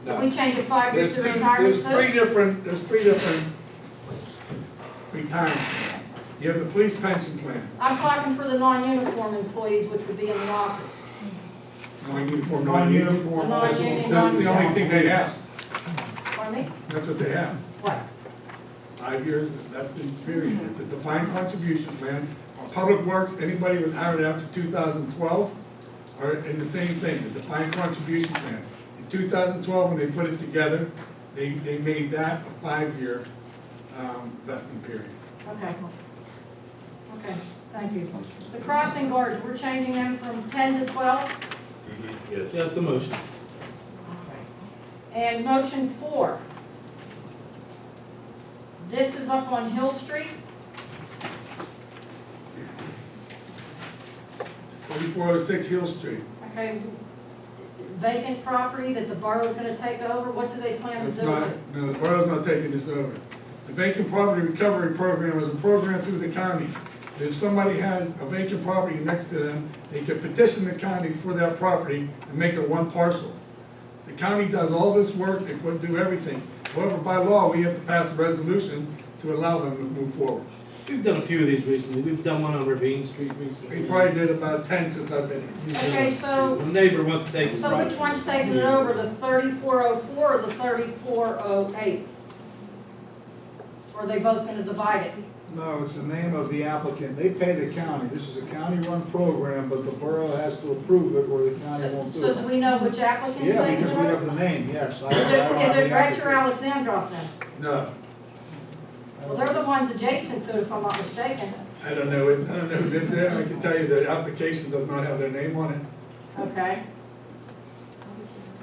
So we changed it 5 years to There's retirement there's too? three different retirement plans. You have the police pension plan. I'm talking for the non-uniform employees, which would be in the office. Non-uniform, Non-uniform. Non-union, That's the only thing they have. Pardon me? That's what they have. What? 5 years, that's the period. It's a defined contribution plan. Public Works, anybody was hired after 2012 are in the same thing, the defined contribution plan. In 2012, when they put it together, they made that a 5-year vesting period. Okay. Okay, thank you. The crossing guards, we're changing them from 10 to 12? Yes. That's the motion. And motion 4. This is up on Hill Street. 4406 Hill Street. Okay, vacant property that the borough's gonna take over? What do they plan to It's do not, with it? no, the borough's not taking this over. The vacant property recovery program is a program through the county. If somebody has a vacant property next to them, they can petition the county for that property and make it one parcel. The county does all this work, they could do everything. However, by law, we have to pass a resolution to allow them to move forward. We've done a few of these recently. We've done one on Ravine Street recently. We probably did about 10 since I've been here. Okay, so, The neighbor wants to take the so property. which one's taking it over, the 3404 or the 3408? Or are they both gonna divide it? No, it's the name of the applicant. They pay the county. This is a county-run program, but the borough has to approve it or the county won't do So do it. we know which applicant's Yeah, taking it because we over? have the name, yes. Is it Gretsch or Alexandrov then? No, Well, they're the ones adjacent to it, if I'm not mistaken. I don't know who lives there. I can tell you the application does not have their name on it. Okay.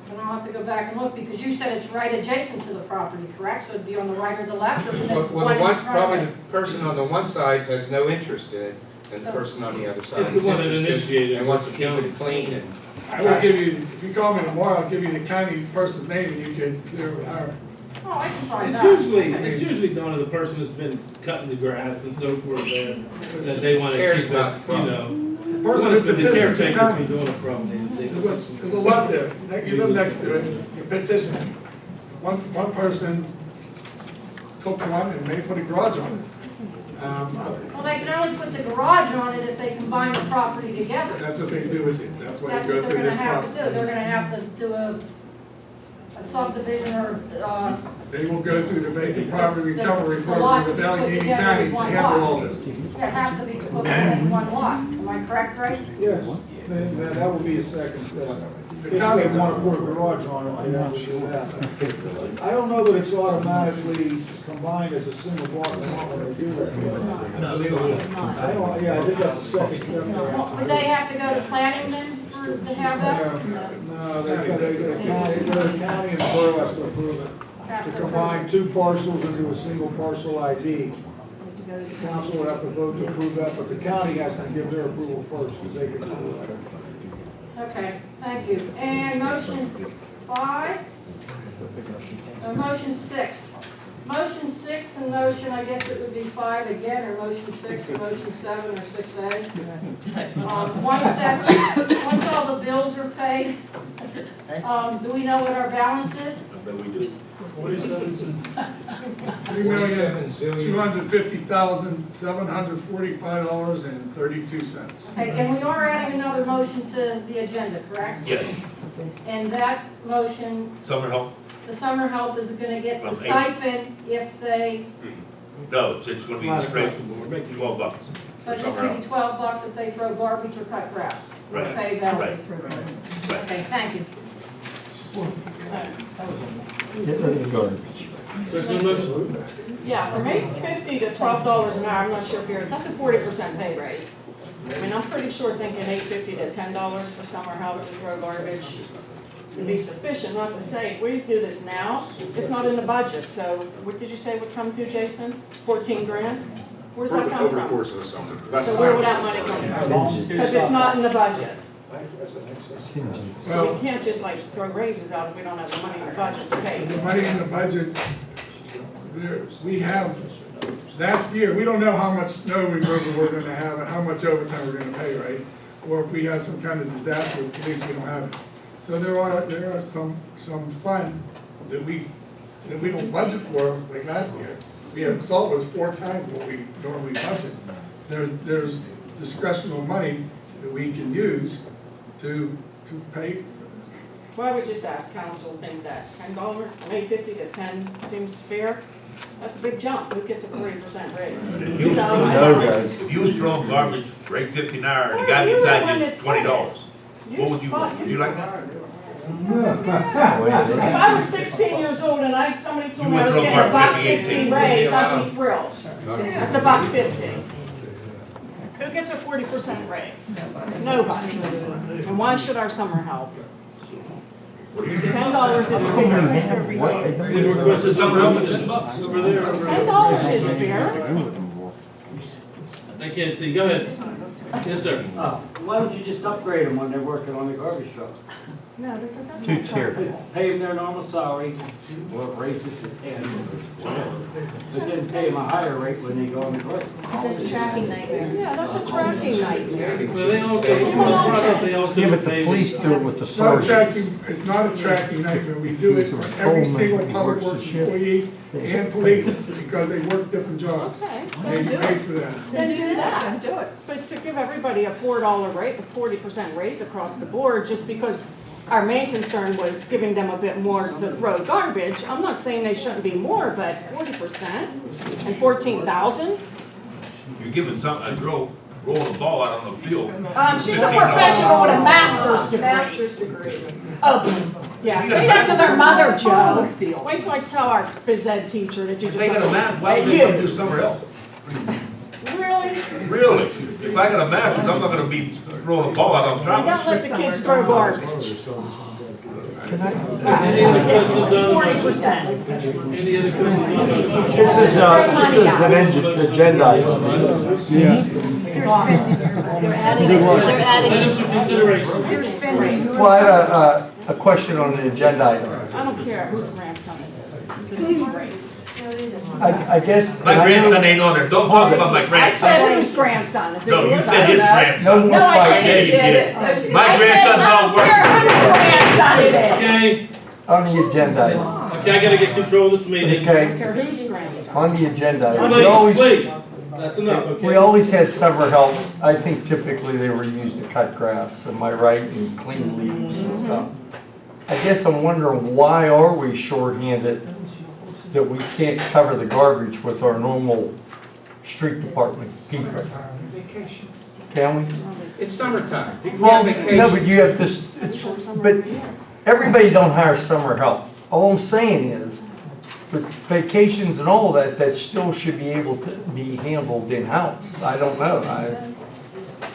Then I'll have to go back and look, because you said it's right adjacent to the property, correct? So it'd be on the right or the left, or the Well, one the in one's, front probably of the it? person on the one side has no interest in it, and the So- person on the other side It's the is one that interested initiated and wants to it. keep it clean and. I will give you, if you call me tomorrow, I'll give you the county person's name and you can clear it with her. Oh, I can find It's out. usually, Okay. it's usually done to the person that's been cutting the grass and so forth there, that they want to Cares keep it, about the you problem. know. The person One who has been the petitions the caretaker's county. been doing it for them. There's a lot there. You live next to it, you petition. One person took one and they put a garage on it. Well, they can only put the garage on it if they combine the property together. That's what they do with it. That's why That's they go what they're through gonna this have to process. do. They're gonna have to do a subdivision or, They will go through the vacant property recovery the lot program with to be put Allegheny together County as to one handle lot. all this. it has to be put in one lot. Am I correct, Ray? Yes, then that will be a second step. The If they county want to put a garage on it, they have to do that. I don't know that it's automatically combined as a single block of lot when they do that. I don't, yeah, I think that's a second step there. Would they have to go to planning then to have that? No, they got the county and the borough has to approve it. To combine two parcels into a single parcel ID. The council would have to vote to approve that, but the county has to give their approval first, because they can approve it. Okay, thank you. And motion 5? Motion 6. Motion 6 and motion, I guess it would be 5 again, or motion 6, or motion 7, or 6A. Once all the bills are paid, do we know what our balance is? $3,250,745.32. Okay, and we are adding another motion to the agenda, correct? Yes, And that motion, summer help? the summer help is gonna get the From eight. stipend if they, No, it's gonna be straight, $12. so it's gonna be $12 if they throw garbage or cut grass. We'll Right, pay that. right. Okay, thank you. Yeah, from $8.50 to $12 an hour, I'm not sure if you're, that's a 40% pay raise. I mean, I'm pretty sure thinking $8.50 to $10 for summer help to throw garbage would be sufficient, not to say, if we do this now, it's not in the budget, so what did you say it would come to, Jason? 14 grand? Where's that come Over the from? course of the summer. So where would that money come from? Because it's not in the budget. So we can't just like throw raises out if we don't have the money in the budget to pay. The money in the budget, we have, last year, we don't know how much snow removal we're gonna have and how much overtime we're gonna pay, right? Or if we have some kind of disaster with police, we don't have it. So there are some funds that we don't budget for, like last year. We had, salt was 4 times what we normally budget. There's discretional money that we can use to pay for this. Well, I would just ask council, think that $10, from $8.50 to $10 seems fair? That's a big jump. Who gets a 40% raise? If You know, I don't know. if you was throwing garbage, rate 50 an hour, and the guy Well, you're the beside one you, that said $20. it. What would you want? Would you like that? If I was 16 years old and somebody told me I was You getting went a from $1.50 18. raise, I'd be thrilled. It's a $1.50. Who gets a 40% raise? Nobody. And why should our summer help? $10 is fair. What's the summer help? Over there. $10 is fair. I can't see. Go ahead. Yes, sir. Why don't you just upgrade them when they're working on the garbage truck? No, because that's Two not tier. chargeable. Paying their normal salary, or raise it to 10. But then pay them a higher rate when they go on the road. That's tracking nightmare. Yeah, that's a tracking nightmare. Well, they also, they also. Yeah, but the police do it with the It's not a sergeant. tracking, it's not a tracking nightmare. We do it for every single public works employee and police because they work different jobs. Okay, They then do pay it. for that. Then do that. Then do it. But to give everybody a $4 rate, a 40% raise across the board, just because our main concern was giving them a bit more to throw garbage, I'm not saying they shouldn't be more, but 40% and 14,000? You're giving a girl rolling a ball out on the field. She's a professional with a master's degree. Master's degree. Oh, yeah, say that to their mother, Joe. Wait till I tell our phys ed teacher that you just. If they got a math, why would they want to do somewhere else? Really? Really? If I got a master's, I'm not gonna be throwing a ball out on I top. don't let the kids throw garbage. Any other questions on the motion? 40%. Any other questions on the motion? This is an agenda item. They're adding. Items for consideration. Well, I have a question on the agenda item. I don't care whose grandson it is. It's a disgrace. I guess. My grandson ain't on there, don't talk about my I grandson. said whose grandson? Is it No, you yours? said his No grandson. more No, I fighting. Yeah, you did. My I said, grandson's I not don't care working. whose grandson it is. Okay, On the agenda item. okay, I gotta get control of this meeting. I don't Okay, care whose grandson. on the agenda item. Please, please, that's enough, okay? We always had summer help. I think typically they were used to cut grass, am I right, and clean leaves and stuff. I guess I'm wondering, why are we shorthanded that we can't cover the garbage with our normal street department people? Vacation. Can we? It's summertime. People Well, have vacation. no, but you have this, but everybody don't hire summer help. All I'm saying is, with vacations and all that, that still should be able to be handled in-house. I don't know.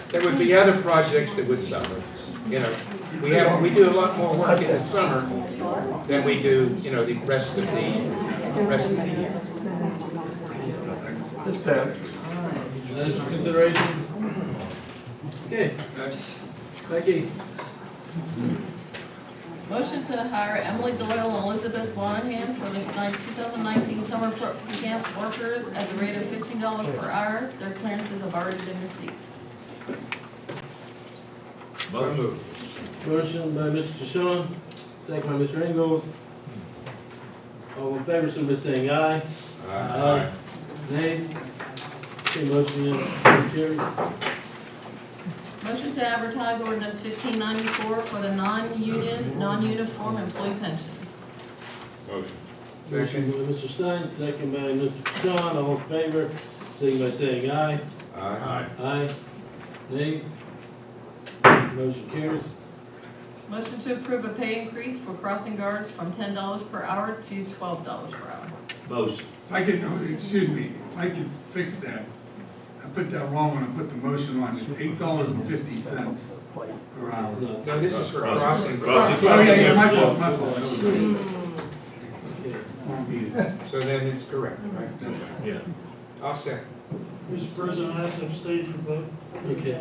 There would be other projects that would suffer. You know, we do a lot more work in the summer than we do, you know, the rest of the year. Just Items for consideration. Okay, Becky. Motion to hire Emily Doyle and Elizabeth Monahan for the 2019 summer camp workers at the rate of $15 per hour. Their clearances have already been received. Motion by Mr. Shawn, second by Mr. Ingles. All in favor, so by saying aye. Aye. Nays? Okay, motion carries. Motion to advertise ordinance 1594 for the non-uniform employee pension. Motion. Motion by Mr. Stein, second by Mr. Shawn, all in favor, signify by saying aye. Aye. Aye. Nays? Motion carries. Motion to approve a pay increase for crossing guards from $10 per hour to $12 per hour. Motion. If I could, excuse me, if I could fix that. I put that wrong when I put the motion on. It's $8.50 per hour. No, this is for crossing. Oh, yeah, my fault, my fault. Okay. So then it's correct, right? That's right. Yeah. I'll second. Mr. President, I have to abstain from vote. Okay.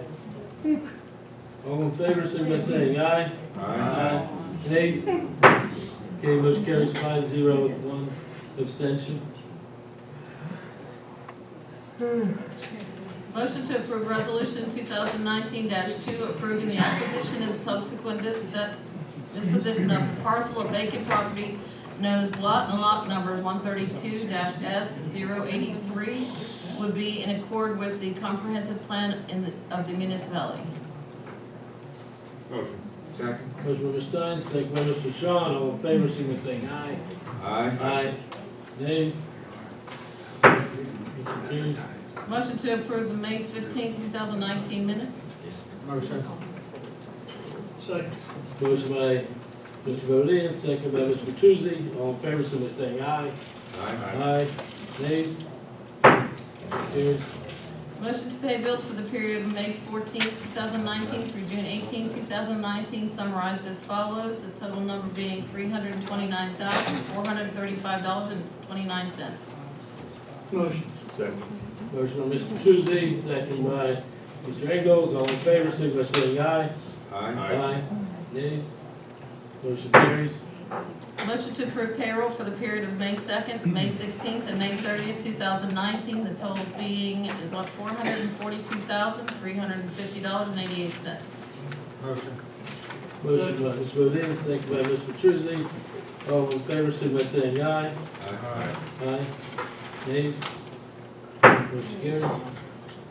All in favor, signify by saying aye. Aye. Nays? Okay, motion carries 5-0 with one abstention. Motion to approve resolution 2019-2 approving the acquisition and subsequent disposition of a parcel of vacant property known as lot and lot numbers 132-S083 would be in accord with the comprehensive plan of the municipality. Motion. Second. Motion by Mr. Stein, second by Mr. Shawn, all in favor, signify by saying aye. Aye. Aye. Nays? Motion carries. Motion to approve the May 15, 2019 minutes. Motion. Second. Motion by Mr. Bodine, second by Mr. Petrucci, all in favor, signify by saying aye. Aye. Aye. Nays? Motion carries. Motion to pay bills for the period of May 14, 2019 through June 18, 2019, summarized as follows, the total number being $329,435.29. Motion. Second. Motion by Mr. Petrucci, second by Mr. Ingles, all in favor, signify by saying aye. Aye. Aye. Nays? Motion carries. Motion to approve payroll for the period of May 2nd, May 16th, and May 30th, 2019, the total being about $442,350.88. Motion by Mr. Bodine, second by Mr. Petrusi. All in favor, signify by saying aye. Aye. Nays? Motion carries.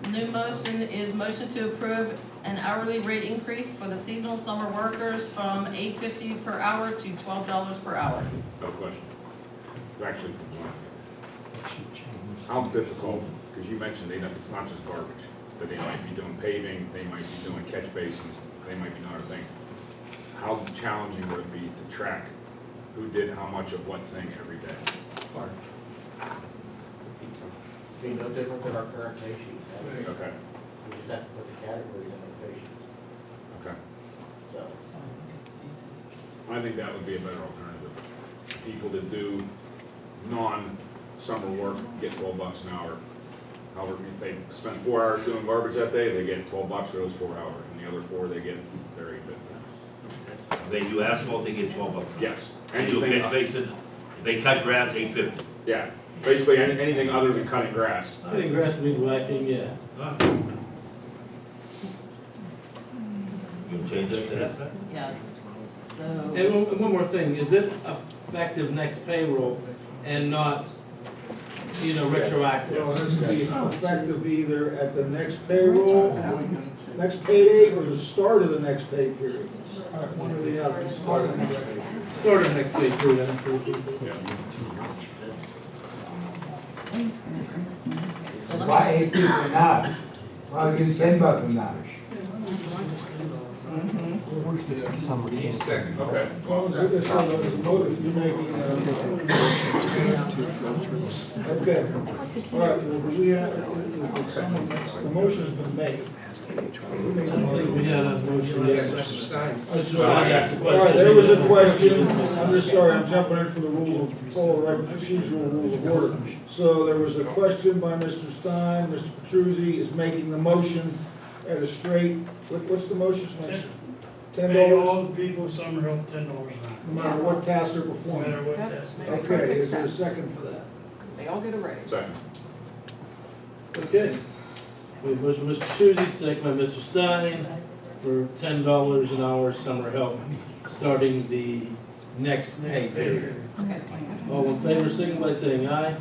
New motion is motion to approve an hourly rate increase for the seasonal summer workers from $8.50 per hour to $12 per hour. No question. Actually, how difficult, because you mentioned it's not just garbage, that they might be doing paving, they might be doing catch basins, they might be doing other things. How challenging would it be to track who did how much of what thing every day? Hard. Be no different than our current pay sheet. Okay, We just have to put the categories in the pay sheets, okay. so. I think that would be a better alternative. People that do non-summer work get 12 bucks an hour. However, if they spend 4 hours doing garbage that day, they get 12 bucks for those 4 hours, and the other 4 they get their $8.50. They do asphalt, they get 12 bucks. Yes. They do a catch basin, if they cut grass, $8.50. Yeah, basically anything other than cutting grass. Cutting grass, weed whacking, yeah. You change that to that? Yeah, so. And one more thing, is it effective next payroll and not, retroactive? Well, it has to be effective either at the next payroll, next payday, or the start of the next pay period. One or the other. Start of the next pay. Start of next pay period. Why $8 an hour? Why give $10 an hour? Second, okay. Well, so there's some of the motive you're making, okay. All right, well, we have, the motion's been made. I don't think we had a motion yet. All right, there was a question, I'm just sorry, I'm jumping in for the rules of, follow right procedural rules of order. So there was a question by Mr. Stein, Mr. Petrusi is making the motion at a straight, what's the motion? Pay all the people of Summerhill $10 an hour. No matter what task they're No performing. matter what task. Okay, is there a second for that? They all get a raise. Second. Okay. We have motion by Mr. Petrusi, second by Mr. Stein, for $10 an hour summer help, starting the next pay period. Okay. All in favor, signify by saying aye.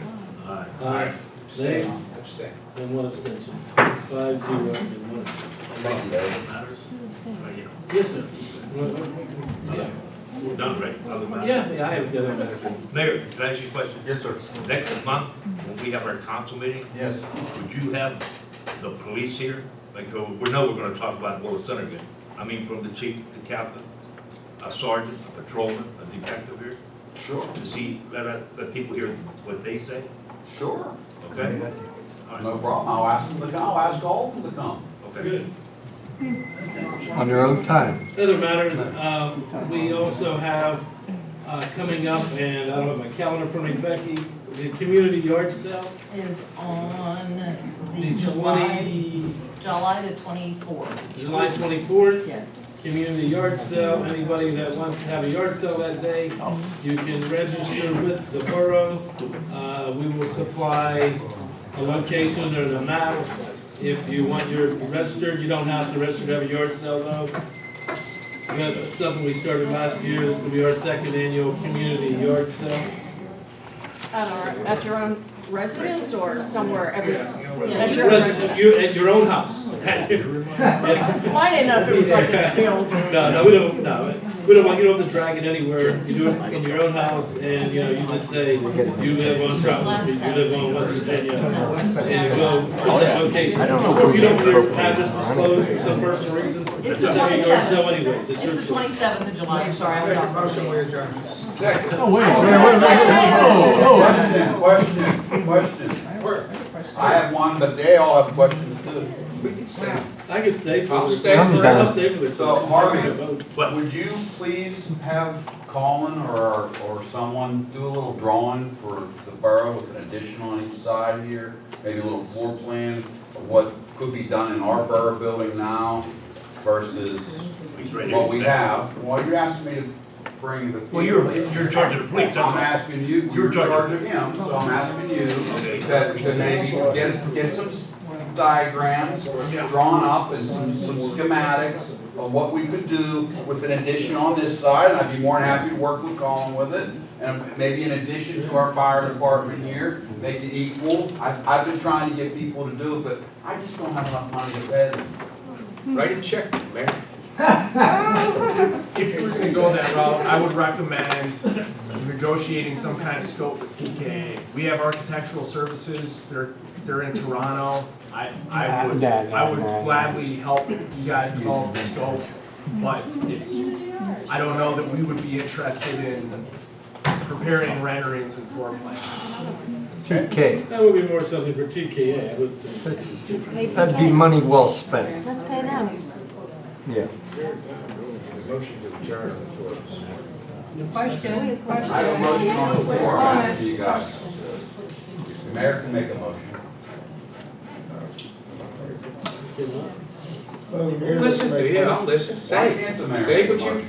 Aye. Aye. Nays? Abstain. And one abstention. 5-0 and one. Thank you, Dave. Yes, sir. Yeah. We're done, right? Other matters? Yeah, I have the other matter. Mayor, can I ask you a question? Yes, sir. Next month, when we have our council meeting, Yes. would you have the police here? Like, we know we're gonna talk about Willis Center again. I mean, from the chief, the captain, a sergeant, a patrolman, a detective here, Sure. to see, let people hear what they say, Sure. okay? All right. No problem. I'll ask them to come. I'll ask all of them to come. Okay. Good. On their own time. Other matters, we also have coming up, and I don't have my calendar in front of me, Becky, the community yard sale. Is on The the July the 24th. July 24th. Yes. Community yard sale. Anybody that wants to have a yard sale that day, you can register with the borough. We will supply a location or a map. If you want your registered, you don't have to register to have a yard sale though. That's something we started last year. This will be our second annual community yard sale. At your own residence or somewhere every? Yeah, At your own residence. At your own house. I didn't know if it was like a field. No, we don't want, you don't have to drag it anywhere. You do it from your own house and, you just say, you live on Troutman Street, you live on West Virginia. And you go from that location. If you don't want your address disclosed for some personal reason, It's just the have a yard sale 27th. anyways. It's your It's the choice. 27th of July, I'm sorry, I was off. Motion, we adjourn. Oh, wait. Question. I have one, but they all have questions too. I could stay for I'll the. stay for- I'll stay for the. So, Harvey, votes. would you please have Colin or someone do a little drawing for the borough with an addition on each side here? Maybe a little floor plan of what could be done in our borough building now versus what we have? Well, you asked me to bring the. Well, you're in charge of the police, that's I'm all. asking you, you're in charge of him, so I'm asking you to maybe get some diagrams drawn up and some schematics of what we could do with an addition on this side, and I'd be more than happy to work with Colin with it. And maybe in addition to our fire department here, make it equal. I've been trying to get people to do it, but I just don't have enough money to pay them. Write a check, Mayor. If you were gonna go that route, I would recommend negotiating some kind of scope with TKA. We have architectural services, they're in Toronto. I would gladly help you guys develop the scope, but I don't know that we would be interested in preparing renderings and floor plans. TK. That would be more something for TKA, I would think. That'd be money well spent. Let's pay them. Yeah. Motion to adjourn on the floor. Question. I have a motion on the floor, I'm asking you guys. The mayor can make a motion. Listen to you, I'll listen. Why Say, can't the mayor say make a what you. motion?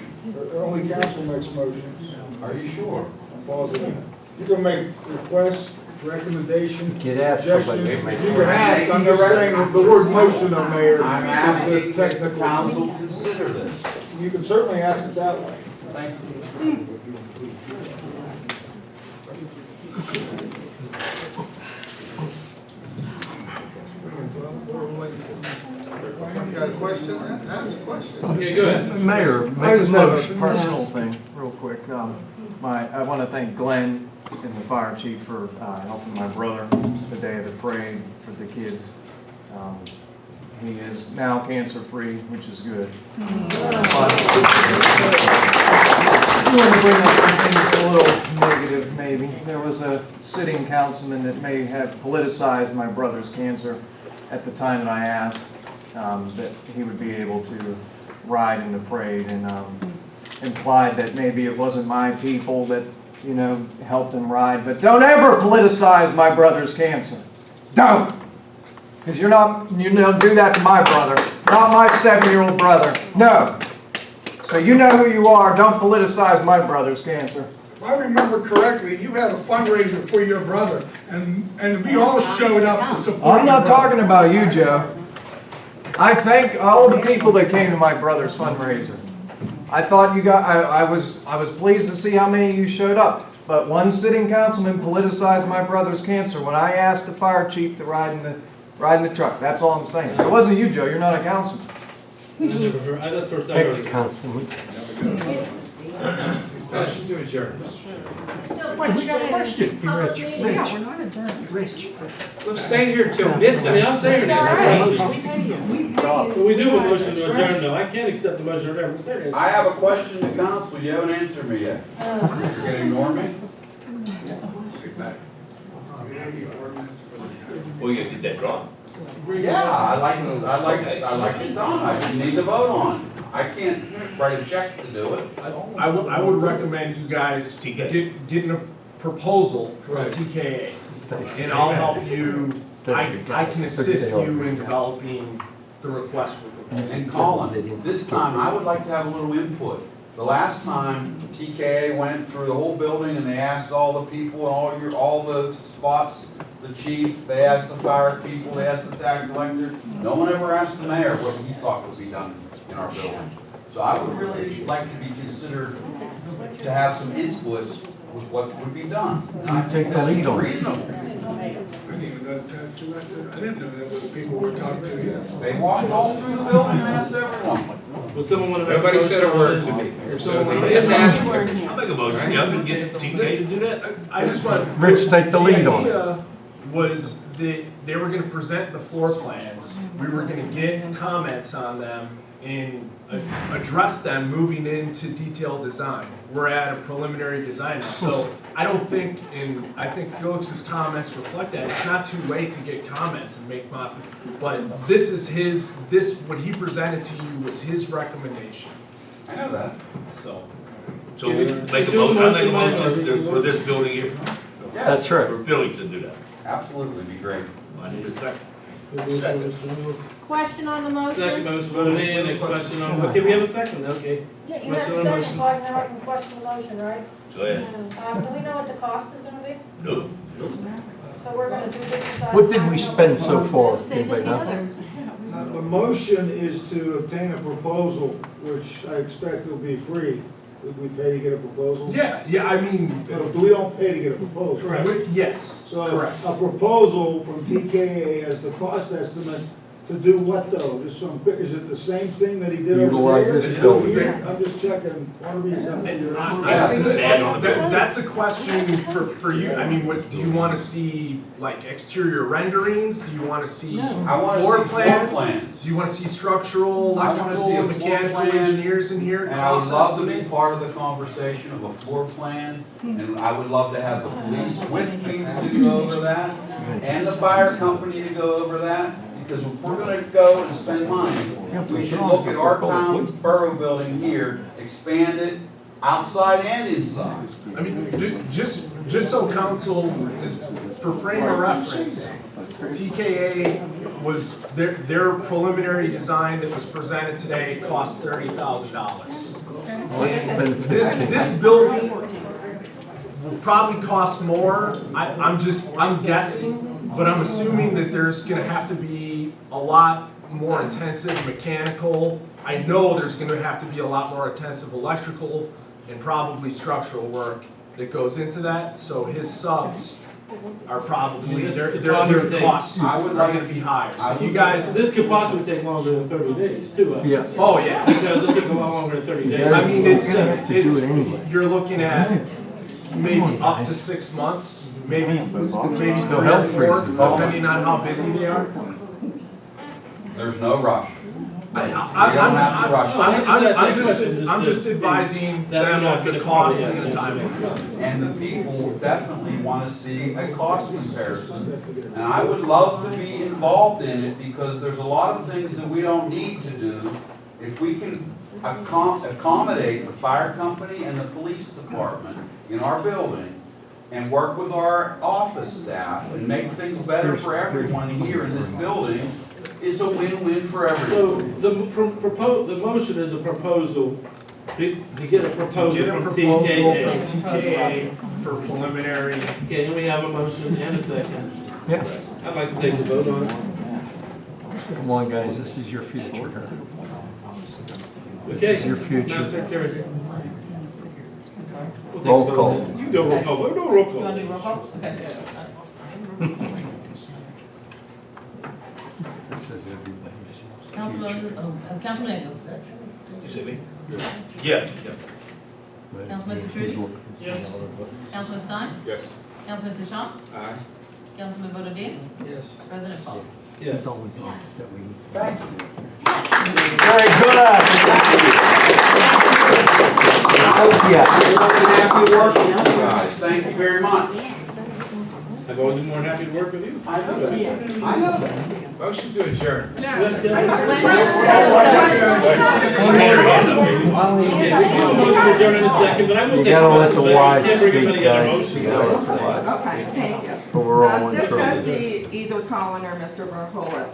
Only council makes motions. Are you sure? Positive. You can make requests, recommendations, Could ask suggestions. somebody You to make can ask, I'm just saying that the word motion on there I'm is asking the that the technical. council consider this. You can certainly ask it that way. Thank you. You got a question? Ask a question. Okay, go ahead. Mayor, I make a just have a motion. personal thing, real quick. I want to thank Glenn and the fire chief for helping my brother the day of the parade for the kids. He is now cancer-free, which is good. I want to bring up something that's a little negative, maybe. There was a sitting councilman that may have politicized my brother's cancer at the time that I asked that he would be able to ride in the parade, and implied that maybe it wasn't my people that, you know, helped him ride. But don't ever politicize my brother's cancer. Don't! Because you don't do that to my brother, not my 7-year-old brother. No. So you know who you are. Don't politicize my brother's cancer. If I remember correctly, you had a fundraiser for your brother, and we all showed up to support. I'm not talking about you, Joe. I thank all the people that came to my brother's fundraiser. I thought you got. I was pleased to see how many of you showed up. But one sitting councilman politicized my brother's cancer when I asked the fire chief to ride in the truck. That's all I'm saying. It wasn't you, Joe. You're not a councilman. I never heard, that's the first I heard of it. Ex-councilman. Motion to adjourn. Wait, we got a question. Rich. Rich. We'll stay here till midnight. Yeah, I'll stay here. It's all right. But we do have a motion to adjourn, though. I can't accept the motion to adjourn. We'll stay here. I have a question to council, you haven't answered me yet. You're gonna ignore me? Well, you get that drawn. Yeah, I like it done, I just need to vote on it. I can't write a check to do it. I would recommend you guys getting a proposal from TKA, and I'll help you, I can assist you in developing the request for proposal. And Colin, this time, I would like to have a little input. The last time TKA went through the whole building and they asked all the people and all the spots, the chief, they asked the fire people, they asked the tax collector. No one ever asked the mayor what he thought would be done in our building. So I would really like to be considered to have some input with what would be done. And I think that's reasonable. I didn't even know that was the people we're talking to. They walked all through the building and asked everyone. Would someone want to make a Nobody motion said a on word this? to me. If someone wanna They make a didn't ask motion. me. I'll make a motion, y'all can get TK to do that. I just want. Rich, take the lead on it. The idea was they were gonna present the floor plans, we were gonna get comments on them and address them moving into detailed design. We're at a preliminary design now, so I don't think, and I think Felix's comments reflect that, it's not too late to get comments and make but this is what he presented to you was his recommendation. I know that. So So make a motion, I make a motion for this building here. That's right. For Felix to do that. Absolutely, be great. I need a second. Second. question on the motion? Second motion voted in, a question on, okay, we have a second, okay. Yeah, you have a second, so I can question the motion, right? Go ahead. Do we know what the cost is gonna be? No. So we're gonna do this inside. What did we spend so far? Anybody know? The motion is to obtain a proposal, which I expect will be free. Would we pay to get a proposal? Yeah, I mean, We don't pay to get a proposal. yes, So correct. a proposal from TKA as the cost estimate to do what though? Just some, is it the same thing that he did over Utilize there? this building. I'm just checking, one of these up here. That's a question for you. I mean, what, do you want to see, like, exterior renderings? Do you want to see I want to floor see floor plans? plans. Do you want to see structural, I wanna see electrical, a floor mechanical plan, engineers in here? And I would cost love to be estimate? part of the conversation of a floor plan, and I would love to have the police with me to go over that, and the fire company to go over that, because if we're gonna go and spend money, we should look at our town borough building here, expand it outside and inside. I mean, just so council is, for frame of reference, TKA was, their preliminary design that was presented today cost $30,000. This building will probably cost more. I'm guessing, but I'm assuming that there's gonna have to be a lot more intensive mechanical. I know there's gonna have to be a lot more intensive electrical and probably structural work that goes into that, so his subs are probably, their costs are gonna be higher. So you guys, This could possibly take longer than 30 days, too. Yeah. oh yeah. Because it took a lot longer than 30 days. I mean, it's, you're looking at maybe up to 6 months, maybe 3 or 4, depending on how busy they are. There's no rush. I'm just advising them of the cost and the timing. And the people definitely want to see a cost comparison. And I would love to be involved in it, because there's a lot of things that we don't need to do. If we can accommodate the fire company and the police department in our building, and work with our office staff and make things better for everyone here in this building, it's a win-win for everyone. So the motion is a proposal to get a proposal Get a from proposal TKA. from TKA for preliminary. Okay, and we have a motion and a second. Yeah. I'd like to take the vote on it. Come on, guys, this is your future. This Okay. is your future. Madam Secretary. We'll take Roll the vote call. then. You do roll call. We'll do a roll You call. want to do roll call? Okay. This is everybody's. Councilman Ingalls. Yeah. Councilman Petrucci? Yes. Councilman Stein? Yes. Councilman Touchon? Aye. Councilman Bododin? Yes. President Paul? Yes. It's always us that we. Thank you. Very good. Yeah. I've been happy to work with you guys. Thank you very much. I've always been more than happy to work with you. I know that. I know that. Motion to adjourn. Motion to adjourn in a second, but I will You take. gotta let the wise Can't bring speak, anybody together. guys. Motion. You gotta let the wise. Okay, thank you. But we're all in This trouble. goes to either Colin or Mr. Verhoeven.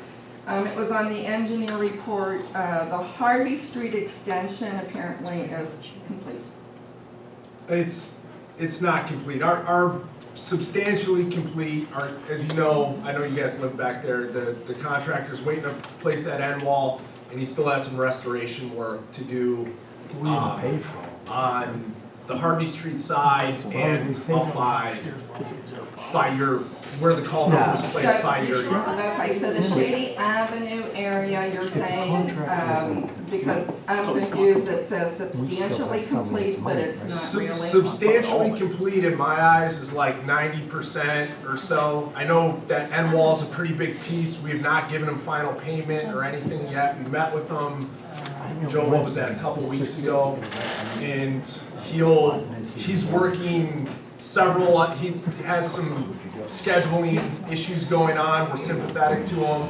It was on the engineer report, the Harvey Street extension apparently is complete. It's not complete. Our substantially complete, as you know, I know you guys live back there, the contractor's waiting to place that end wall, and he still has some restoration work to do on the Harvey Street side and up by your, where the culvert was placed by your yard. Okay, so the Shady Avenue area, you're saying, because I'm confused, it says substantially complete, but it's not really. Substantially complete in my eyes is like 90% or so. I know that end wall is a pretty big piece. We have not given him final payment or anything yet. We met with him, Joe, what was that, a couple weeks ago? And he's working several, he has some scheduling issues going on, we're sympathetic to him.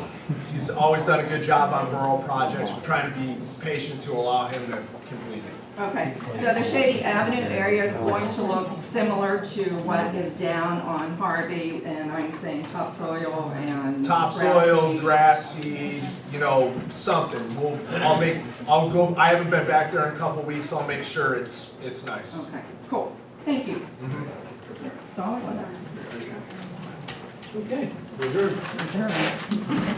He's always done a good job on borough projects, we're trying to be patient to allow him to complete it. Okay, so the Shady Avenue area is going to look similar to what is down on Harvey, and I'm saying topsoil and Topsoil, grass seed, you know, something. I'll go, I haven't been back there in a couple weeks, I'll make sure it's nice. Okay, cool, thank you. Mhm. That's all I wanted. Okay, reserve. Adjourn.